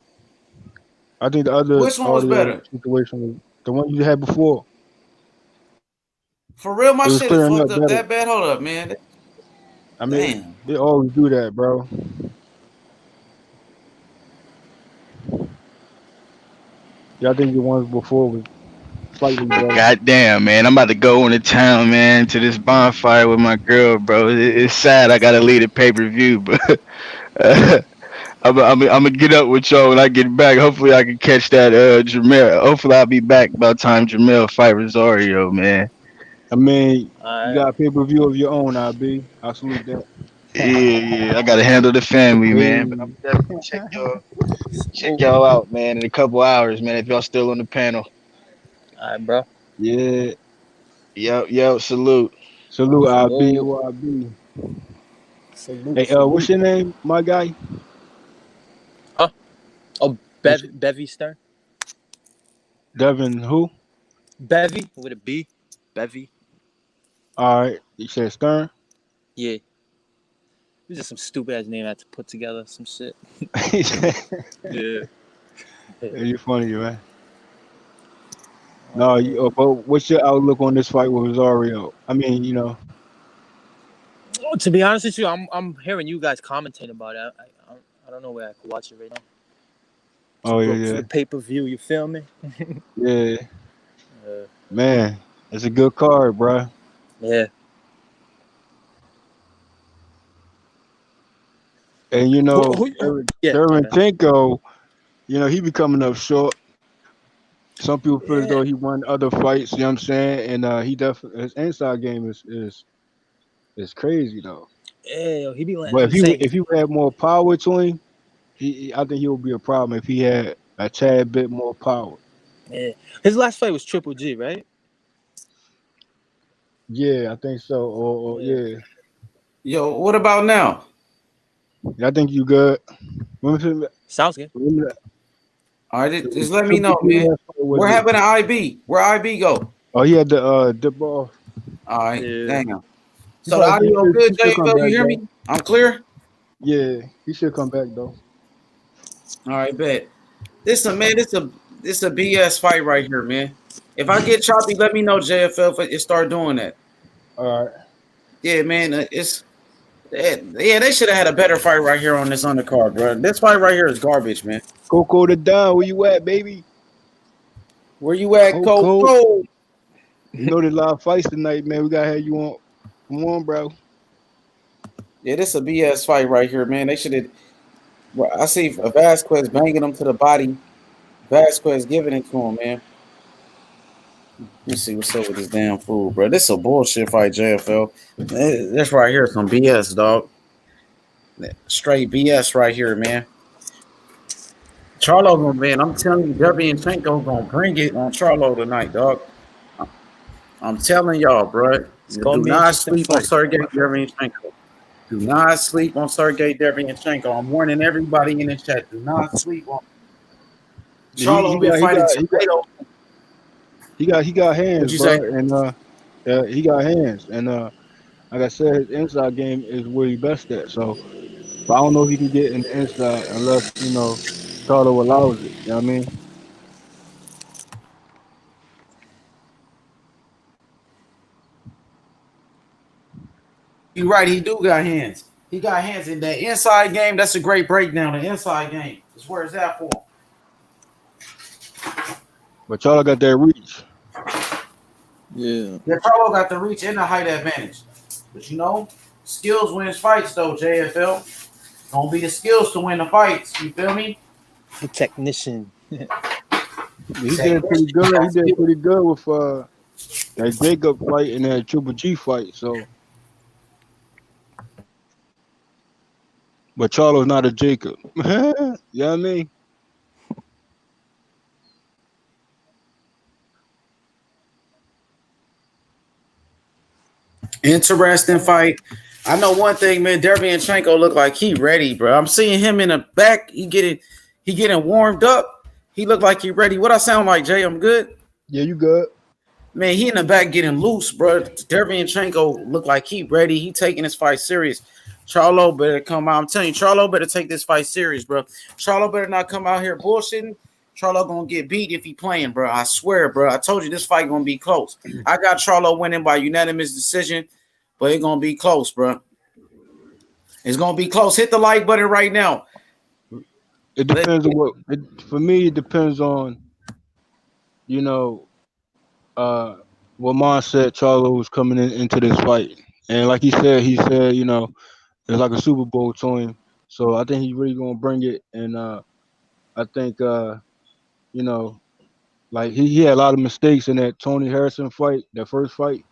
I think the other Which one was audio better? situation was the one you had before. For real, my It was shit is clearing fucked up up better. that bad. Hold up, man. I mean, Damn. they always do that, bro. Yeah, I think the ones before was slightly better. Goddamn, man, I'm about to go into town, man, to this bonfire with my girl, bro. It's sad I gotta leave the pay-per-view, but I'm gonna get up with y'all when I get back. Hopefully, I can catch that Jermall. Hopefully, I'll be back by the time Jermall fight Rosario, man. I mean, you Alright. got a pay-per-view of your own, IB. I salute that. Yeah, I gotta handle the family, man. But I'm Hey. definitely check y'all out, man, in a couple hours, man. If y'all still on the panel. Alright, bro. Yeah. Yo, salute. Salute, IB. Salute. Who IB? Salute. Hey, what's Salute. your name, my guy? Huh? Oh, What's Bevy Stern. Devin who? Bevy with a B. Bevy. All right. You said Stern? Yeah. It was just some stupid ass name I had to put together. Some shit. Yeah. You're funny, man. No, but what's your outlook on this fight with Rosario? I mean, Oh, to be honest with you, I'm hearing you guys commenting about it. I don't know where I could watch it right now. oh For yeah, the pay-per-view, you feel me? yeah. Man, it's a good card, bro. Yeah. And Yeah. Derevyanchenko, he be coming up short. Some people feel as Yeah. though he won other fights. You know what I'm saying? And he definitely his inside game is crazy though. Yeah, yo, he be letting But them say. if he had more power to him, I think he would be a problem if he had a tad bit more power. Yeah. His last fight was Triple G, right? Yeah, I think so. Or Yeah. yeah. Yo, what about now? I think you good. Sounds good. All right, just let me know, man. Was We're it? having an IB. Where IB go? Oh, he had the dip off. All right, Yeah. damn. So the audio good, He should come JFL? You back hear though. me? I'm clear. Yeah, he should come back though. All right, bet. This a BS fight right here, man. If I get choppy, let me know, JFL. If it start doing that. All right. Yeah, man. They should have had a better fight right here on this undercard, bro. This fight right here is garbage, man. Coco the Don, where you at, baby? Where you at, Coco. Coco? There's a lot of fights tonight, man. We gotta have you on. Come on, bro. Yeah, this a BS fight right here, man. They should have. Well, I see Vasquez banging him to the body. Vasquez giving it to him, man. Let's see what's up with this damn fool, bro. This is a bullshit fight, JFL. This right here is some BS, dog. Straight BS right here, man. Charlo gonna man, I'm telling you, Derevyanchenko gonna bring it on Charlo tonight, dog. I'm telling y'all, bro. It's gonna Do be an not interesting sleep on fight. Sergiy Derevyanchenko. Do not sleep on Sergiy Derevyanchenko. I'm warning everybody in the chat. Do not sleep on Charlo. Been fighting tomato. He got hands, What'd you bro, say? and he got hands, and like I said, his inside game is where he best at. So, but I don't know if he can get in the inside unless Charlo allows it. You know what I mean? You're right. He do got hands. He got hands in that inside game. That's a great breakdown. The inside game is where it's at for him. But Charlo got that reach. Yeah. Yeah, Charlo got the reach and the height advantage. But skills wins fights though, JFL. Gonna be the skills to win the fights. You feel me? The technician. He did pretty good. He did pretty good with that Jacob fight and that Triple G fight. So, but Charlo's not a Jacob. You know what I mean? Interesting fight. I know one thing, man. Derevyanchenko look like he ready, bro. I'm seeing him in the back. He getting warmed up. He look like he ready. What I sound like, Jay? I'm good. Yeah, you good. Man, he in the back getting loose, bro. Derevyanchenko look like he ready. He taking this fight serious. Charlo better come out. I'm telling you, Charlo better take this fight serious, bro. Charlo better not come out here bullshitting. Charlo gonna get beat if he playing, bro. I swear, bro. I told you this fight gonna be close. I got Charlo winning by unanimous decision, but it's gonna be close, bro. It's gonna be close. Hit the like button right now. It depends on for me, it depends on, you know, what mindset Charlo was coming into this fight. And like he said, you know, it's like a Super Bowl to him. So I think he's really gonna bring it. And I think you know, like he had a lot of mistakes in that Tony Harrison fight, that first fight,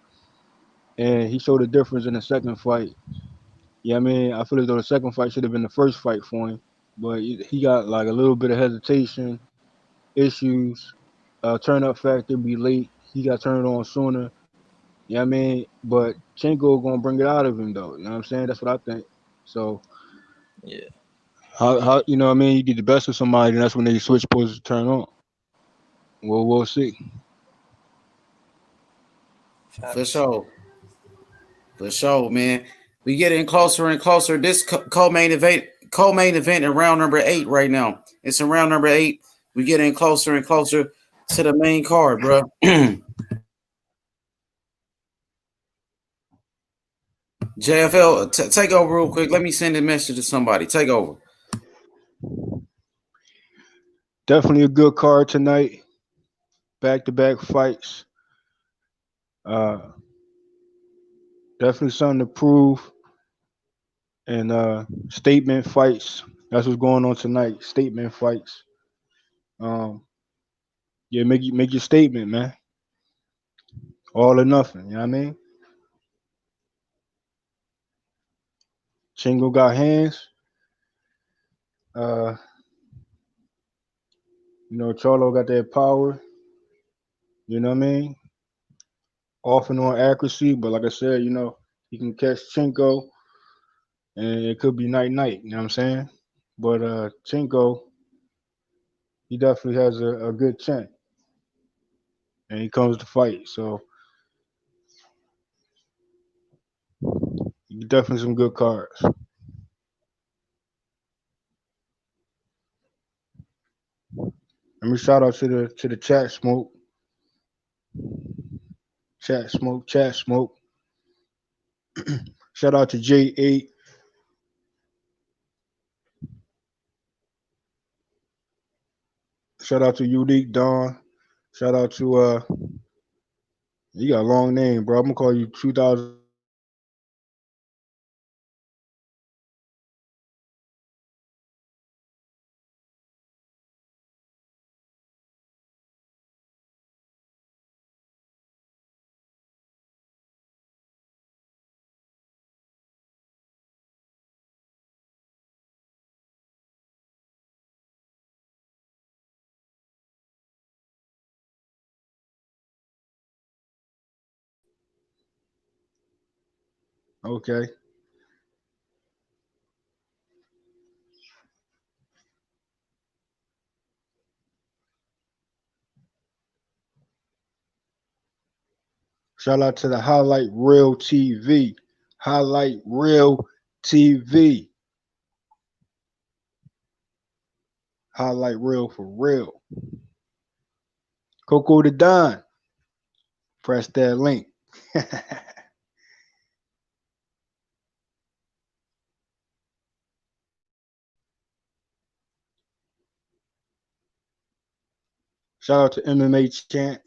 and he showed a difference in the second fight. Yeah, I mean, I feel as though the second fight should have been the first fight for him, but he got like a little bit of hesitation, issues, turn up factor, be late. He got turned on sooner. Yeah, I mean, but Chenko gonna bring it out of him though. You know what I'm saying? That's what I think. So Yeah. how you know what I mean? You get the best of somebody, and that's when they switch positions to turn on. Well, we'll see. For sure. For sure, man. We getting closer and closer. This co-main event in round number 8 right now. It's in round number 8. We getting closer and closer to the main card, bro. JFL, take over real quick. Let me send a message to somebody. Take over. Definitely a good card tonight. Back-to-back fights. Uh, definitely something to prove. And statement fights. That's what's going on tonight. Statement fights. Um, yeah, make your statement, man. All or nothing. You know what I mean? Chingo got hands. Uh, you know, Charlo got that power. You know what I mean? Off and on accuracy, but like I said, you know, he can catch Chinko, and it could be night night. You know what I'm saying? But Chinko, he definitely has a good chin, and he comes to fight. So definitely some good cards. Let me shout out to the chat smoke, chat smoke. Shout out to J8. Shout out to Unique Don. Shout out to you got a long name, bro. I'm gonna call you 2000. Okay. Shout out to the Highlight Real TV. Highlight Real TV. Highlight Real for real. Coco the Don. Press that link. Shout out to MMA Champ.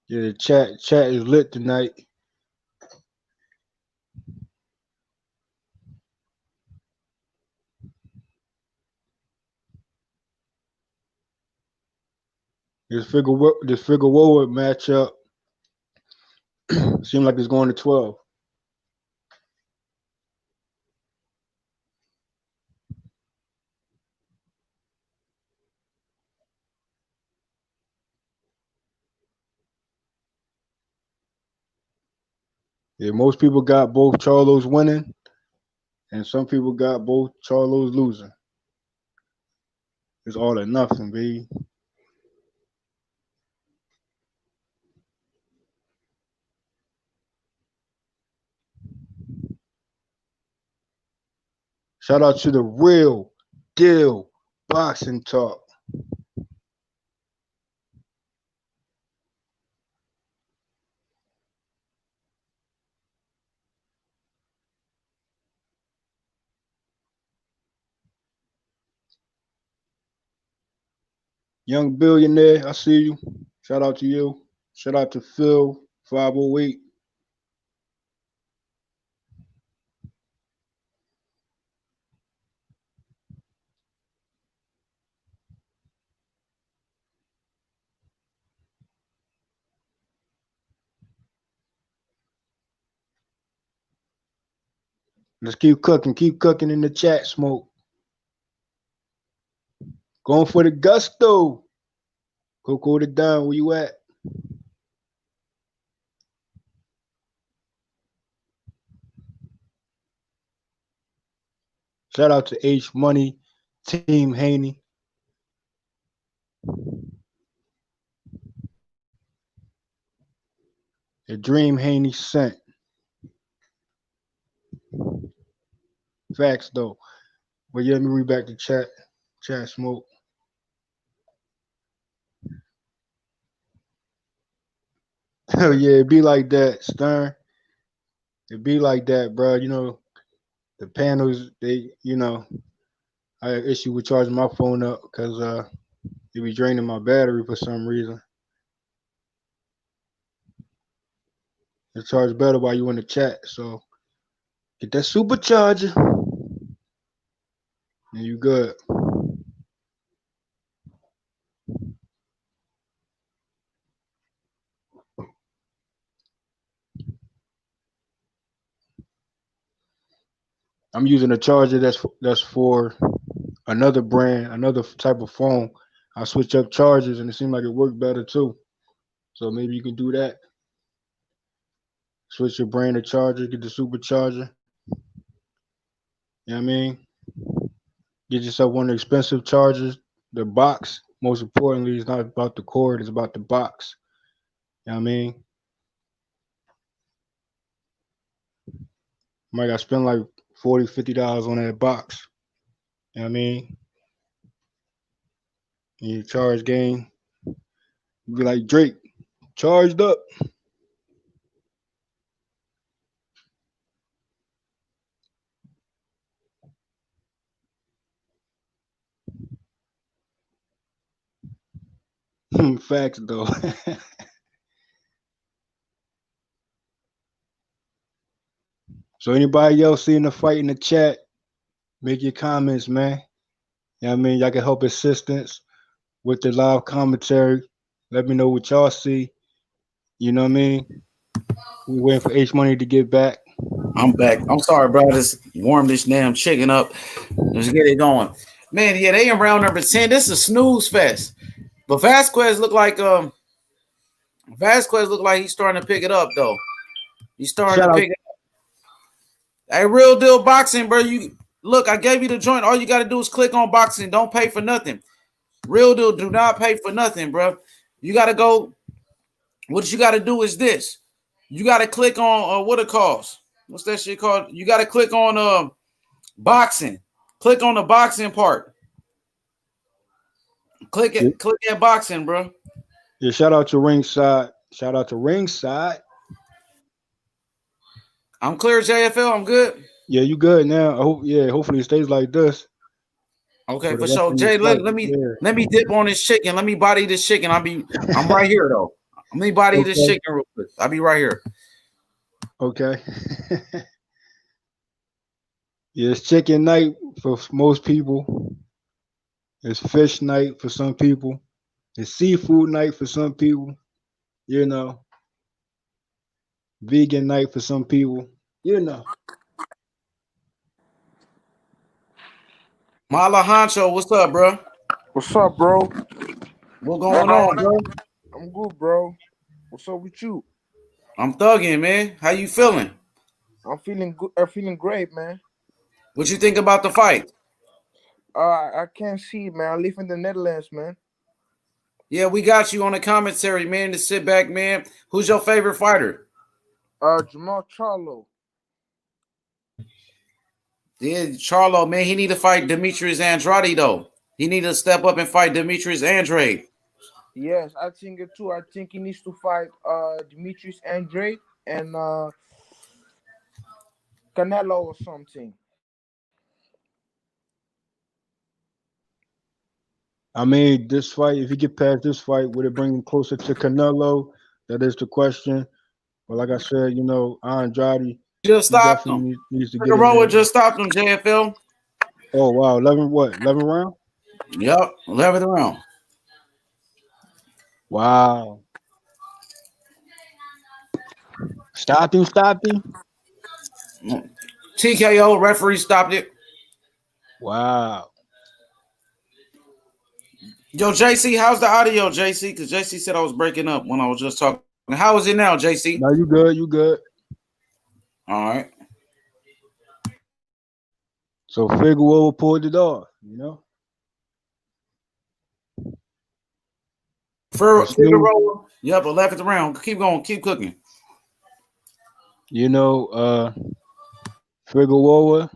Yeah, the chat is lit tonight. This figure Wood matchup seems like it's going to 12. Yeah, most people got both Charlos winning, and some people got both Charlos losing. It's all or nothing, baby. Shout out to the Real Deal Boxing Talk. Young Billionaire, I see you. Shout out to you. Shout out to Phil 508. Let's keep cooking in the chat, Smoke. Going for the gusto. Coco the Don, where you at? Shout out to H Money, Team Haney. The Dream Haney sent. Facts though. But yeah, let me read back the chat. Chat Smoke. Oh yeah, it be like that, Stern. It be like that, bro. You know, the panels, they I have issue with charging my phone up because it be draining my battery for some reason. It charge better while you in the chat, so get that supercharger and you good. I'm using a charger that's for another brand, another type of phone. I switch up chargers and it seemed like it worked better too. So maybe you can do that. Switch your brand of charger, get the supercharger. You know what I mean? Get yourself one of the expensive chargers. The box, most importantly, is not about the cord, it's about the box. You know what I mean? Might got to spend like $40, $50 on that box. You know what I mean? And your charge game, you be like Drake, charged up. Facts though. So anybody else seeing the fight in the chat, make your comments, man. You know what I mean? Y'all can help assistance with the live commentary. Let me know what y'all see. You know what I mean? We waiting for H Money to get back. I'm back. I'm sorry, bro. Just warm this damn chicken up. Let's get it going. Man, yeah, they in round number 10. This is a snooze fest. But Vasquez look like he's starting to pick it up though. He's starting Shout to out, pick it up. Hey, Real Deal Boxing, bro. You look, I gave you the joint. All you got to do is click on boxing. Don't pay for nothing. Real Deal do not pay for nothing, bro. You got to go. What you got to do is this. You got to click on what it calls. What's that shit called? You got to click on boxing. Click on the boxing part. Click it. Click that boxing, bro. yeah, shout out to Ringside. Shout out to Ringside. I'm clear, JFL. I'm good. Yeah, you good now. I hope, hopefully it stays like this. Okay, for sure. Jay, let me dip on this chicken. Let me body this chicken. I'm right here though. Let me body this chicken real quick. I'll be right here. Okay. Yeah, it's chicken night for most people. It's fish night for some people. It's seafood night for some people. You know, vegan night for some people. You know. Mala Honcho, what's up, bro? What's up, bro? What going on, bro? I'm good, bro. What's up with you? I'm thugging, man. How you feeling? I'm feeling good. I'm feeling great, man. What you think about the fight? I can't see, man. I live in the Netherlands, man. Yeah, we got you on the commentary, man. To sit back, man. Who's your favorite fighter? Jermall Charlo. Yeah, Charlo, man. He need to fight Demetrius Andrade though. He need to step up and fight Demetrius Andrade. Yes, I think it too. I think he needs to fight Demetrius Andrade and Canelo or something. I mean, this fight, if you get past this fight, would it bring him closer to Canelo? That is the question. But like I said, Andrade, Just he stopped him. definitely needs to get in Figueroa there. just stopped him, JFL. Oh wow, 11 what? 11 round? Yep, 11th round. Wow. Stopped him. TKO, referee stopped it. Wow. Yo, JC, how's the audio, JC? Because JC said I was breaking up when I was just talking. How is it now, JC? No, you good. All right. So Figueroa pulled it off, Figueroa. Yep, 11th round. Keep going. Keep cooking. Figueroa,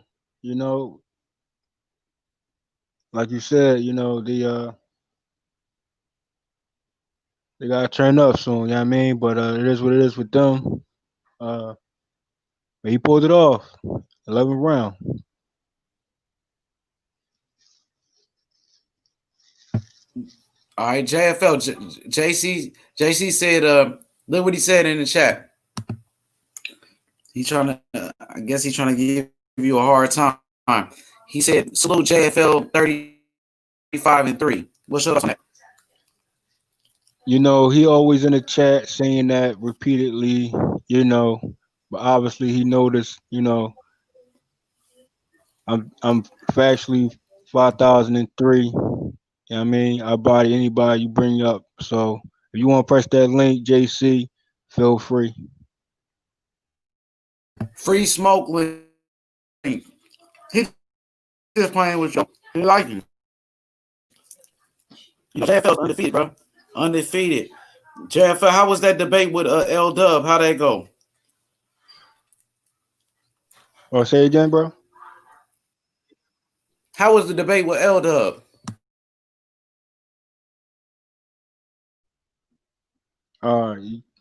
like you said, they gotta turn up soon, you know what I mean? But it is what it is with them. But he pulled it off. 11th round. All right, JFL. JC said, look what he said in the chat. I guess he's trying to give you a hard time. He said, salute JFL 35-3. What's your thoughts on that? He always in the chat saying that repeatedly, but obviously he noticed, I'm factually 5,003. You know what I mean? I body anybody you bring up. So if you want to press that link, JC, feel free. Free smoke link. He just playing with you. He like you. JFL's undefeated, bro. Undefeated. JFL, how was that debate with L Dub? How'd that go? Oh, say it again, bro. How was the debate with L Dub?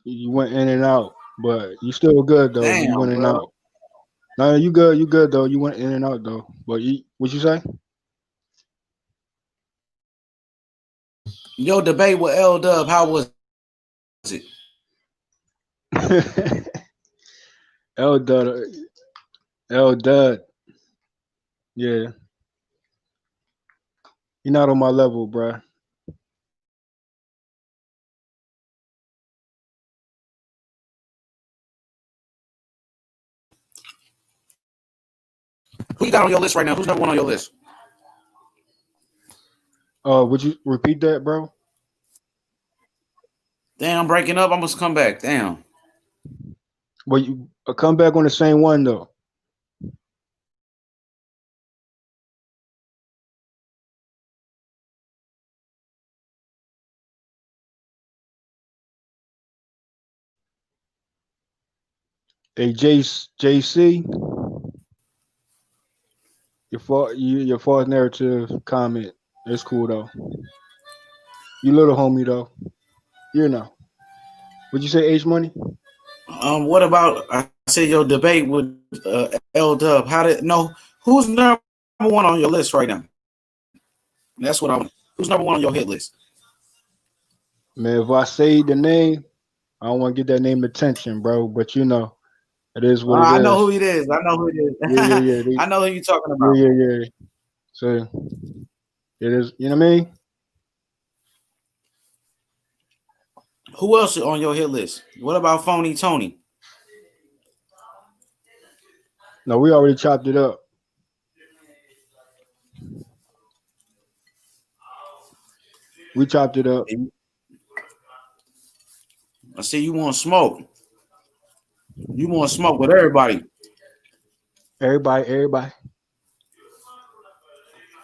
You went in and out, but you still good though. Damn, you went in and bro. out. No, you good though. You went in and out though. But what you say? Your debate with L Dub, how was it? L Dud. Yeah. You're not on my level, bruh. Who you got on your list right now? Who's number one on your list? Would you repeat that, bro? Damn, I'm breaking up. I must come back. Damn. Well, you come back on the same one though. Hey, JC, your false narrative comment. It's cool though. You little homie though. Would you say H Money? What about I said your debate with L Dub? Who's number one on your list right now? That's what I want. Who's number one on your hit list? Man, if I say the name, I don't want to get that name attention, bro. But it is what it is. I know who it is. I know who it is. Yeah. I know who you're talking about. Yeah. So it is. You know what I mean? Who else is on your hit list? What about Phony Tony? No, we already chopped it up. We chopped it up. I see you want smoke. You want to smoke with everybody. Everybody.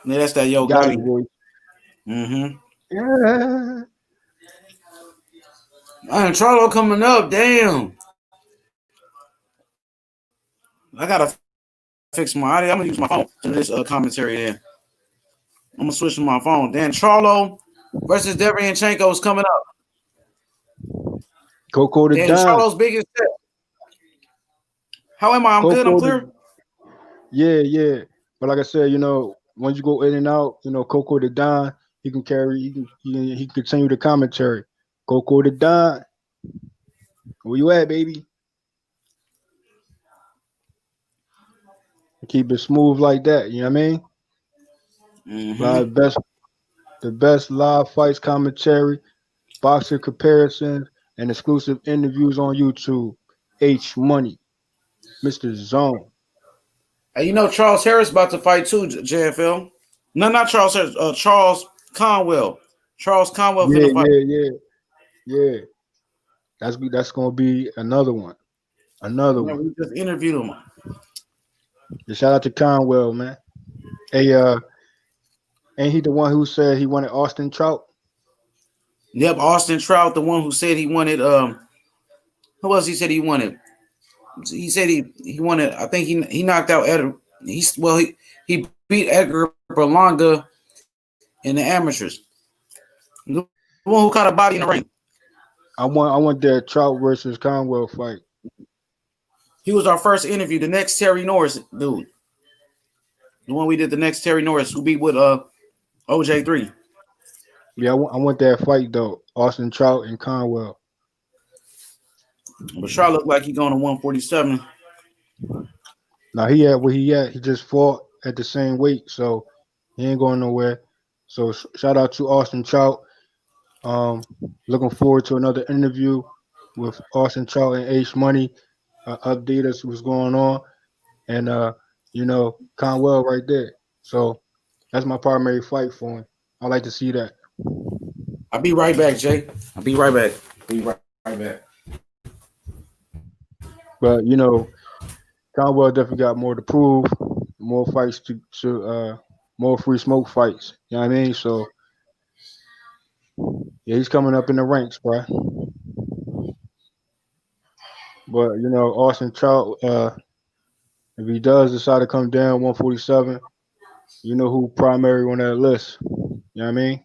Yeah, that's that Yo Got his Gotti. voice. Mm-hmm. Yeah. Man, Charlo coming up. Damn. I gotta fix my audio. I'm gonna use my phone to this commentary there. I'm gonna switch to my phone. Then Charlo versus Derevyanchenko is coming up. Coco the Then Don. Charlo's biggest step. How am I? I'm good. I'm clear. Yeah. But like I said, once you go in and out, Coco the Don, he can carry. He can continue the commentary. Coco the Don, where you at, baby? Keep it smooth like that. You know what I mean? Mm-hmm. The best live fights commentary, boxing comparisons, and exclusive interviews on YouTube. H Money, Mr. Zone. Hey, Charles Harris about to fight too, JFL. No, not Charles Harris. Charles Conwell. Charles Conwell Yeah, finna fight. yeah. That's gonna be another one. We just interviewed him. Yeah, shout out to Conwell, man. Hey, ain't he the one who said he wanted Austin Trout? Yep, Austin Trout, the one who said he wanted. Who else he said he wanted? He said he wanted. I think he knocked out Edgar. He beat Edgar Berlanga in the amateurs. The one who caught a body in the ring. I want that Trout versus Conwell fight. He was our first interview. The next Terry Norris dude. The one we did the next Terry Norris who beat with OJ3. Yeah, I want that fight though. Austin Trout and Conwell. But Trout looked like he going to 147. Now he at where he at. He just fought at the same weight, so he ain't going nowhere. So shout out to Austin Trout. Looking forward to another interview with Austin Trout and H Money. Update us what's going on, and Conwell right there. So that's my primary fight for him. I like to see that. I'll be right back, Jay. I'll be right back. Be right back. But Conwell definitely got more to prove, more fights to more free smoke fights. You know what I mean? So yeah, he's coming up in the ranks, bro. But Austin Trout, if he does decide to come down 147, you know who primary on that list. You know what I mean?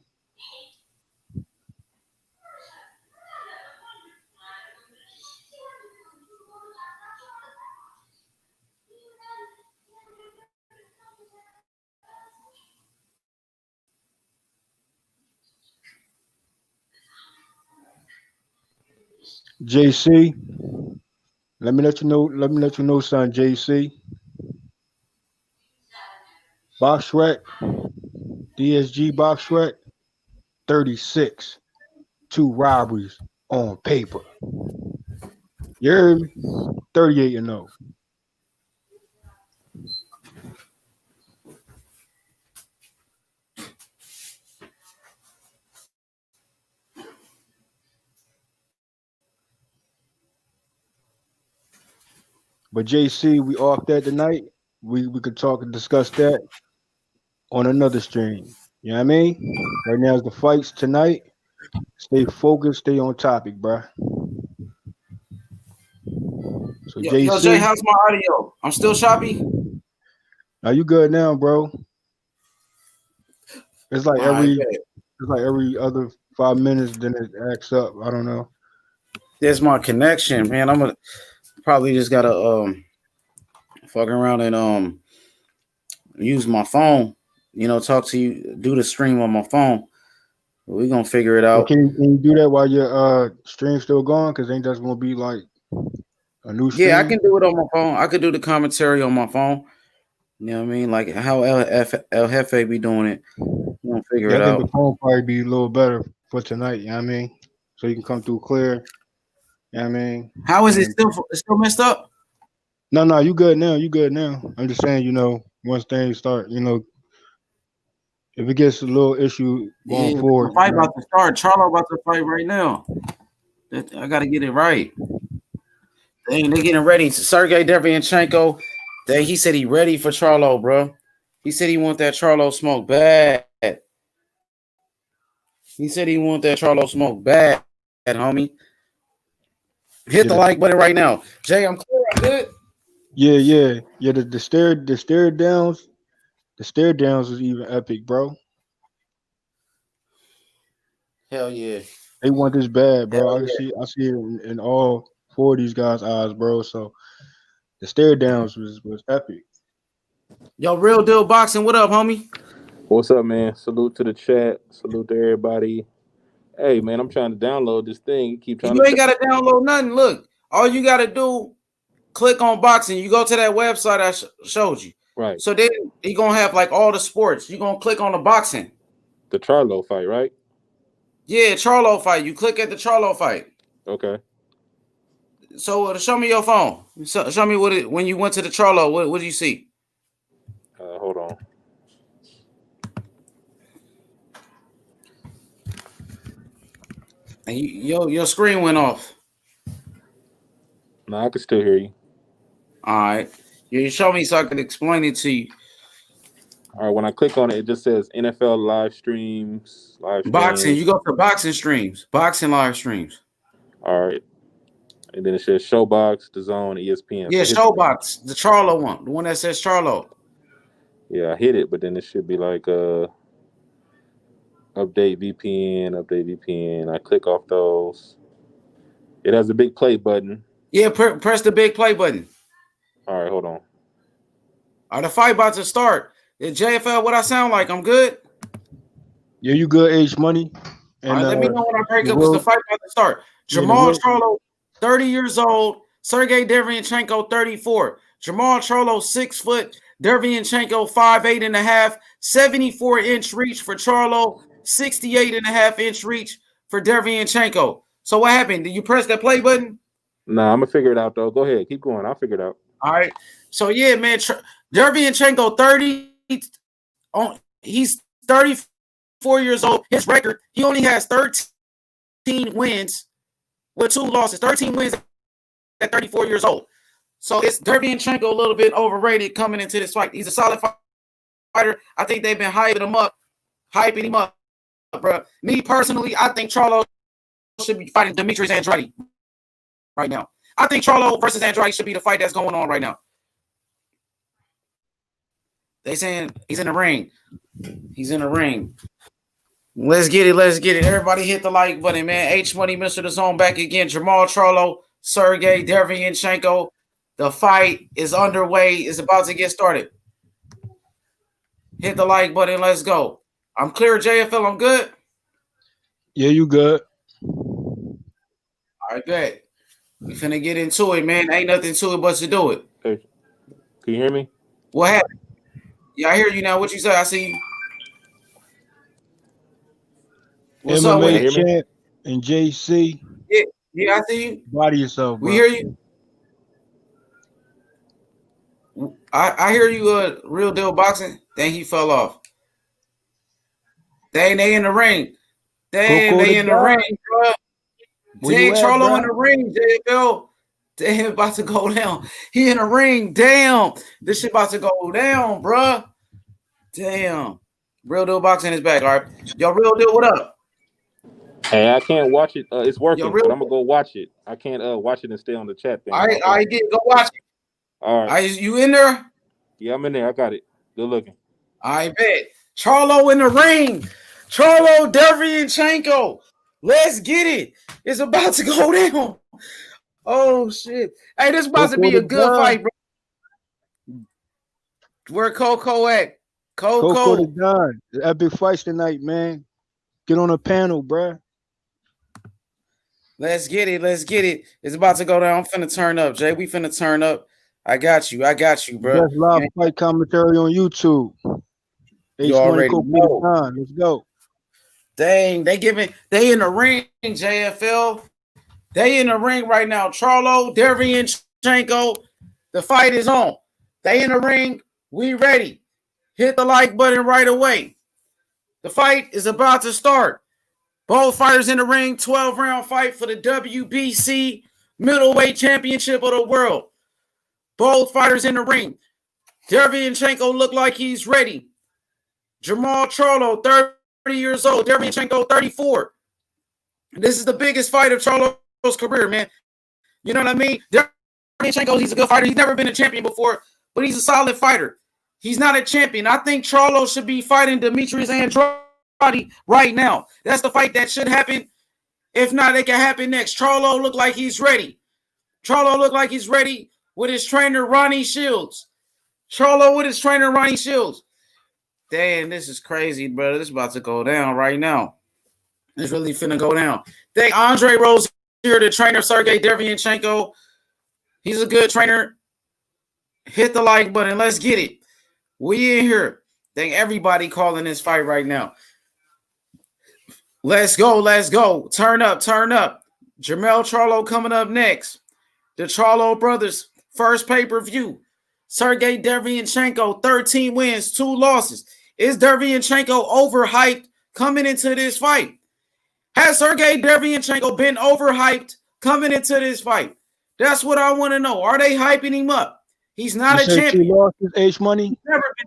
JC, let me let you know, son. JC, Box Rec, DSG Box Rec, 36, 2 robberies on paper. You heard me? 38-0. But JC, we off that tonight. We could talk and discuss that on another stream. You know what I mean? Right now is the fights tonight. Stay focused, stay on topic, bruh. So Yo, Jay, how's my audio? I'm still choppy. Now you good now, bro? It's like every other 5 minutes, then it acts up. I don't know. There's my connection, man. I'm gonna probably just gotta fuck around and use my phone. Talk to you, do the stream on my phone. We're gonna figure it out. Well, can you do that while your stream's still going? Because ain't that's gonna be like a new stream? Yeah, I can do it on my phone. I could do the commentary on my phone. You know what I mean? Like how El Jefe be doing it. We're gonna figure it out. I think the phone probably be a little better for tonight, you know what I mean? So you can come through clear. You know what I mean? How is it still messed up? No, you good now. I'm just saying, once things start, if it gets a little issue going forward. The fight about to start. Charlo about to fight right now. I got to get it right. They getting ready. Sergiy Derevyanchenko. He said he ready for Charlo, bro. He said he want that Charlo smoke bad. He said he want that Charlo smoke bad, homie. Hit the like button right now. Jay, I'm clear. I'm good. Yeah. The stare downs is even epic, bro. Hell yeah. They want this bad, bro. Hell I see it in all four of these guys' eyes, bro. So the stare downs was epic. Yo, Real Deal Boxing, what up, homie? What's up, man? Salute to the chat. Salute to everybody. Hey, man, I'm trying to download this thing. You keep trying You ain't got to download nothing. Look, all you got to do, click on boxing. You go to that website I showed you. Right. So then you're going to have like all the sports. You're going to click on the boxing. The Charlo fight, right? Yeah, Charlo fight. You click at the Charlo fight. Okay. So show me your phone. Show me when you went to the Charlo, what did you see? Hold on. And your screen went off. No, I can still hear you. All right. You show me so I can explain it to you. All right, when I click on it, it just says NFL live streams, Boxing. You go to boxing streams. Boxing live streams. All right. And then it says Showbox, DAZN, ESPN. Yeah, Showbox. The Charlo one. The one that says Charlo. Yeah, I hit it, but then it should be like update VPN. I click off those. It has a big play button. Yeah, press the big play button. All right, hold on. All right, the fight about to start. JFL, what I sound like? I'm good? Yeah, you good, H Money. And, all right, let me know when I break up because the fight about to start. Jermall Charlo, 30 years old. Sergiy Derevyanchenko, 34. Jermall Charlo, 6 foot. Derevyanchenko, 5'8.5", 74-inch reach for Charlo, 68.5-inch reach for Derevyanchenko. So what happened? Did you press that play button? Nah, I'm gonna figure it out though. Go ahead, keep going. I'll figure it out. All right. So yeah, man, Derevyanchenko, 30. He's 34 years old. His record, he only has 13 wins with 2 losses. 13 wins at 34 years old. So it's Derevyanchenko a little bit overrated coming into this fight. He's a solid fighter. I think they've been hyping him up, bro. Me personally, I think Charlo should be fighting Demetrius Andrade right now. I think Charlo versus Andrade should be the fight that's going on right now. They saying he's in the ring. He's in the ring. Let's get it. Let's get it. Everybody hit the like button, man. H Money, Mr. The Zone back again. Jermall Charlo, Sergiy Derevyanchenko. The fight is underway. It's about to get started. Hit the like button. Let's go. I'm clear, JFL. I'm good. Yeah, you good. All right, good. We finna get into it, man. Ain't nothing to it but to do it. Hey, can you hear me? What happened? Yeah, I hear you now. What you say? I see you. What's up with MMA champ and JC. Yeah, I see you. Body yourself, bro. We hear you. I hear you. Real Deal Boxing. Then he fell off. They in the ring. They in the ring, bro. Dang, Charlo in the ring, JFL. Damn, about to go down. He in the ring. Damn, this shit about to go down, bro. Damn. Real Deal Boxing is back. All right, yo, Real Deal, what up? Hey, I can't watch it. It's working, yo, but I'm gonna go watch it. I can't watch it and stay on the chat thing. All right, go watch it. All right, you in there? Yeah, I'm in there. I got it. Good looking. I bet. Charlo in the ring. Charlo Derevyanchenko. Let's get it. It's about to go down. Oh, shit. Hey, this about to be a good fight, bro. Where Coco at? Coco the Don. The epic fights tonight, man. Get on a panel, bro. Let's get it. Let's get it. It's about to go down. I'm finna turn up, Jay. We finna turn up. I got you, bro. Best live fight commentary on YouTube. You already know. Let's go. Dang, they in the ring, JFL. They in the ring right now. Charlo, Derevyanchenko. The fight is on. They in the ring. We ready. Hit the like button right away. The fight is about to start. Both fighters in the ring. 12-round fight for the WBC middleweight championship of the world. Both fighters in the ring. Derevyanchenko looked like he's ready. Jermall Charlo, 30 years old. Derevyanchenko, 34. This is the biggest fight of Charlo's career, man. You know what I mean? Derevyanchenko, he's a good fighter. He's never been a champion before, but he's a solid fighter. He's not a champion. I think Charlo should be fighting Demetrius Andrade right now. That's the fight that should happen. If not, it can happen next. Charlo looked like he's ready. Charlo looked like he's ready with his trainer, Ronnie Shields. Charlo with his trainer, Ronnie Shields. Damn, this is crazy, brother. This is about to go down right now. It's really finna go down. Thank Andre Rose here, the trainer, Sergiy Derevyanchenko. He's a good trainer. Hit the like button. Let's get it. We in here. Thank everybody calling this fight right now. Let's go. Let's go. Turn up. Turn up. Jermall Charlo coming up next. The Charlo brothers, first pay-per-view. Sergiy Derevyanchenko, 13 wins, 2 losses. Is Derevyanchenko overhyped coming into this fight? Has Sergiy Derevyanchenko been overhyped coming into this fight? That's what I want to know. Are they hyping him up? He's not a champion. 2 losses, H Money. Never been.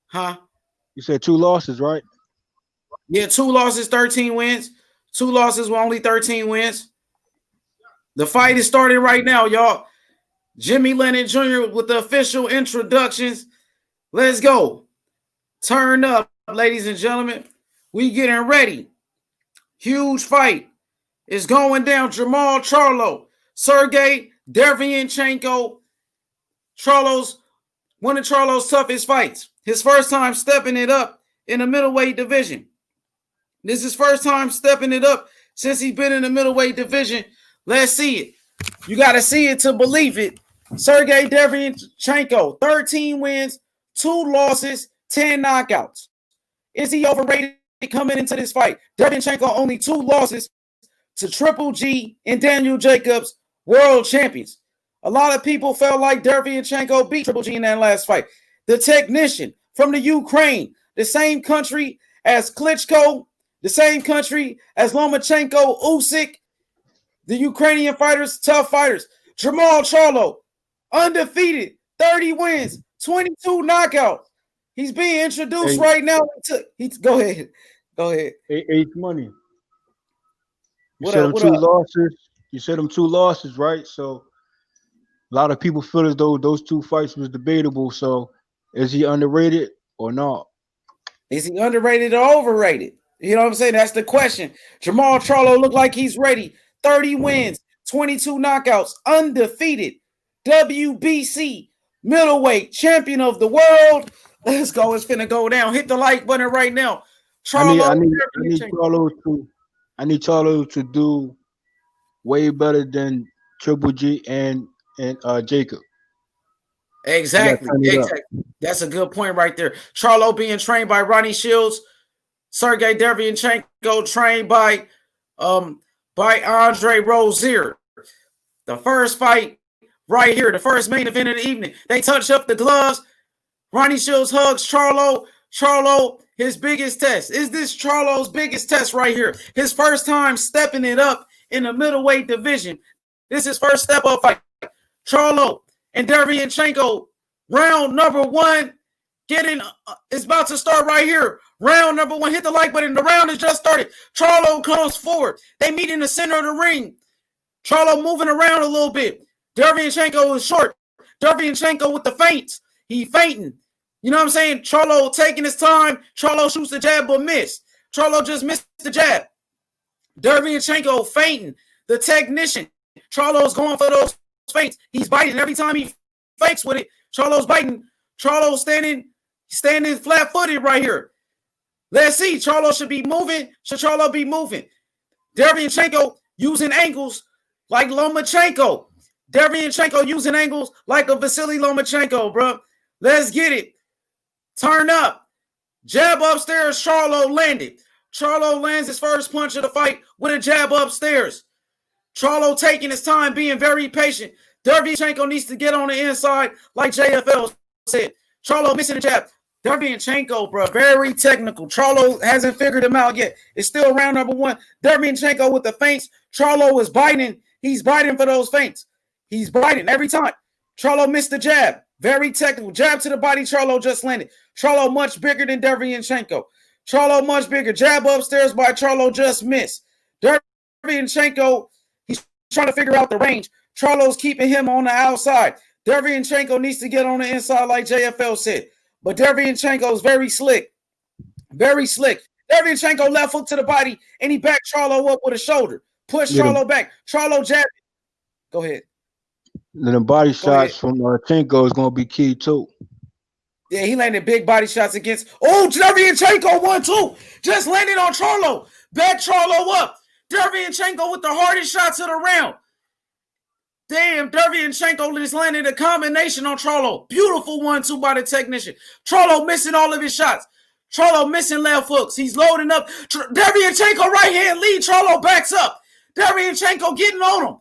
Huh? You said 2 losses, right? Yeah, 2 losses, 13 wins. 2 losses with only 13 wins. The fight is starting right now, y'all. Jimmy Lennon Jr. with the official introductions. Let's go. Turn up, ladies and gentlemen. We getting ready. Huge fight is going down. Jermall Charlo, Sergiy Derevyanchenko. One of Charlo's toughest fights. His first time stepping it up in the middleweight division. This is his first time stepping it up since he's been in the middleweight division. Let's see it. You got to see it to believe it. Sergiy Derevyanchenko, 13 wins, 2 losses, 10 knockouts. Is he overrated coming into this fight? Derevyanchenko only 2 losses to Triple G and Daniel Jacobs, world champions. A lot of people felt like Derevyanchenko beat Triple G in that last fight. The technician from the Ukraine, the same country as Klitschko, the same country as Lomachenko, Usyk, the Ukrainian fighters, tough fighters. Jermall Charlo, undefeated, 30 wins, 22 knockouts. He's being introduced right now. Go ahead. Go ahead. H Money. You What said up, them what 2 up? losses. You said them 2 losses, right? So a lot of people feel as though those 2 fights was debatable. So is he underrated or not? Is he underrated or overrated? You know what I'm saying? That's the question. Jermall Charlo looked like he's ready. 30 wins, 22 knockouts, undefeated. WBC middleweight champion of the world. Let's go. It's finna go down. Hit the like button right now. I need Charlo to do way better than Triple G and Jacob. Exactly. That's a good point right there. Charlo being trained by Ronnie Shields. Sergiy Derevyanchenko trained by Andre Rozier. The first fight right here, the first main event of the evening. They touch up the gloves. Ronnie Shields hugs Charlo. Charlo, his biggest test. Is this Charlo's biggest test right here? His first time stepping it up in the middleweight division. This is his first step up fight. Charlo and Derevyanchenko, round number 1. It's about to start right here. Round number 1. Hit the like button. The round has just started. Charlo comes forward. They meet in the center of the ring. Charlo moving around a little bit. Derevyanchenko is short. Derevyanchenko with the feints. He fainting. You know what I'm saying? Charlo taking his time. Charlo shoots the jab but miss. Charlo just missed the jab. Derevyanchenko fainting. The technician. Charlo's going for those feints. He's biting every time he fakes with it. Charlo's biting. Charlo standing flat-footed right here. Let's see. Charlo should be moving. Should Charlo be moving? Derevyanchenko using angles like Lomachenko. Derevyanchenko using angles like a Vasily Lomachenko, bro. Let's get it. Turn up. Jab upstairs. Charlo landed. Charlo lands his first punch of the fight with a jab upstairs. Charlo taking his time, being very patient. Derevyanchenko needs to get on the inside, like JFL said. Charlo missing the jab. Derevyanchenko, bro, very technical. Charlo hasn't figured him out yet. It's still round number 1. Derevyanchenko with the feints. Charlo is biting. He's biting for those feints. He's biting every time. Charlo missed the jab. Very technical. Jab to the body. Charlo just landed. Charlo much bigger than Derevyanchenko. Charlo much bigger. Jab upstairs by Charlo just missed. Derevyanchenko, he's trying to figure out the range. Charlo's keeping him on the outside. Derevyanchenko needs to get on the inside like JFL said. But Derevyanchenko is very slick. Very slick. Derevyanchenko left hook to the body, and he backed Charlo up with a shoulder. Push Charlo back. Charlo jab. Go ahead. Then the body shots from Chenko is going to be key too. Yeah, he landed big body shots against. Oh, Derevyanchenko 1-2. Just landed on Charlo. Back Charlo up. Derevyanchenko with the hardest shots of the round. Damn, Derevyanchenko just landed a combination on Charlo. Beautiful 1-2 by the technician. Charlo missing all of his shots. Charlo missing left hooks. He's loading up. Derevyanchenko right hand lead. Charlo backs up. Derevyanchenko getting on him.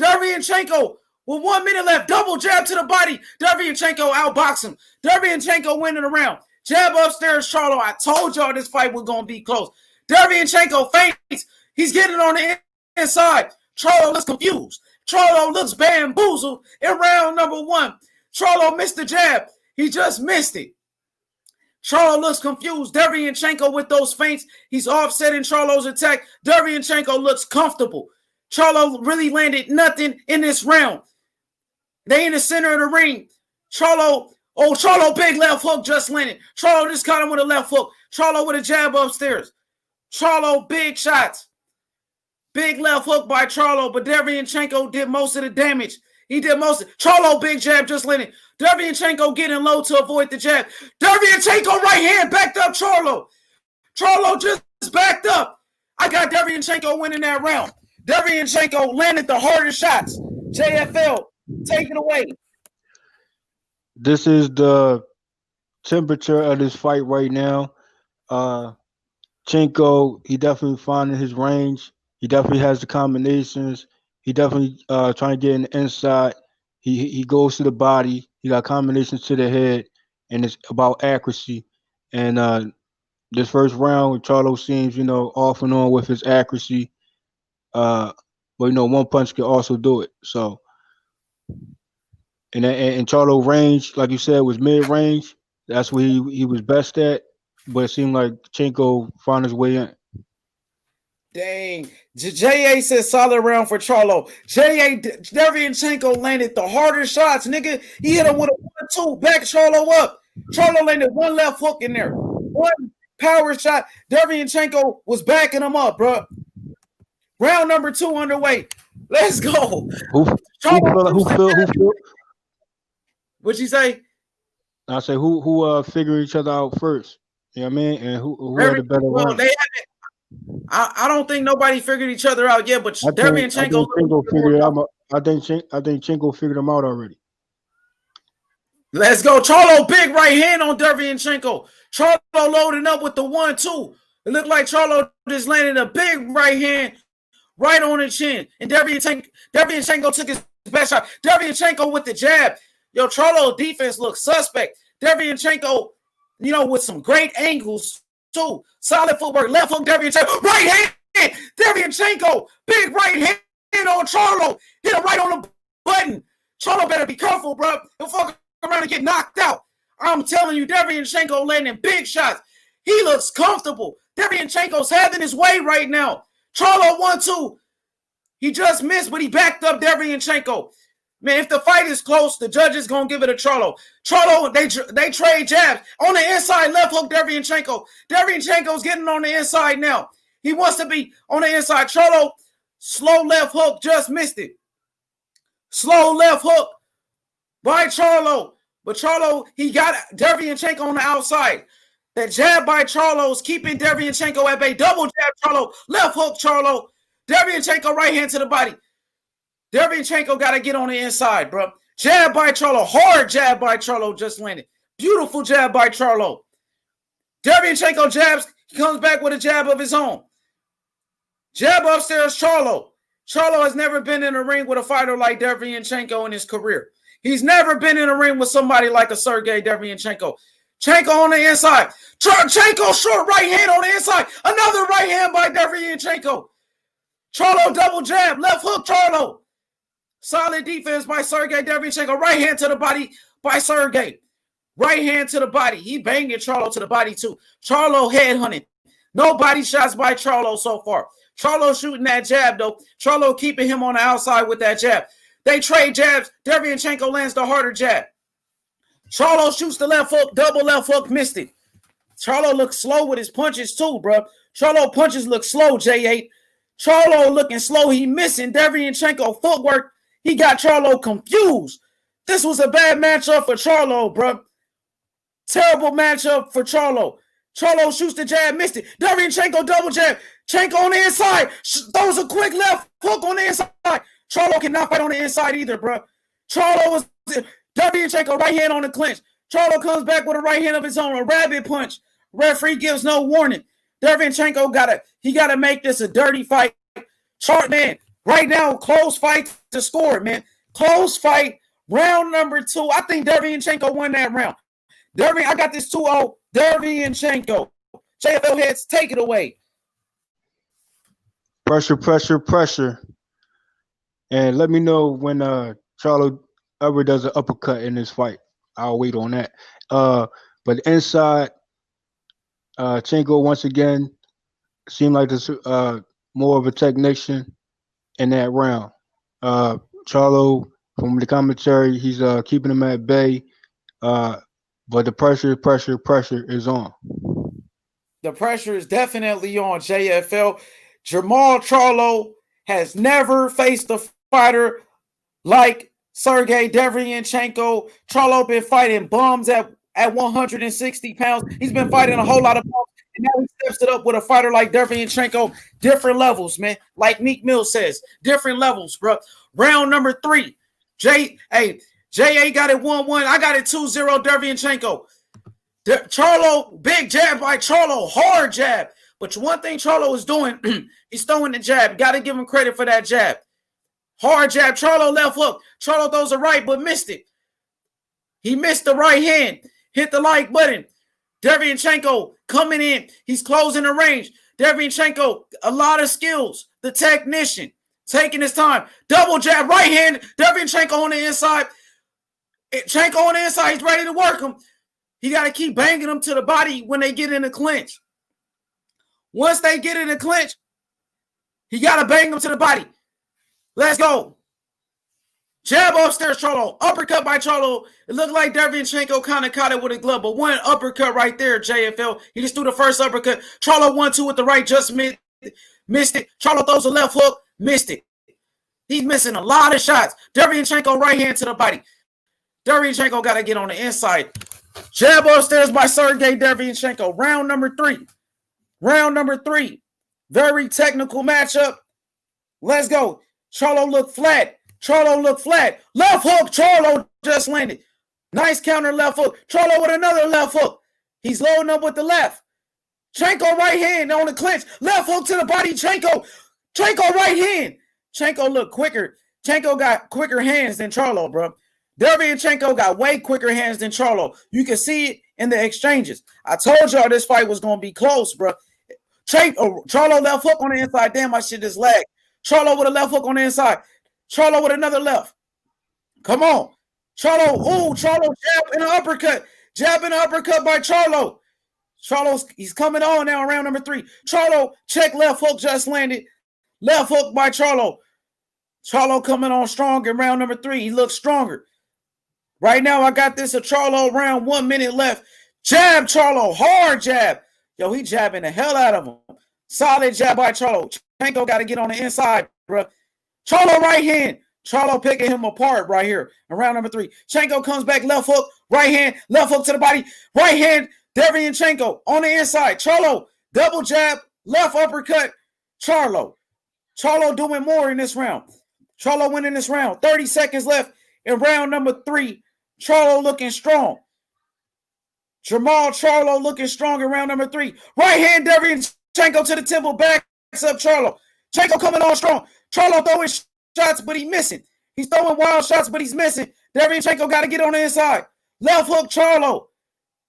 Derevyanchenko with 1 minute left. Double jab to the body. Derevyanchenko outbox him. Derevyanchenko winning the round. Jab upstairs, Charlo. I told y'all this fight was going to be close. Derevyanchenko feints. He's getting on the inside. Charlo looks confused. Charlo looks bamboozled in round number 1. Charlo missed the jab. He just missed it. Charlo looks confused. Derevyanchenko with those feints. He's offsetting Charlo's attack. Derevyanchenko looks comfortable. Charlo really landed nothing in this round. They in the center of the ring. Charlo big left hook just landed. Charlo just caught him with a left hook. Charlo with a jab upstairs. Charlo big shots. Big left hook by Charlo, but Derevyanchenko did most of the damage. He did most of it. Charlo big jab just landed. Derevyanchenko getting low to avoid the jab. Derevyanchenko right hand backed up Charlo. Charlo just backed up. I got Derevyanchenko winning that round. Derevyanchenko landed the hardest shots. JFL, take it away. This is the temperature of this fight right now. Chenko, he definitely finding his range. He definitely has the combinations. He definitely trying to get in the inside. He goes to the body. He got combinations to the head, and it's about accuracy. And this first round, Charlo seems, off and on with his accuracy. But one punch can also do it. So, and Charlo range, like you said, was mid range. That's where he was best at. But it seemed like Chenko found his way in. Dang. J.A. says solid round for Charlo. J.A. Derevyanchenko landed the hardest shots, nigga. He hit him with a 1-2, back Charlo up. Charlo landed one left hook in there. One power shot. Derevyanchenko was backing him up, bro. Round number 2 underway. Let's go. Who feel? What'd you say? I say who figure each other out first. You know what I mean? And who had the better round? They haven't. I don't think nobody figured each other out yet, but Derevyanchenko figured it out. I think Chenko figured them out already. Let's go. Charlo big right hand on Derevyanchenko. Charlo loading up with the 1-2. It looked like Charlo just landed a big right hand right on the chin. And Derevyanchenko took his best shot. Derevyanchenko with the jab. Yo, Charlo defense looks suspect. Derevyanchenko, with some great angles too. Solid footwork. Left hook, Derevyanchenko. Right hand. Derevyanchenko. Big right hand on Charlo. Hit him right on the button. Charlo better be careful, bro. He'll fuck around and get knocked out. I'm telling you, Derevyanchenko landing big shots. He looks comfortable. Derevyanchenko's having his way right now. Charlo 1-2. He just missed, but he backed up Derevyanchenko. Man, if the fight is close, the judges going to give it to Charlo. Charlo, they trade jabs. On the inside, left hook, Derevyanchenko. Derevyanchenko's getting on the inside now. He wants to be on the inside. Charlo, slow left hook, just missed it. Slow left hook by Charlo. But Charlo, he got Derevyanchenko on the outside. That jab by Charlo is keeping Derevyanchenko at bay. Double jab, Charlo. Left hook, Charlo. Derevyanchenko right hand to the body. Derevyanchenko got to get on the inside, bro. Jab by Charlo. Hard jab by Charlo just landed. Beautiful jab by Charlo. Derevyanchenko jabs. He comes back with a jab of his own. Jab upstairs, Charlo. Charlo has never been in a ring with a fighter like Derevyanchenko in his career. He's never been in a ring with somebody like a Sergiy Derevyanchenko. Chenko on the inside. Chenko short right hand on the inside. Another right hand by Derevyanchenko. Charlo double jab, left hook, Charlo. Solid defense by Sergiy Derevyanchenko. Right hand to the body by Sergiy. Right hand to the body. He banging Charlo to the body too. Charlo headhunting. No body shots by Charlo so far. Charlo shooting that jab though. Charlo keeping him on the outside with that jab. They trade jabs. Derevyanchenko lands the harder jab. Charlo shoots the left hook. Double left hook. Missed it. Charlo looks slow with his punches too, bro. Charlo punches look slow, J8. Charlo looking slow. He missing. Derevyanchenko footwork. He got Charlo confused. This was a bad matchup for Charlo, bro. Terrible matchup for Charlo. Charlo shoots the jab, missed it. Derevyanchenko double jab. Chenko on the inside. Throws a quick left hook on the inside. Charlo cannot fight on the inside either, bro. Charlo was Derevyanchenko right hand on the clinch. Charlo comes back with a right hand of his own, a rabbit punch. Referee gives no warning. Derevyanchenko gotta make this a dirty fight. Man, right now, close fight to score, man. Close fight, round number 2. I think Derevyanchenko won that round. I got this 2-0. Derevyanchenko. JFL heads, take it away. Pressure, pressure, pressure. And let me know when Charlo ever does an uppercut in this fight. I'll wait on that. But inside, Chenko once again seemed like this more of a technician in that round. Charlo, from the commentary, he's keeping him at bay. But the pressure is on. The pressure is definitely on, JFL. Jermall Charlo has never faced a fighter like Sergiy Derevyanchenko. Charlo been fighting bums at 160 pounds. He's been fighting a whole lot of bums. And now he steps it up with a fighter like Derevyanchenko. Different levels, man. Like Meek Mill says, different levels, bro. Round number 3. J.A. got it 1-1. I got it 2-0 Derevyanchenko. Charlo, big jab by Charlo. Hard jab. But one thing Charlo is doing, he's throwing the jab. Got to give him credit for that jab. Hard jab. Charlo left hook. Charlo throws a right but missed it. He missed the right hand. Hit the like button. Derevyanchenko coming in. He's closing the range. Derevyanchenko, a lot of skills. The technician. Taking his time. Double jab. Right hand. Derevyanchenko on the inside. Chenko on the inside. He's ready to work him. He got to keep banging him to the body when they get in the clinch. Once they get in the clinch, he got to bang him to the body. Let's go. Jab upstairs, Charlo. Uppercut by Charlo. It looked like Derevyanchenko kind of caught it with a glove, but one uppercut right there, JFL. He just threw the first uppercut. Charlo 1-2 with the right, just missed it. Charlo throws a left hook, missed it. He's missing a lot of shots. Derevyanchenko right hand to the body. Derevyanchenko got to get on the inside. Jab upstairs by Sergiy Derevyanchenko. Round number 3. Round number 3. Very technical matchup. Let's go. Charlo look flat. Charlo look flat. Left hook. Charlo just landed. Nice counter left hook. Charlo with another left hook. He's loading up with the left. Chenko right hand on the clinch. Left hook to the body. Chenko right hand. Chenko look quicker. Chenko got quicker hands than Charlo, bro. Derevyanchenko got way quicker hands than Charlo. You can see it in the exchanges. I told y'all this fight was going to be close, bro. Charlo left hook on the inside. Damn, my shit is lag. Charlo with a left hook on the inside. Charlo with another left. Come on. Charlo jab and an uppercut. Jab and an uppercut by Charlo. He's coming on now, round number 3. Charlo, check left hook just landed. Left hook by Charlo. Charlo coming on strong in round number 3. He looks stronger. Right now, I got this a Charlo round, 1 minute left. Jab, Charlo, hard jab. Yo, he jabbing the hell out of him. Solid jab by Charlo. Chenko got to get on the inside, bro. Charlo right hand. Charlo picking him apart right here in round number 3. Chenko comes back, left hook, right hand, left hook to the body. Right hand, Derevyanchenko on the inside. Charlo, double jab, left uppercut. Charlo doing more in this round. Charlo winning this round. 30 seconds left in round number 3. Charlo looking strong. Jermall Charlo looking strong in round number 3. Right hand, Derevyanchenko to the temple, backs up Charlo. Chenko coming on strong. Charlo throwing shots, but he's missing. He's throwing wild shots, but he's missing. Derevyanchenko got to get on the inside. Left hook, Charlo.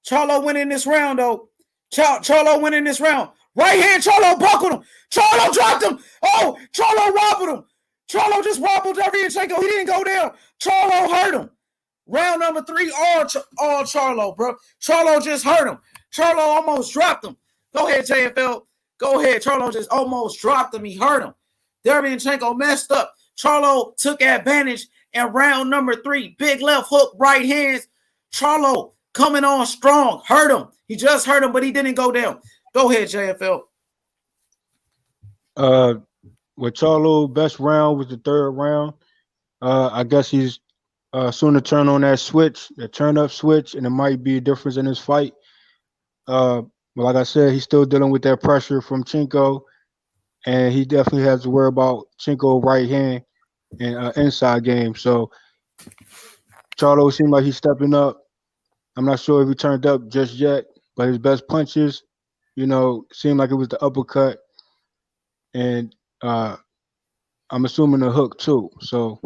Charlo winning this round, though. Charlo winning this round. Right hand, Charlo buckled him. Charlo dropped him. Oh, Charlo wobbled him. Charlo just wobbled Derevyanchenko. He didn't go down. Charlo hurt him. Round number 3, all Charlo, bro. Charlo just hurt him. Charlo almost dropped him. Go ahead, JFL. Go ahead. Charlo just almost dropped him. He hurt him. Derevyanchenko messed up. Charlo took advantage in round number 3. Big left hook, right hands. Charlo coming on strong. Hurt him. He just hurt him, but he didn't go down. Go ahead, JFL. With Charlo, best round was the 3rd round. I guess he's soon to turn on that switch, the turn up switch, and it might be a difference in his fight. But like I said, he's still dealing with that pressure from Chenko, and he definitely has to worry about Chenko right hand and inside game. So Charlo seemed like he's stepping up. I'm not sure if he turned up just yet, but his best punches, seemed like it was the uppercut, and I'm assuming the hook too. So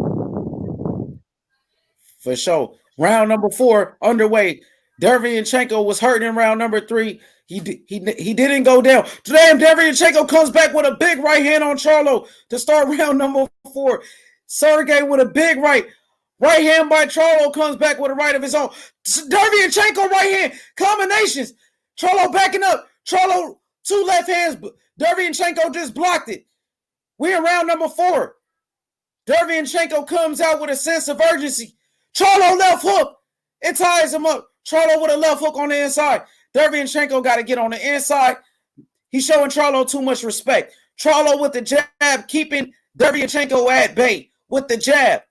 for sure. Round number 4 underway. Derevyanchenko was hurt in round number 3. He didn't go down. Damn, Derevyanchenko comes back with a big right hand on Charlo to start round number 4. Sergiy with a big right hand by Charlo comes back with a right of his own. Derevyanchenko right hand combinations. Charlo backing up. Charlo 2 left hands. Derevyanchenko just blocked it. We're in round number 4. Derevyanchenko comes out with a sense of urgency. Charlo left hook. It ties him up. Charlo with a left hook on the inside. Derevyanchenko got to get on the inside. He's showing Charlo too much respect. Charlo with the jab, keeping Derevyanchenko at bay with the jab.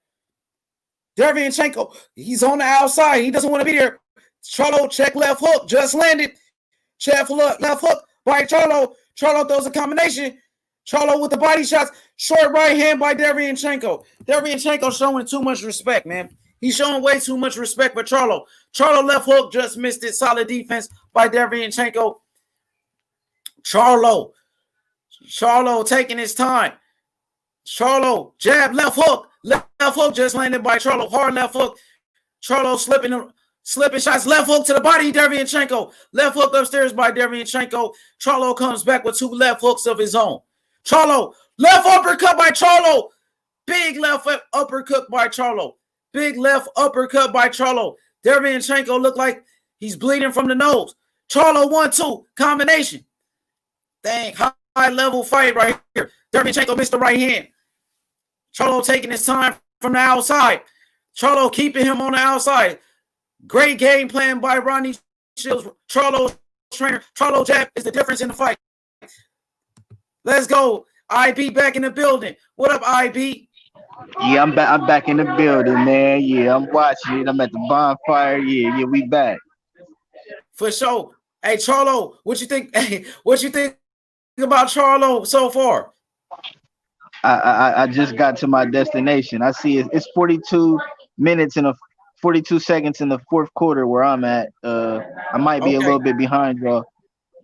Derevyanchenko, he's on the outside. He doesn't want to be there. Charlo check left hook, just landed. Check left hook by Charlo. Charlo throws a combination. Charlo with the body shots. Short right hand by Derevyanchenko. Derevyanchenko showing too much respect, man. He's showing way too much respect for Charlo. Charlo left hook just missed it. Solid defense by Derevyanchenko. Charlo taking his time. Charlo jab left hook. Left hook just landed by Charlo. Hard left hook. Charlo slipping shots. Left hook to the body. Derevyanchenko. Left hook upstairs by Derevyanchenko. Charlo comes back with 2 left hooks of his own. Charlo left uppercut by Charlo. Big left uppercut by Charlo. Big left uppercut by Charlo. Derevyanchenko looked like he's bleeding from the nose. Charlo 1-2 combination. Dang, high level fight right here. Derevyanchenko missed the right hand. Charlo taking his time from the outside. Charlo keeping him on the outside. Great game plan by Ronnie Shields. Charlo's trainer. Charlo jab is the difference in the fight. Let's go. IB back in the building. What up, IB? Yeah, I'm back in the building, man. Yeah, I'm watching it. I'm at the bonfire. Yeah, we back. For sure. Hey, Charlo, what you think? Hey, what you think about Charlo so far? I just got to my destination. I see it's 42 minutes and 42 seconds in the 4th quarter where I'm at. I might be a little bit behind y'all,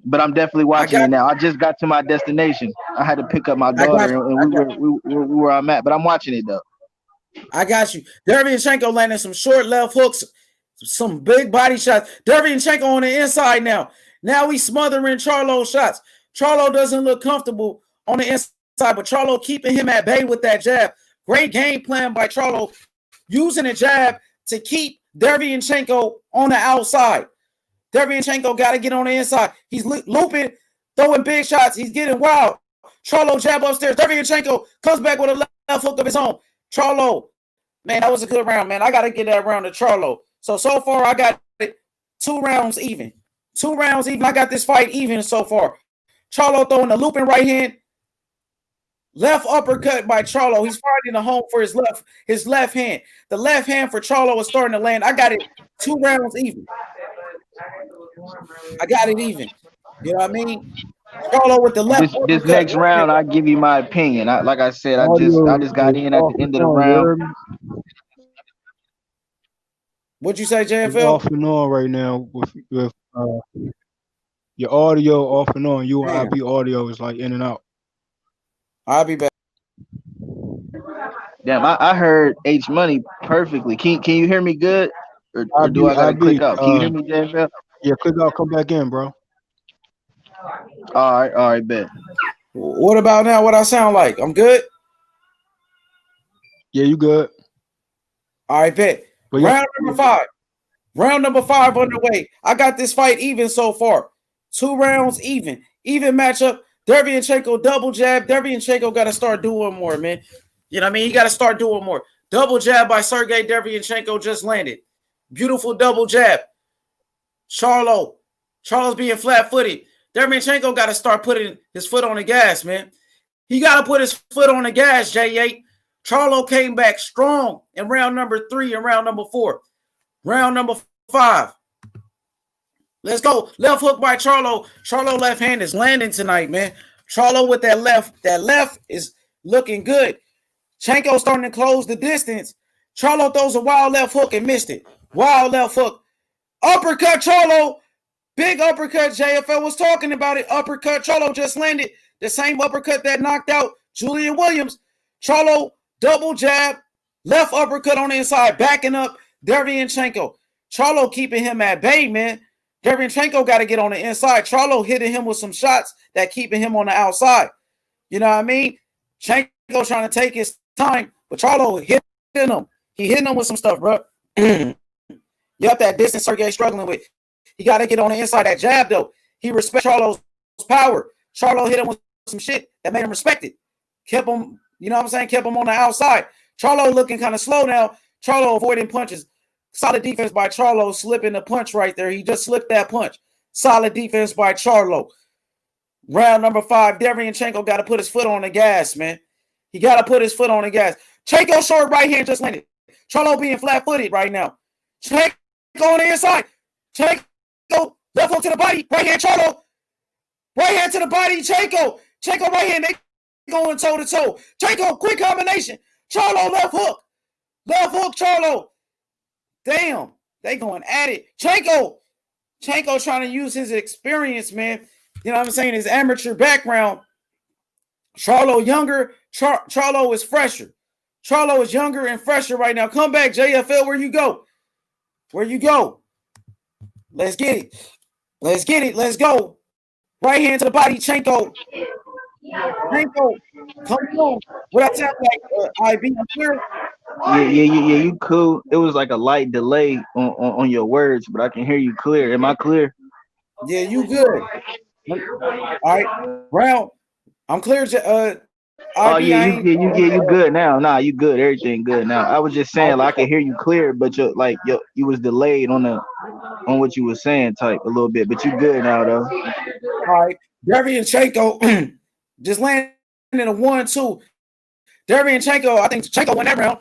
but I'm definitely watching it now. I just got to my destination. I had to pick up my daughter, and we were where I'm at, but I'm watching it though. I got you. Derevyanchenko landing some short left hooks, some big body shots. Derevyanchenko on the inside now. Now he's smothering Charlo's shots. Charlo doesn't look comfortable on the inside, but Charlo keeping him at bay with that jab. Great game plan by Charlo, using a jab to keep Derevyanchenko on the outside. Derevyanchenko got to get on the inside. He's looping, throwing big shots. He's getting wild. Charlo jab upstairs. Derevyanchenko comes back with a left hook of his own. Charlo, man, that was a good round, man. I got to get that round to Charlo. So far, I got it 2 rounds even. 2 rounds even. I got this fight even so far. Charlo throwing a looping right hand. Left uppercut by Charlo. He's finding a home for his left hand. The left hand for Charlo is starting to land. I got it 2 rounds even. I got it even. You know what I mean? Charlo with the left. This next round, I give you my opinion. Like I said, I just got in at the end of the round. What'd you say, JFL? It's off and on right now with your audio off and on. You and IB audio is like in and out. I'll be back. Damn, I heard H Money perfectly. Can you hear me good? Or do I gotta click out? Can you hear me, JFL? Yeah, click out, come back in, bro. All right, bet. What about now? What I sound like? I'm good. Yeah, you good. All right, bet. But yeah, Round number 5. Round number 5 underway. I got this fight even so far. 2 rounds even. Even matchup. Derevyanchenko double jab. Derevyanchenko got to start doing more, man. You know what I mean? He got to start doing more. Double jab by Sergiy Derevyanchenko just landed. Beautiful double jab. Charlo's being flat-footed. Derevyanchenko got to start putting his foot on the gas, man. He got to put his foot on the gas, J8. Charlo came back strong in round number 3 and round number 4. Round number 5. Let's go. Left hook by Charlo. Charlo left hand is landing tonight, man. Charlo with that left. That left is looking good. Chanko starting to close the distance. Charlo throws a wild left hook and missed it. Wild left hook. Uppercut Charlo. Big uppercut. JFL was talking about it. Uppercut. Charlo just landed the same uppercut that knocked out Julian Williams. Charlo double jab. Left uppercut on the inside. Backing up Derevyanchenko. Charlo keeping him at bay, man. Derevyanchenko got to get on the inside. Charlo hitting him with some shots that keeping him on the outside. You know what I mean? Chanko trying to take his time, but Charlo hitting him. He hitting him with some stuff, bro. Yep, that distance Sergiy struggling with. He got to get on the inside. That jab, though. He respects Charlo's power. Charlo hit him with some shit that made him respect it. Kept him, you know what I'm saying? Kept him on the outside. Charlo looking kind of slow now. Charlo avoiding punches. Solid defense by Charlo, slipping the punch right there. He just slipped that punch. Solid defense by Charlo. Round number 5, Derevyanchenko got to put his foot on the gas, man. He got to put his foot on the gas. Chanko short right hand just landed. Charlo being flat-footed right now. Chanko on the inside. Chanko left hook to the body. Right hand Charlo. Right hand to the body. Chanko right hand. They going toe-to-toe. Chanko, quick combination. Charlo left hook. Left hook Charlo. Damn, they going at it. Chanko trying to use his experience, man. You know what I'm saying? His amateur background. Charlo younger. Charlo is fresher. Charlo is younger and fresher right now. Come back, JFL. Where you go? Where you go? Let's get it. Let's get it. Let's go. Right hand to the body. Chanko, come on. What I sound like? IB, I'm clear. Yeah, you cool. It was like a light delay on your words, but I can hear you clear. Am I clear? Yeah, you good. All right, round. I'm clear. Oh yeah, you good now. Nah, you good. Everything good now. I was just saying, like, I can hear you clear, but you was delayed on what you was saying, type a little bit. But you good now though. All right, Derevyanchenko just landed a 1-2. Derevyanchenko, I think Chanko won that round.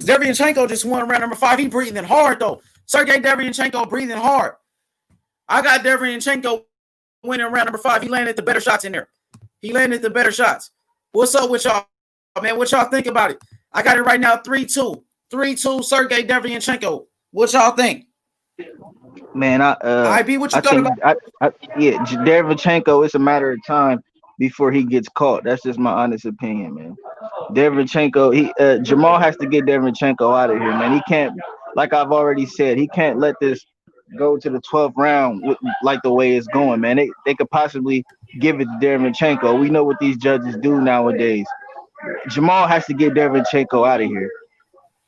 Derevyanchenko just won round number 5. He breathing hard though. Sergiy Derevyanchenko breathing hard. I got Derevyanchenko winning round number 5. He landed the better shots in there. He landed the better shots. What's up with y'all, man? What y'all think about it? I got it right now, 3-2. 3-2, Sergiy Derevyanchenko. What y'all think? Man, IB, what you thought about? Yeah, Derevyanchenko, it's a matter of time before he gets caught. That's just my honest opinion, man. Derevyanchenko, Jermall has to get Derevyanchenko out of here, man. He can't, like I've already said, he can't let this go to the 12th round like the way it's going, man. They could possibly give it to Derevyanchenko. We know what these judges do nowadays. Jermall has to get Derevyanchenko out of here.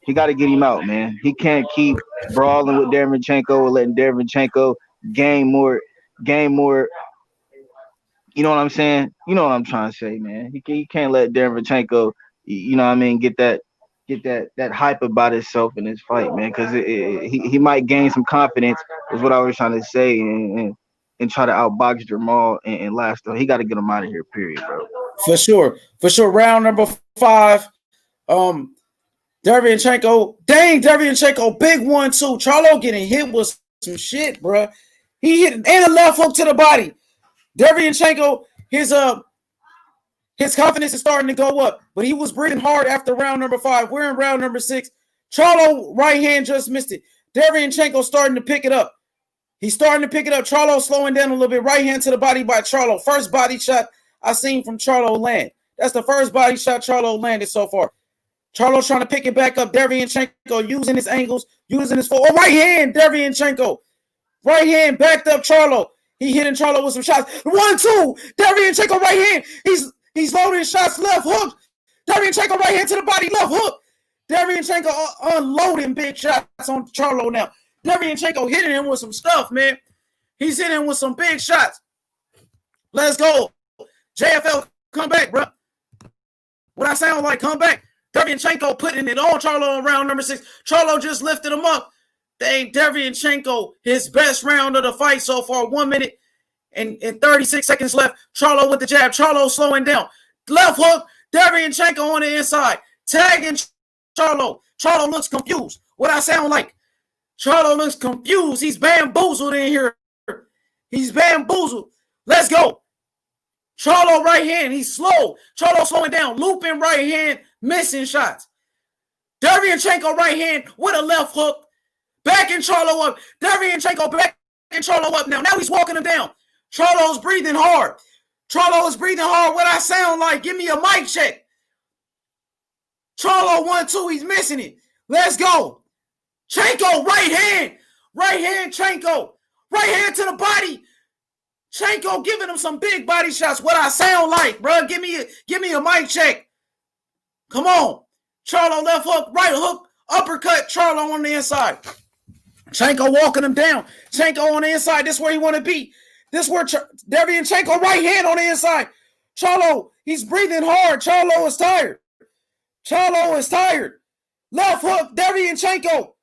He got to get him out, man. He can't keep brawling with Derevyanchenko or letting Derevyanchenko gain more. You know what I'm saying? You know what I'm trying to say, man. He can't let Derevyanchenko, you know what I mean, get that hype about himself in this fight, man, because he might gain some confidence, is what I was trying to say, and try to outbox Jermall and last. Though he got to get him out of here, period, bro. For sure. Round number 5. Derevyanchenko, big 1-2. Charlo getting hit with some shit, bro. He hit and a left hook to the body. Derevyanchenko, his confidence is starting to go up, but he was breathing hard after round number 5. We're in round number 6. Charlo right hand just missed it. Derevyanchenko starting to pick it up. He's starting to pick it up. Charlo slowing down a little bit. Right hand to the body by Charlo. First body shot I seen from Charlo land. That's the first body shot Charlo landed so far. Charlo trying to pick it back up. Derevyanchenko using his angles, using his right hand. Derevyanchenko. Right hand backed up Charlo. He hitting Charlo with some shots. 1-2. Derevyanchenko right hand. He's loading shots. Left hook. Derevyanchenko right hand to the body. Left hook. Derevyanchenko unloading big shots on Charlo now. Derevyanchenko hitting him with some stuff, man. He's hitting him with some big shots. Let's go. JFL, come back, bro. What I sound like, come back. Derevyanchenko putting it on Charlo in round number 6. Charlo just lifted him up. Dang, Derevyanchenko, his best round of the fight so far. 1 minute and 36 seconds left. Charlo with the jab. Charlo slowing down. Left hook. Derevyanchenko on the inside. Tagging Charlo. Charlo looks confused. What I sound like? Charlo looks confused. He's bamboozled in here. He's bamboozled. Let's go. Charlo right hand. He's slow. Charlo slowing down. Looping right hand. Missing shots. Derevyanchenko right hand with a left hook. Backing Charlo up. Derevyanchenko backing Charlo up now. Now he's walking him down. Charlo's breathing hard. Charlo is breathing hard. What I sound like? Give me a mic check. Charlo 1-2. He's missing it. Let's go. Chenko right hand. Right hand Chenko. Right hand to the body. Chenko giving him some big body shots. What I sound like, bro? Give me a mic check. Come on. Charlo left hook, right hook, uppercut. Charlo on the inside. Chenko walking him down. Chenko on the inside. This is where he want to be. This is where Derevyanchenko right hand on the inside. Charlo, he's breathing hard. Charlo is tired. Charlo is tired. Left hook, Derevyanchenko.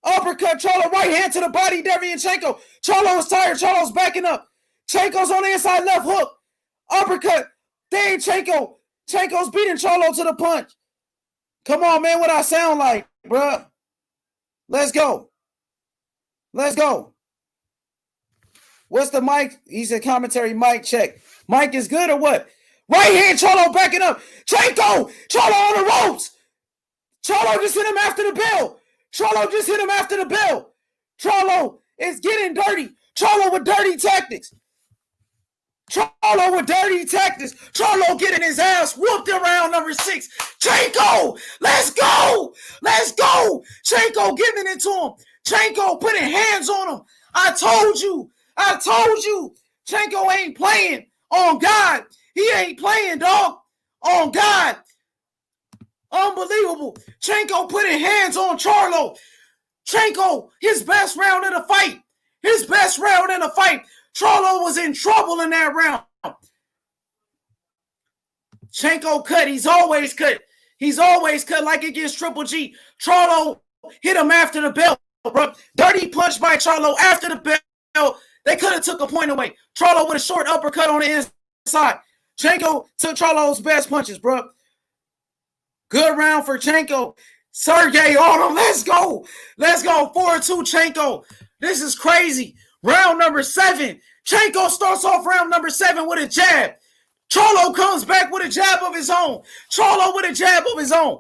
Uppercut, Charlo right hand to the body, Derevyanchenko. Charlo is tired. Charlo's backing up. Chenko's on the inside, left hook. Uppercut. Dang, Chenko. Chenko's beating Charlo to the punch. Come on, man. What I sound like, bruh. Let's go. Let's go. What's the mic? He said commentary mic check. Mic is good or what? Right hand, Charlo backing up. Chenko. Charlo on the ropes. Charlo just hit him after the bell. Charlo just hit him after the bell. Charlo is getting dirty. Charlo with dirty tactics. Charlo with dirty tactics. Charlo getting his ass whooped in round number 6. Chenko, let's go. Let's go. Chenko giving it to him. Chenko putting hands on him. I told you. Chenko ain't playing. On God. He ain't playing, dog. On God. Unbelievable. Chenko putting hands on Charlo. Chenko, his best round of the fight. His best round in the fight. Charlo was in trouble in that round. Chenko cut. He's always cut. He's always cut like against Triple G. Charlo hit him after the bell, bro. Dirty punch by Charlo after the bell. They could have took a point away. Charlo with a short uppercut on the inside. Chenko took Charlo's best punches, bro. Good round for Chenko. Sergiy on him. Let's go. Let's go. 4-2 Chenko. This is crazy. Round number 7. Chenko starts off round number 7 with a jab. Charlo comes back with a jab of his own. Charlo with a jab of his own.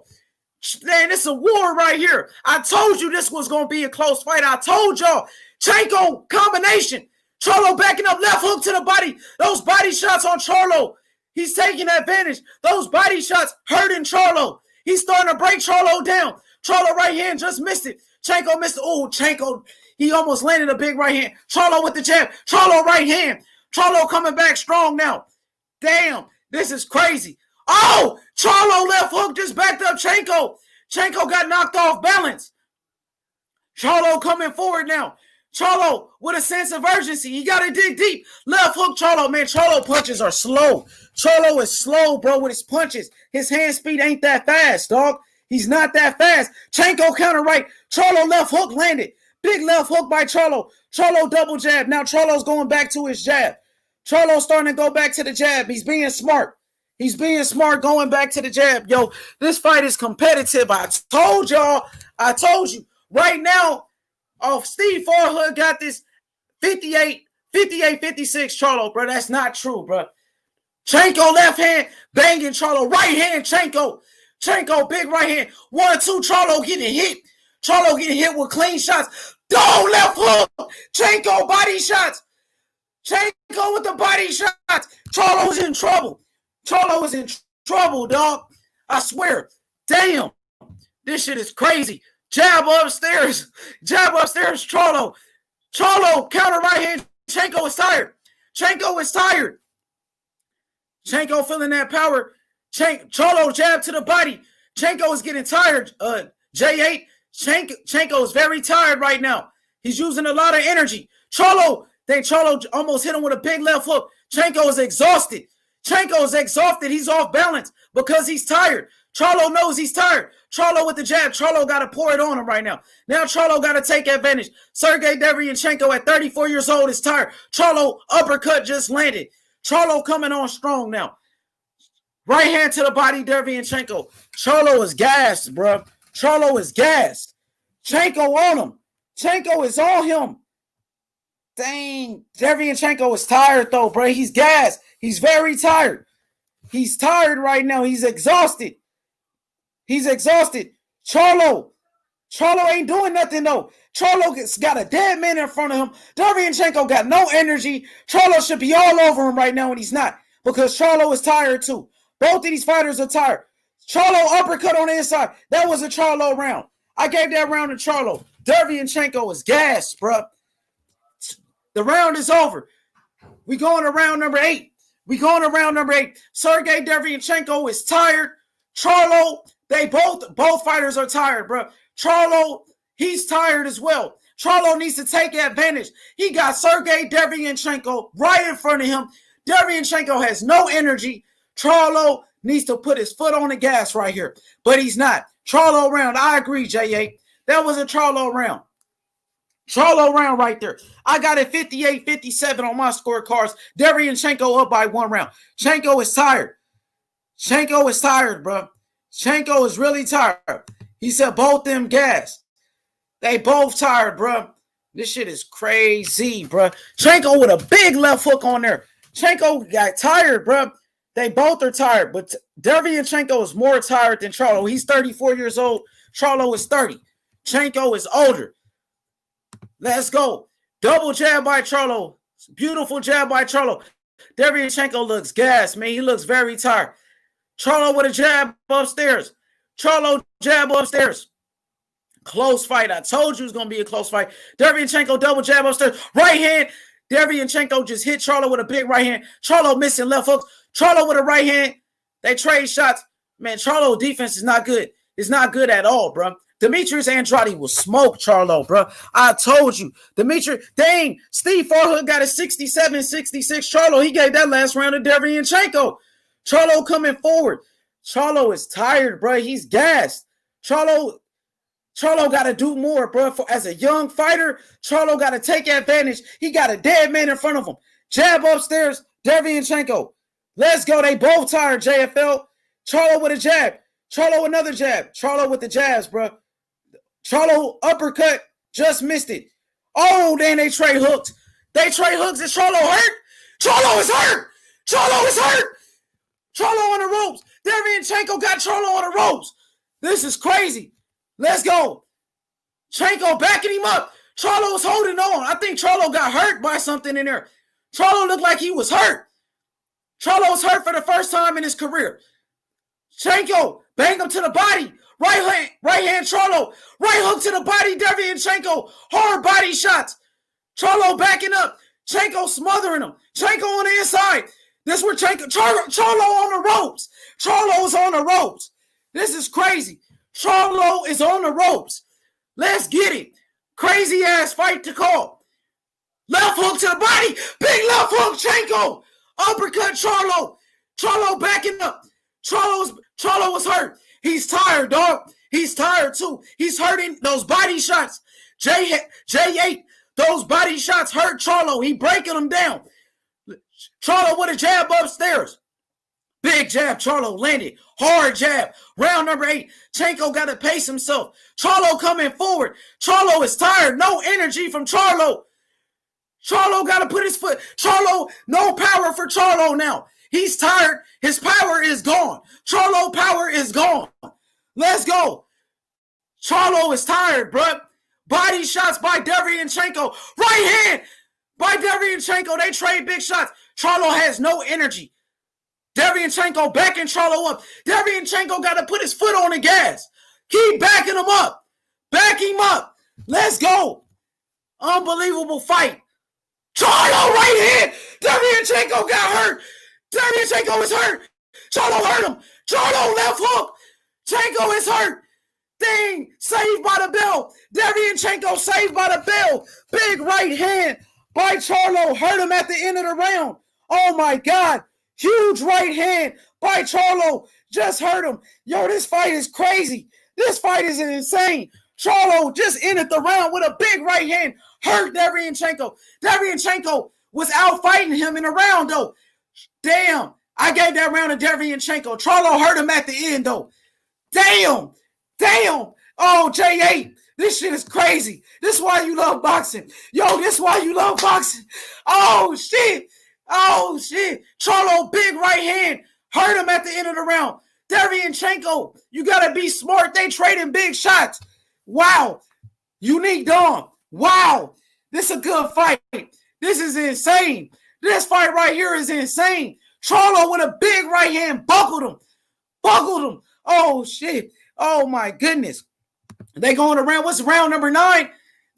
Man, this is a war right here. I told you this was going to be a close fight. I told y'all. Chenko combination. Charlo backing up, left hook to the body. Those body shots on Charlo. He's taking advantage. Those body shots hurting Charlo. He's starting to break Charlo down. Charlo right hand just missed it. Chenko missed it. Oh, Chenko. He almost landed a big right hand. Charlo with the jab. Charlo right hand. Charlo coming back strong now. Damn, this is crazy. Oh, Charlo left hook just backed up Chenko. Chenko got knocked off balance. Charlo coming forward now. Charlo with a sense of urgency. He got to dig deep. Left hook Charlo. Man, Charlo punches are slow. Charlo is slow, bro, with his punches. His hand speed ain't that fast, dog. He's not that fast. Chenko counter right. Charlo left hook landed. Big left hook by Charlo. Charlo double jab. Now Charlo's going back to his jab. Charlo's starting to go back to the jab. He's being smart. He's being smart going back to the jab. Yo, this fight is competitive. I told y'all. I told you. Right now, Steve Farhood got this 58-56 Charlo, bro. That's not true, bro. Chenko left hand, banging Charlo. Right hand, Chenko. Chenko, big right hand. 1-2, Charlo getting hit. Charlo getting hit with clean shots. Don't left hook. Chenko body shots. Chenko with the body shots. Charlo's in trouble. Charlo is in trouble, dog. I swear. Damn. This shit is crazy. Jab upstairs. Jab upstairs, Charlo. Charlo, counter right hand. Chenko is tired. Chenko is tired. Chenko feeling that power. Charlo jab to the body. Chenko is getting tired. J8. Chenko is very tired right now. He's using a lot of energy. Charlo almost hit him with a big left hook. Chenko is exhausted. Chenko is exhausted. He's off balance because he's tired. Charlo knows he's tired. Charlo with the jab. Charlo got to pour it on him right now. Now Charlo got to take advantage. Sergiy Derevyanchenko at 34 years old is tired. Charlo uppercut just landed. Charlo coming on strong now. Right hand to the body, Derevyanchenko. Charlo is gassed, bro. Charlo is gassed. Chenko on him. Chenko is on him. Dang. Derevyanchenko is tired, though, bro. He's gassed. He's very tired. He's tired right now. He's exhausted. He's exhausted. Charlo ain't doing nothing, though. Charlo got a dead man in front of him. Derevyanchenko got no energy. Charlo should be all over him right now, and he's not because Charlo is tired, too. Both of these fighters are tired. Charlo uppercut on the inside. That was a Charlo round. I gave that round to Charlo. Derevyanchenko is gassed, bro. The round is over. We going to round number 8. Sergiy Derevyanchenko is tired. Charlo, both fighters are tired, bro. Charlo, he's tired as well. Charlo needs to take advantage. He got Sergiy Derevyanchenko right in front of him. Derevyanchenko has no energy. Charlo needs to put his foot on the gas right here, but he's not. Charlo round, I agree, J8. That was a Charlo round. Charlo round right there. I got it 58-57 on my scorecards. Derevyanchenko up by 1 round. Chenko is tired. Chenko is tired, bro. Chenko is really tired. He said both them gas. They both tired, bro. This shit is crazy, bro. Chenko with a big left hook on there. Chenko got tired, bro. They both are tired, but Derevyanchenko is more tired than Charlo. He's 34 years old. Charlo is 30. Chenko is older. Let's go. Double jab by Charlo. Beautiful jab by Charlo. Derevyanchenko looks gassed, man. He looks very tired. Charlo with a jab upstairs. Charlo jab upstairs. Close fight. I told you it was going to be a close fight. Derevyanchenko double jab upstairs. Right hand. Derevyanchenko just hit Charlo with a big right hand. Charlo missing left hooks. Charlo with a right hand. They trade shots. Man, Charlo defense is not good. It's not good at all, bro. Demetrius Andrade will smoke Charlo, bro. I told you. Dang, Steve Farhood got a 67-66. Charlo, he gave that last round to Derevyanchenko. Charlo coming forward. Charlo is tired, bro. He's gassed. Charlo got to do more, bro. As a young fighter, Charlo got to take advantage. He got a dead man in front of him. Jab upstairs, Derevyanchenko. Let's go. They both tired, JFL. Charlo with a jab. Charlo another jab. Charlo with the jabs, bro. Charlo uppercut. Just missed it. Oh, then they trade hooks. Is Charlo hurt? Charlo is hurt. Charlo is hurt. Charlo on the ropes. Derevyanchenko got Charlo on the ropes. This is crazy. Let's go. Chenko backing him up. Charlo was holding on. I think Charlo got hurt by something in there. Charlo looked like he was hurt. Charlo was hurt for the first time in his career. Chenko banged him to the body. Right hand Charlo. Right hook to the body, Derevyanchenko. Hard body shots. Charlo backing up. Chenko smothering him. Chenko on the inside. This is where Charlo on the ropes. Charlo is on the ropes. This is crazy. Charlo is on the ropes. Let's get it. Crazy ass fight to call. Left hook to the body. Big left hook, Chenko. Uppercut Charlo. Charlo backing up. Charlo was hurt. He's tired, dog. He's tired too. He's hurting those body shots. J8, those body shots hurt Charlo. He breaking them down. Charlo with a jab upstairs. Big jab. Charlo landed. Hard jab. Round number 8. Chenko got to pace himself. Charlo coming forward. Charlo is tired. No energy from Charlo. Charlo got to put his foot. Charlo, no power for Charlo now. He's tired. His power is gone. Charlo power is gone. Let's go. Charlo is tired, bro. Body shots by Derevyanchenko. Right hand by Derevyanchenko. They trade big shots. Charlo has no energy. Derevyanchenko backing Charlo up. Derevyanchenko got to put his foot on the gas. Keep backing him up. Back him up. Let's go. Unbelievable fight. Charlo right hand. Derevyanchenko got hurt. Derevyanchenko is hurt. Charlo hurt him. Charlo left hook. Chenko is hurt. Thing saved by the bell. Derevyanchenko saved by the bell. Big right hand by Charlo. Hurt him at the end of the round. Oh my God. Huge right hand by Charlo. Just hurt him. Yo, this fight is crazy. This fight is insane. Charlo just ended the round with a big right hand. Hurt Derevyanchenko. Derevyanchenko was out fighting him in the round, though. Damn. I gave that round to Derevyanchenko. Charlo hurt him at the end, though. Damn. Damn. Oh, J8. This shit is crazy. This is why you love boxing. Yo, this is why you love boxing. Oh, shit. Oh, shit. Charlo, big right hand. Hurt him at the end of the round. Derevyanchenko, you got to be smart. They trading big shots. Wow. Unique Dawn. Wow. This is a good fight. This is insane. This fight right here is insane. Charlo with a big right hand buckled him. Buckled him. Oh, shit. Oh, my goodness. They going to round. What's round number 9?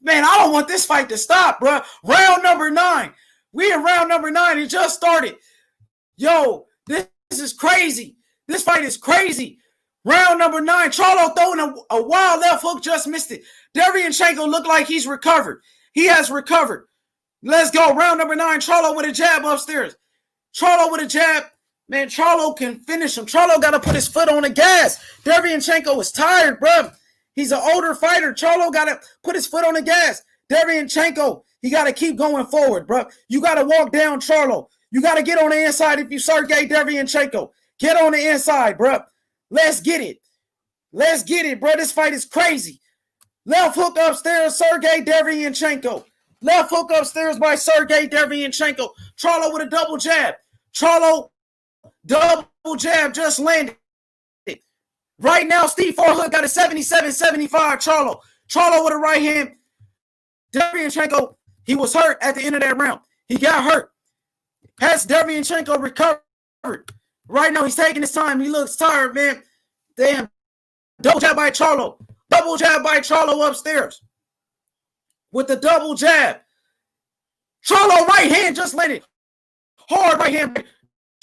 Man, I don't want this fight to stop, bro. Round number 9. We in round number 9. It just started. Yo, this is crazy. This fight is crazy. Round number 9. Charlo throwing a wild left hook, just missed it. Derevyanchenko looked like he's recovered. He has recovered. Let's go. Round number 9. Charlo with a jab upstairs. Charlo with a jab. Man, Charlo can finish him. Charlo got to put his foot on the gas. Derevyanchenko is tired, bro. He's an older fighter. Charlo got to put his foot on the gas. Derevyanchenko, he got to keep going forward, bro. You got to walk down Charlo. You got to get on the inside if you Sergiy Derevyanchenko. Get on the inside, bro. Let's get it. Let's get it, bro. This fight is crazy. Left hook upstairs, Sergiy Derevyanchenko. Left hook upstairs by Sergiy Derevyanchenko. Charlo with a double jab. Charlo, double jab, just landed. Right now, Steve Forhood got a 77-75 Charlo. Charlo with a right hand. Derevyanchenko, he was hurt at the end of that round. He got hurt. Has Derevyanchenko recovered? Right now, he's taking his time. He looks tired, man. Damn. Double jab by Charlo. Double jab by Charlo upstairs. With the double jab. Charlo right hand just landed. Hard right hand.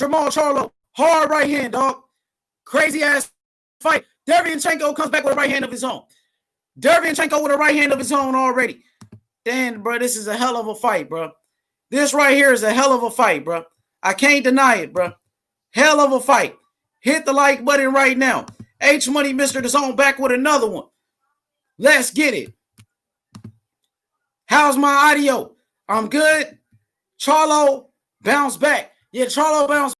Jermall Charlo. Hard right hand, dog. Crazy ass fight. Derevyanchenko comes back with a right hand of his own. Derevyanchenko with a right hand of his own already. Damn, bro, this is a hell of a fight, bro. This right here is a hell of a fight, bro. I can't deny it, bro. Hell of a fight. Hit the like button right now. H Money Mr. DAZN back with another one. Let's get it. How's my audio? I'm good. Charlo bounce back. Yeah, Charlo bounce.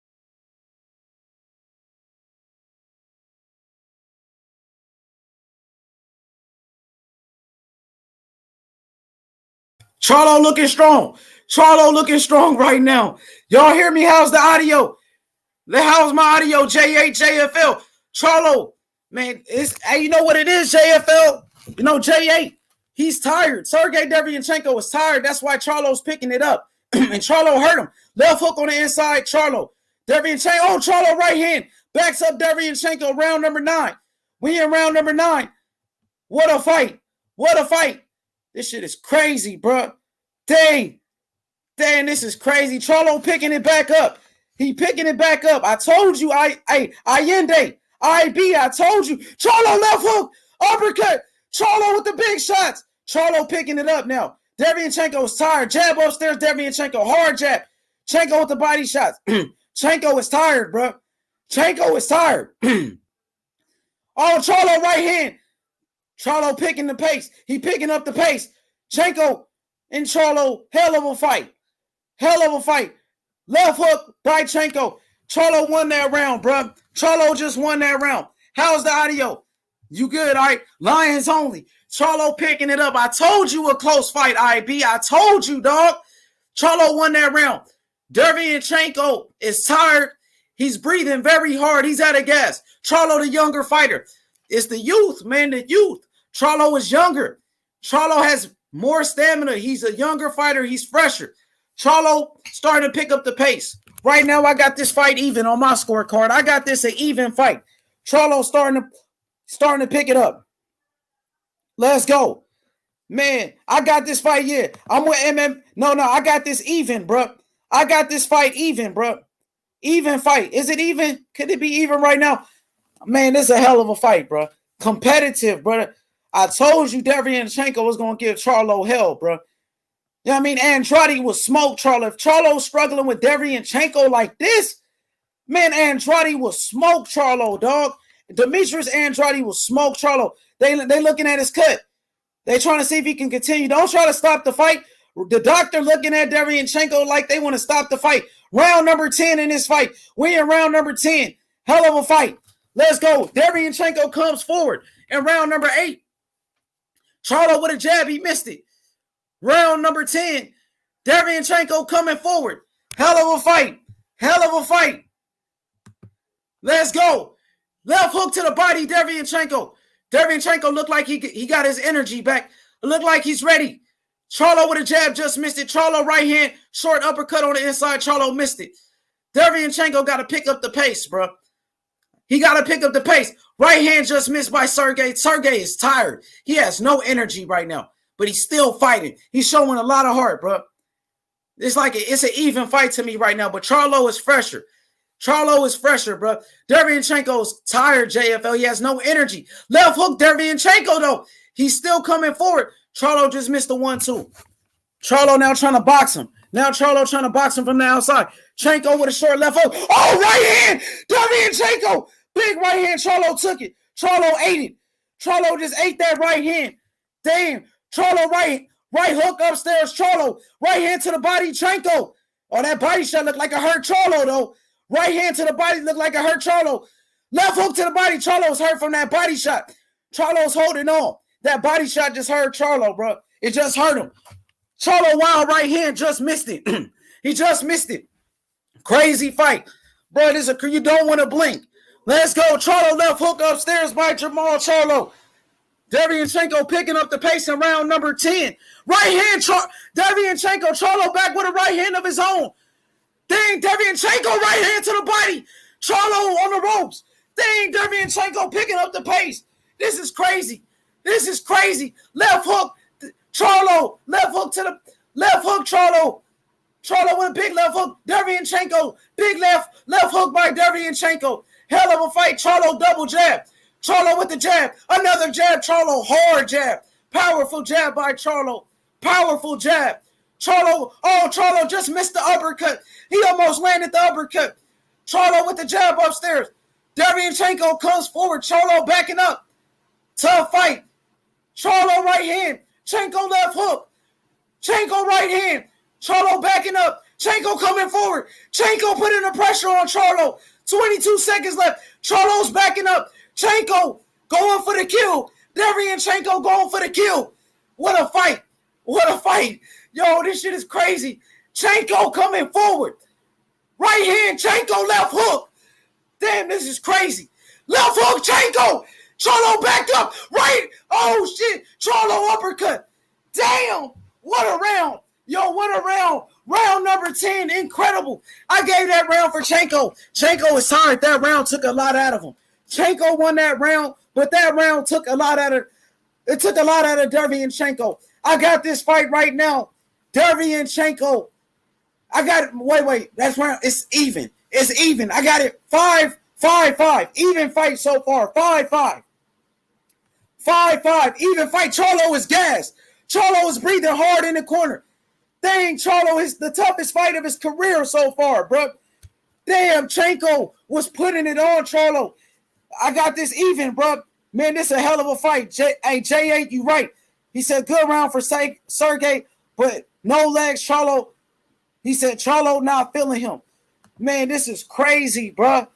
Charlo looking strong. Charlo looking strong right now. Y'all hear me? How's the audio? How's my audio? J8, JFL. Charlo, man, you know what it is, JFL? You know, J8, he's tired. Sergiy Derevyanchenko is tired. That's why Charlo's picking it up. And Charlo hurt him. Left hook on the inside, Charlo. Derevyanchenko, oh, Charlo right hand. Backs up Derevyanchenko, round number 9. We in round number 9. What a fight. What a fight. This shit is crazy, bro. Dang, this is crazy. Charlo picking it back up. He picking it back up. I told you, Allende, IB, I told you. Charlo left hook, uppercut. Charlo with the big shots. Charlo picking it up now. Derevyanchenko is tired. Jab upstairs, Derevyanchenko. Hard jab. Chenko with the body shots. Chenko is tired, bro. Chenko is tired. Oh, Charlo right hand. Charlo picking the pace. He picking up the pace. Chenko and Charlo, hell of a fight. Hell of a fight. Left hook by Chenko. Charlo won that round, bro. Charlo just won that round. How's the audio? You good, all right? Lions only. Charlo picking it up. I told you a close fight, IB. I told you, dog. Charlo won that round. Derevyanchenko is tired. He's breathing very hard. He's out of gas. Charlo, the younger fighter. It's the youth, man, the youth. Charlo is younger. Charlo has more stamina. He's a younger fighter. He's fresher. Charlo starting to pick up the pace. Right now, I got this fight even on my scorecard. I got this an even fight. Charlo starting to pick it up. Let's go. Man, I got this fight, yeah. I'm with MM. No, I got this even, bro. I got this fight even, bro. Even fight. Is it even? Could it be even right now? Man, this is a hell of a fight, bro. Competitive, bro. I told you Derevyanchenko was going to give Charlo hell, bro. You know what I mean? Andrade will smoke Charlo. If Charlo's struggling with Derevyanchenko like this, man, Andrade will smoke Charlo, dog. Demetrius Andrade will smoke Charlo. They looking at his cut. They trying to see if he can continue. Don't try to stop the fight. The doctor looking at Derevyanchenko like they want to stop the fight. Round number 10 in this fight. We in round number 10. Hell of a fight. Let's go. Derevyanchenko comes forward in round number 8. Charlo with a jab. He missed it. Round number 10. Derevyanchenko coming forward. Hell of a fight. Hell of a fight. Let's go. Left hook to the body, Derevyanchenko. Derevyanchenko looked like he got his energy back. It looked like he's ready. Charlo with a jab just missed it. Charlo right hand, short uppercut on the inside. Charlo missed it. Derevyanchenko got to pick up the pace, bro. He got to pick up the pace. Right hand just missed by Sergiy. Sergiy is tired. He has no energy right now, but he's still fighting. He's showing a lot of heart, bro. It's like it's an even fight to me right now, but Charlo is fresher. Charlo is fresher, bro. Derevyanchenko's tired, JFL. He has no energy. Left hook, Derevyanchenko, though. He's still coming forward. Charlo just missed the 1-2. Charlo now trying to box him. Now Charlo trying to box him from the outside. Chenko with a short left hook. Oh, right hand! Derevyanchenko! Big right hand. Charlo took it. Charlo ate it. Charlo just ate that right hand. Damn. Charlo right hook upstairs. Charlo. Right hand to the body. Chenko. Oh, that body shot looked like a hurt Charlo, though. Right hand to the body looked like a hurt Charlo. Left hook to the body. Charlo's hurt from that body shot. Charlo's holding on. That body shot just hurt Charlo, bro. It just hurt him. Charlo wild right hand just missed it. He just missed it. Crazy fight. Bro, you don't want to blink. Let's go. Charlo left hook upstairs by Jermall Charlo. Derevyanchenko picking up the pace in round number 10. Right hand, Derevyanchenko. Charlo back with a right hand of his own. Dang, Derevyanchenko right hand to the body. Charlo on the ropes. Dang, Derevyanchenko picking up the pace. This is crazy. This is crazy. Left hook, Charlo. Left hook to the left hook, Charlo. Charlo with a big left hook. Derevyanchenko. Big left hook by Derevyanchenko. Hell of a fight. Charlo double jab. Charlo with the jab. Another jab. Charlo hard jab. Powerful jab by Charlo. Powerful jab. Charlo just missed the uppercut. He almost landed the uppercut. Charlo with the jab upstairs. Derevyanchenko comes forward. Charlo backing up. Tough fight. Charlo right hand. Chenko left hook. Chenko right hand. Charlo backing up. Chenko coming forward. Chenko putting the pressure on Charlo. 22 seconds left. Charlo's backing up. Chenko going for the kill. Derevyanchenko going for the kill. What a fight. What a fight. Yo, this shit is crazy. Chenko coming forward. Right hand, Chenko left hook. Damn, this is crazy. Left hook, Chenko. Charlo backed up. Right. Oh, shit. Charlo uppercut. Damn. What a round. Yo, what a round. Round number 10. Incredible. I gave that round for Chenko. Chenko is tired. That round took a lot out of him. Chenko won that round, but that round took a lot out of Derevyanchenko. I got this fight right now. Derevyanchenko. I got it. Wait. That's round. It's even. It's even. I got it. 5-5. Even fight so far. 5-5. 5-5. Even fight. Charlo is gassed. Charlo is breathing hard in the corner. Dang, Charlo is the toughest fight of his career so far, bro. Damn, Chenko was putting it on Charlo. I got this even, bro. Man, this is a hell of a fight. J8, you right. He said good round for Sergiy, but no legs, Charlo. He said Charlo not feeling him. Man, this is crazy, bro.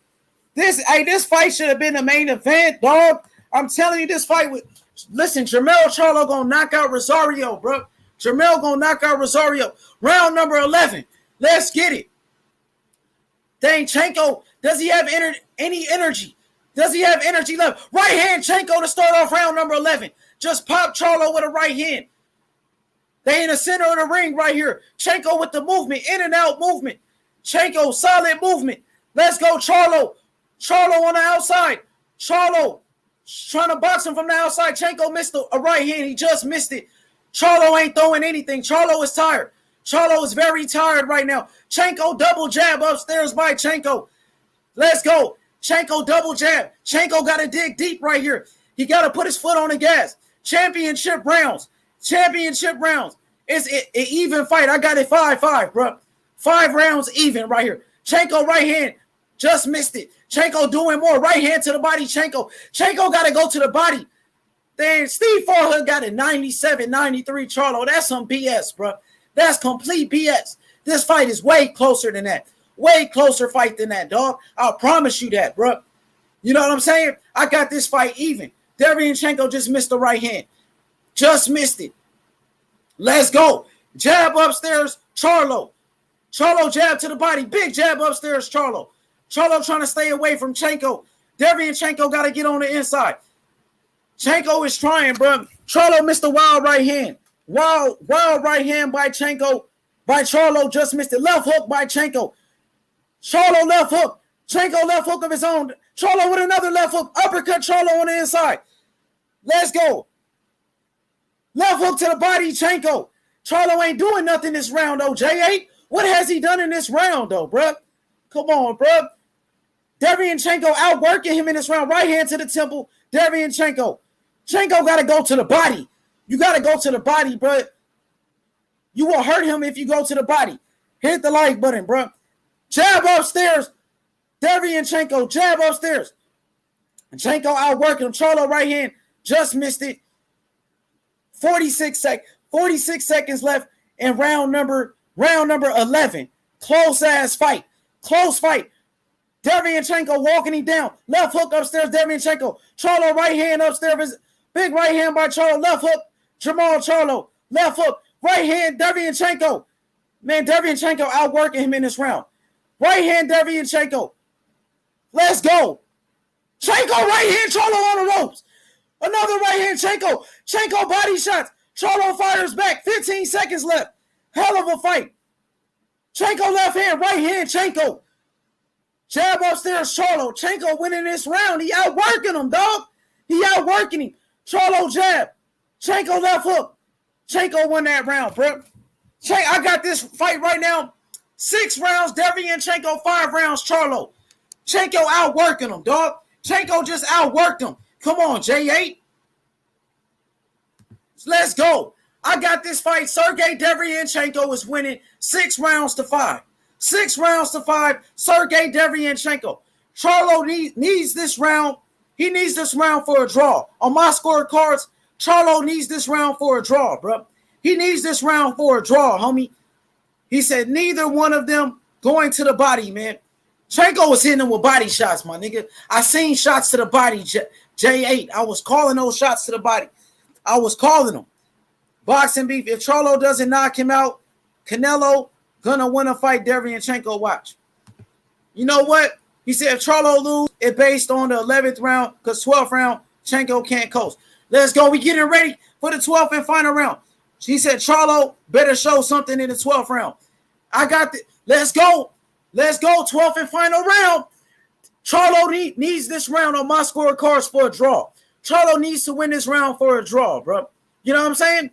This fight should have been the main event, dog. I'm telling you, this fight with. Listen, Jermall Charlo gonna knock out Rosario, bro. Jermall gonna knock out Rosario. Round number 11. Let's get it. Dang, Chenko, does he have any energy? Does he have energy left? Right hand, Chenko to start off round number 11. Just pop Charlo with a right hand. They in the center of the ring right here. Chenko with the movement, in and out movement. Chenko, solid movement. Let's go, Charlo. Charlo on the outside. Charlo trying to box him from the outside. Chenko missed a right hand. He just missed it. Charlo ain't throwing anything. Charlo is tired. Charlo is very tired right now. Chenko double jab upstairs by Chenko. Let's go. Chenko double jab. Chenko got to dig deep right here. He got to put his foot on the gas. Championship rounds. Championship rounds. It's an even fight. I got it 5-5, bro. 5 rounds even right here. Chenko right hand just missed it. Chenko doing more. Right hand to the body. Chenko got to go to the body. Then Steve Farhood got a 97-93 Charlo. That's some BS, bro. That's complete BS. This fight is way closer than that. Way closer fight than that, dog. I'll promise you that, bro. You know what I'm saying? I got this fight even. Derevyanchenko just missed the right hand. Just missed it. Let's go. Jab upstairs, Charlo. Charlo jab to the body. Big jab upstairs, Charlo. Charlo trying to stay away from Chenko. Derevyanchenko got to get on the inside. Chenko is trying, bro. Charlo missed the wild right hand. Wild right hand by Chenko. By Charlo just missed it. Left hook by Chenko. Charlo left hook. Chenko left hook of his own. Charlo with another left hook. Uppercut Charlo on the inside. Let's go. Left hook to the body, Chenko. Charlo ain't doing nothing this round, though, J8. What has he done in this round, though, bro? Come on, bro. Derevyanchenko outworking him in this round. Right hand to the temple. Derevyanchenko. Chenko got to go to the body. You got to go to the body, bro. You will hurt him if you go to the body. Hit the like button, bro. Jab upstairs. Derevyanchenko, jab upstairs. Chenko outworking him. Charlo right hand just missed it. 46 seconds left in round number 11. Close ass fight. Close fight. Derevyanchenko walking him down. Left hook upstairs, Derevyanchenko. Charlo right hand upstairs. Big right hand by Charlo. Left hook, Jermall Charlo. Left hook. Right hand, Derevyanchenko. Man, Derevyanchenko outworking him in this round. Right hand, Derevyanchenko. Let's go. Chenko right hand, Charlo on the ropes. Another right hand, Chenko. Chenko body shots. Charlo fires back. 15 seconds left. Hell of a fight. Chenko left hand, right hand, Chenko. Jab upstairs, Charlo. Chenko winning this round. He outworking him, dog. He outworking him. Charlo jab. Chenko left hook. Chenko won that round, bro. I got this fight right now. 6 rounds, Derevyanchenko, 5 rounds, Charlo. Chenko outworking him, dog. Chenko just outworked him. Come on, J8. Let's go. I got this fight. Sergiy Derevyanchenko is winning 6 rounds to 5. 6 rounds to 5. Sergiy Derevyanchenko. Charlo needs this round. He needs this round for a draw. On my scorecards, Charlo needs this round for a draw, bro. He needs this round for a draw, homie. He said neither one of them going to the body, man. Chenko was hitting him with body shots, my nigga. I seen shots to the body, J8. I was calling those shots to the body. I was calling them. Boxing beef. If Charlo doesn't knock him out, Canelo gonna win a fight. Derevyanchenko, watch. You know what? He said if Charlo lose, it based on the 11th round, because 12th round, Chenko can't coast. Let's go. We getting ready for the 12th and final round. He said Charlo better show something in the 12th round. I got the. Let's go. Let's go. 12th and final round. Charlo needs this round on my scorecards for a draw. Charlo needs to win this round for a draw, bro. You know what I'm saying?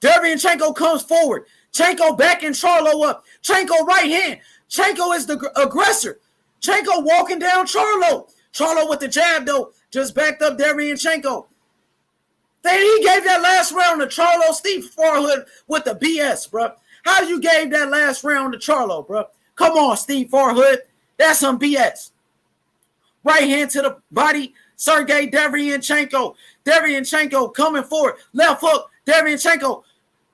Derevyanchenko comes forward. Chenko backing Charlo up. Chenko right hand. Chenko is the aggressor. Chenko walking down Charlo. Charlo with the jab, though, just backed up Derevyanchenko. Then he gave that last round to Charlo. Steve Farhood with the BS, bro. How you gave that last round to Charlo, bro? Come on, Steve Farhood. That's some BS. Right hand to the body. Sergiy Derevyanchenko. Derevyanchenko coming forward. Left hook. Derevyanchenko.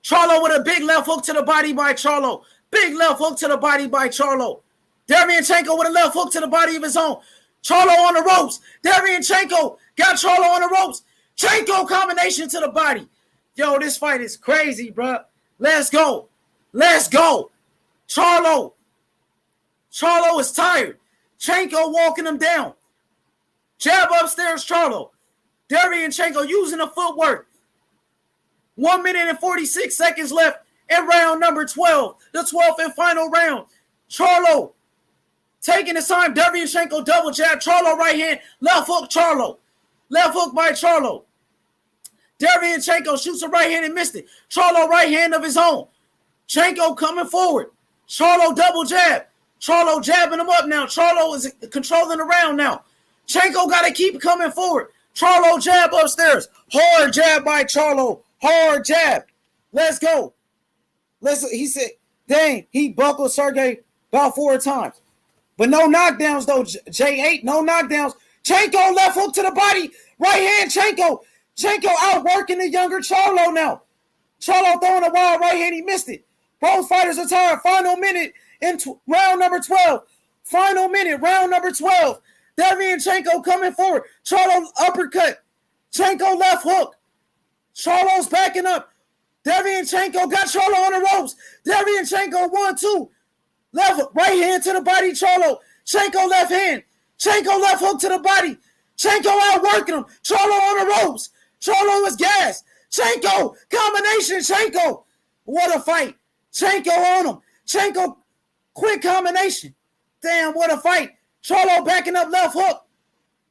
Charlo with a big left hook to the body by Charlo. Big left hook to the body by Charlo. Derevyanchenko with a left hook to the body of his own. Charlo on the ropes. Derevyanchenko got Charlo on the ropes. Chenko combination to the body. Yo, this fight is crazy, bro. Let's go. Let's go. Charlo is tired. Chenko walking him down. Jab upstairs, Charlo. Derevyanchenko using the footwork. 1 minute and 46 seconds left in round number 12. The 12th and final round. Charlo taking his time. Derevyanchenko double jab. Charlo right hand. Left hook, Charlo. Left hook by Charlo. Derevyanchenko shoots a right hand and missed it. Charlo right hand of his own. Chanko coming forward. Charlo double jab. Charlo jabbing him up now. Charlo is controlling the round now. Chanko got to keep coming forward. Charlo jab upstairs. Hard jab by Charlo. Hard jab. Let's go. He said, dang, he buckled Sergiy about 4 times. But no knockdowns, though. J8, no knockdowns. Chanko left hook to the body. Right hand, Chanko. Chanko outworking the younger Charlo now. Charlo throwing a wild right hand. He missed it. Both fighters are tired. Final minute in round number 12. Final minute, round number 12. Derevyanchenko coming forward. Charlo uppercut. Chanko left hook. Charlo's backing up. Derevyanchenko got Charlo on the ropes. Derevyanchenko 1-2. Left right hand to the body, Charlo. Chanko left hand. Chanko left hook to the body. Chanko outworking him. Charlo on the ropes. Charlo is gassed. Chanko, combination, Chanko. What a fight. Chanko on him. Chanko, quick combination. Damn, what a fight. Charlo backing up left hook.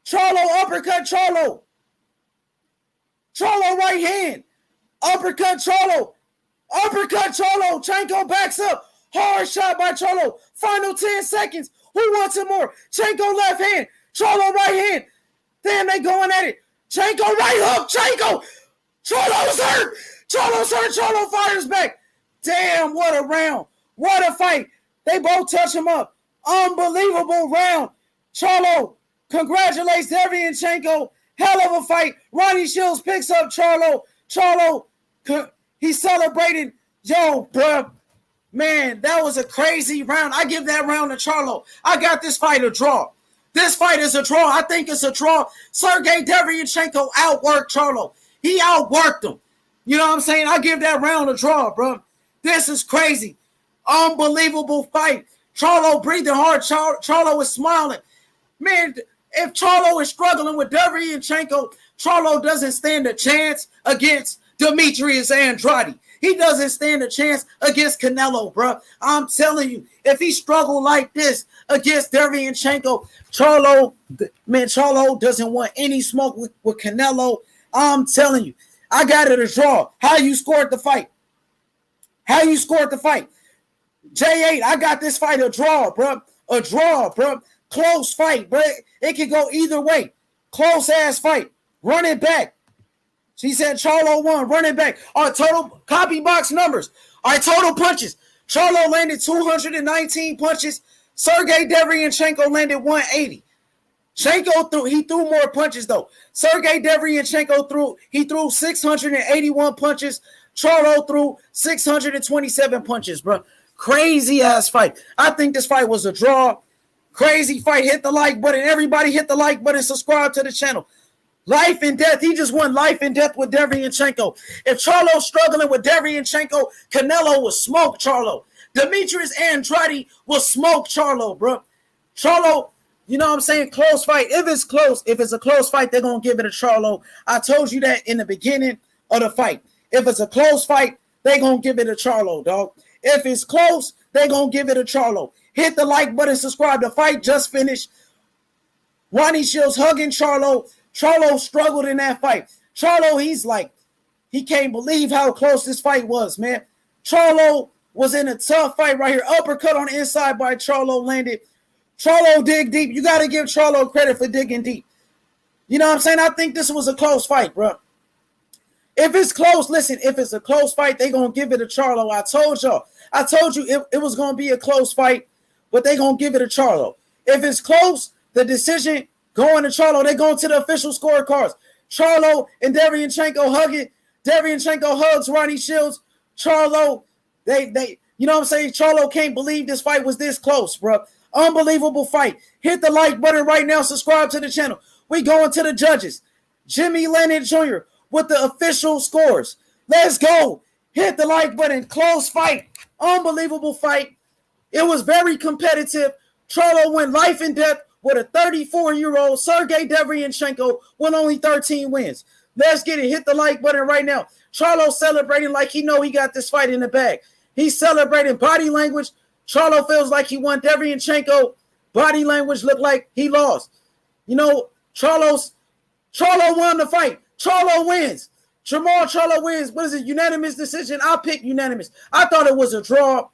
Charlo uppercut, Charlo. Charlo right hand. Uppercut, Charlo. Uppercut, Charlo. Chanko backs up. Hard shot by Charlo. Final 10 seconds. Who wants it more? Chanko left hand. Charlo right hand. Damn, they going at it. Chanko right hook. Chanko. Charlo's hurt. Charlo's hurt. Charlo fires back. Damn, what a round. What a fight. They both touch him up. Unbelievable round. Charlo congratulates Derevyanchenko. Hell of a fight. Ronnie Shields picks up Charlo. Charlo, he's celebrating. Yo, bruh. Man, that was a crazy round. I give that round to Charlo. I got this fight a draw. This fight is a draw. I think it's a draw. Sergiy Derevyanchenko outworked Charlo. He outworked him. You know what I'm saying? I give that round a draw, bro. This is crazy. Unbelievable fight. Charlo breathing hard. Charlo is smiling. Man, if Charlo is struggling with Derevyanchenko, Charlo doesn't stand a chance against Demetrius Andrade. He doesn't stand a chance against Canelo, bro. I'm telling you, if he struggled like this against Derevyanchenko, Charlo doesn't want any smoke with Canelo. I'm telling you, I got it a draw. How you scored the fight? How you scored the fight? J8, I got this fight a draw, bro. A draw, bro. Close fight, bro. It can go either way. Close ass fight. Run it back. She said Charlo won. Run it back. All right, total copy box numbers. All right, total punches. Charlo landed 219 punches. Sergiy Derevyanchenko landed 180. He threw more punches though. Sergiy Derevyanchenko threw 681 punches. Charlo threw 627 punches, bro. Crazy ass fight. I think this fight was a draw. Crazy fight. Hit the like button. Everybody hit the like button. Subscribe to the channel. Life and death. He just won life and death with Derevyanchenko. If Charlo's struggling with Derevyanchenko, Canelo will smoke Charlo. Demetrius Andrade will smoke Charlo, bro. Charlo, you know what I'm saying? Close fight. If it's a close fight, they're going to give it to Charlo. I told you that in the beginning of the fight. If it's a close fight, they're going to give it to Charlo, dog. If it's close, they're going to give it to Charlo. Hit the like button, subscribe. The fight just finished. Ronnie Shields hugging Charlo. Charlo struggled in that fight. Charlo, he can't believe how close this fight was, man. Charlo was in a tough fight right here. Uppercut on the inside by Charlo landed. Charlo dig deep. You got to give Charlo credit for digging deep. You know what I'm saying? I think this was a close fight, bro. If it's close, listen, if it's a close fight, they're going to give it to Charlo. I told you it was going to be a close fight, but they're going to give it to Charlo. If it's close, the decision going to Charlo. They're going to the official scorecards. Charlo and Derevyanchenko hugging. Derevyanchenko hugs Ronnie Shields. Charlo, they you know what I'm saying? Charlo can't believe this fight was this close, bro. Unbelievable fight. Hit the like button right now. Subscribe to the channel. We going to the judges. Jimmy Lennon Jr. with the official scores. Let's go. Hit the like button. Close fight. Unbelievable fight. It was very competitive. Charlo went life and death with a 34-year-old Sergiy Derevyanchenko with only 13 wins. Let's get it. Hit the like button right now. Charlo celebrating like he know he got this fight in the bag. He's celebrating body language. Charlo feels like he won. Derevyanchenko body language looked like he lost. You know, Charlo won the fight. Charlo wins. Jermall Charlo wins. What is it? Unanimous decision. I picked unanimous. I thought it was a draw.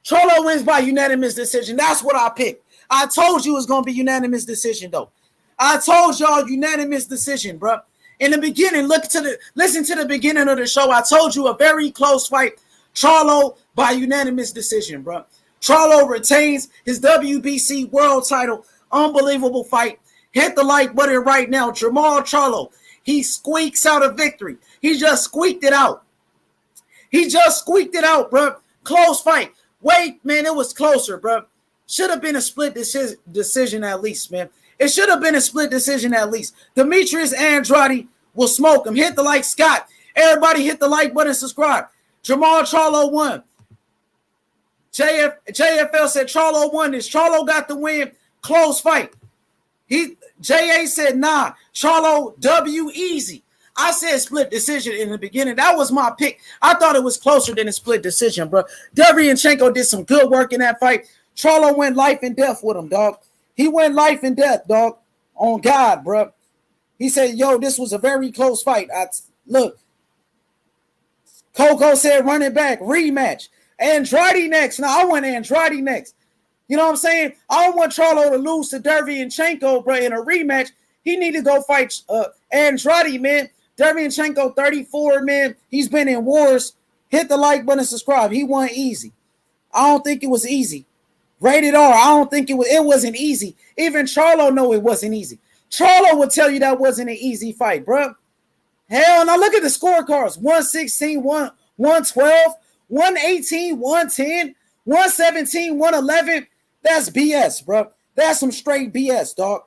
Charlo wins by unanimous decision. That's what I picked. I told you it was going to be unanimous decision, though. I told y'all unanimous decision, bro. In the beginning, listen to the beginning of the show. I told you a very close fight. Charlo by unanimous decision, bro. Charlo retains his WBC world title. Unbelievable fight. Hit the like button right now. Jermall Charlo. He squeaks out a victory. He just squeaked it out. He just squeaked it out, bro. Close fight. Wait, man, it was closer, bro. Should have been a split decision at least, man. It should have been a split decision at least. Demetrius Andrade will smoke him. Hit the like, Scott. Everybody hit the like button, subscribe. Jermall Charlo won. JFL said Charlo won this. Charlo got the win. Close fight. JA said, nah, Charlo W easy. I said split decision in the beginning. That was my pick. I thought it was closer than a split decision, bro. Derevyanchenko did some good work in that fight. Charlo went life and death with him, dog. He went life and death, dog. On God, bro. He said, yo, this was a very close fight. Look, Coco said run it back, rematch. Andrade next. Now, I want Andrade next. You know what I'm saying? I don't want Charlo to lose to Derevyanchenko, bro, in a rematch. He need to go fight Andrade, man. Derevyanchenko, 34, man. He's been in wars. Hit the like button, subscribe. He won easy. I don't think it was easy. Rated R. I don't think it wasn't easy. Even Charlo know it wasn't easy. Charlo would tell you that wasn't an easy fight, bro. Hell, now look at the scorecards. 116, 112, 118, 110, 117, 111. That's BS, bro. That's some straight BS, dog.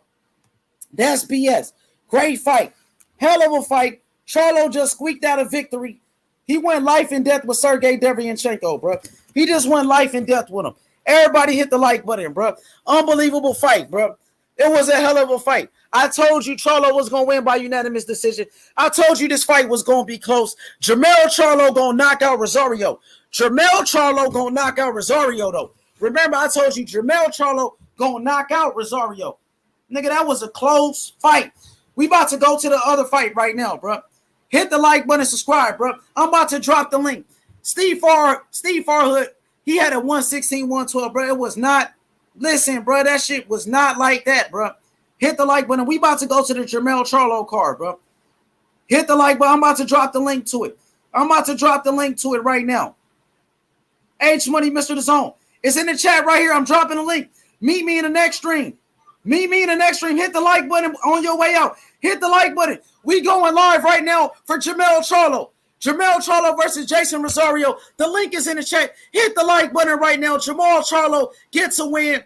That's BS. Great fight. Hell of a fight. Charlo just squeaked out a victory. He went life and death with Sergiy Derevyanchenko, bro. He just went life and death with him. Everybody hit the like button, bro. Unbelievable fight, bro. It was a hell of a fight. I told you Charlo was going to win by unanimous decision. I told you this fight was going to be close. Jermall Charlo going to knock out Rosario. Jermall Charlo going to knock out Rosario, though. Remember, I told you Jermall Charlo going to knock out Rosario. Nigga, that was a close fight. We about to go to the other fight right now, bro. Hit the like button, subscribe, bro. I'm about to drop the link. Steve Farhood, he had a 116, 112, bro. It was not. Listen, bro, that shit was not like that, bro. Hit the like button. We about to go to the Jermall Charlo card, bro. Hit the like button. I'm about to drop the link to it. I'm about to drop the link to it right now. H Money, Mr. The Zone. It's in the chat right here. I'm dropping the link. Meet me in the next stream. Meet me in the next stream. Hit the like button on your way out. Hit the like button. We going live right now for Jermall Charlo. Jermall Charlo versus Jason Rosario. The link is in the chat. Hit the like button right now. Jermall Charlo gets a win.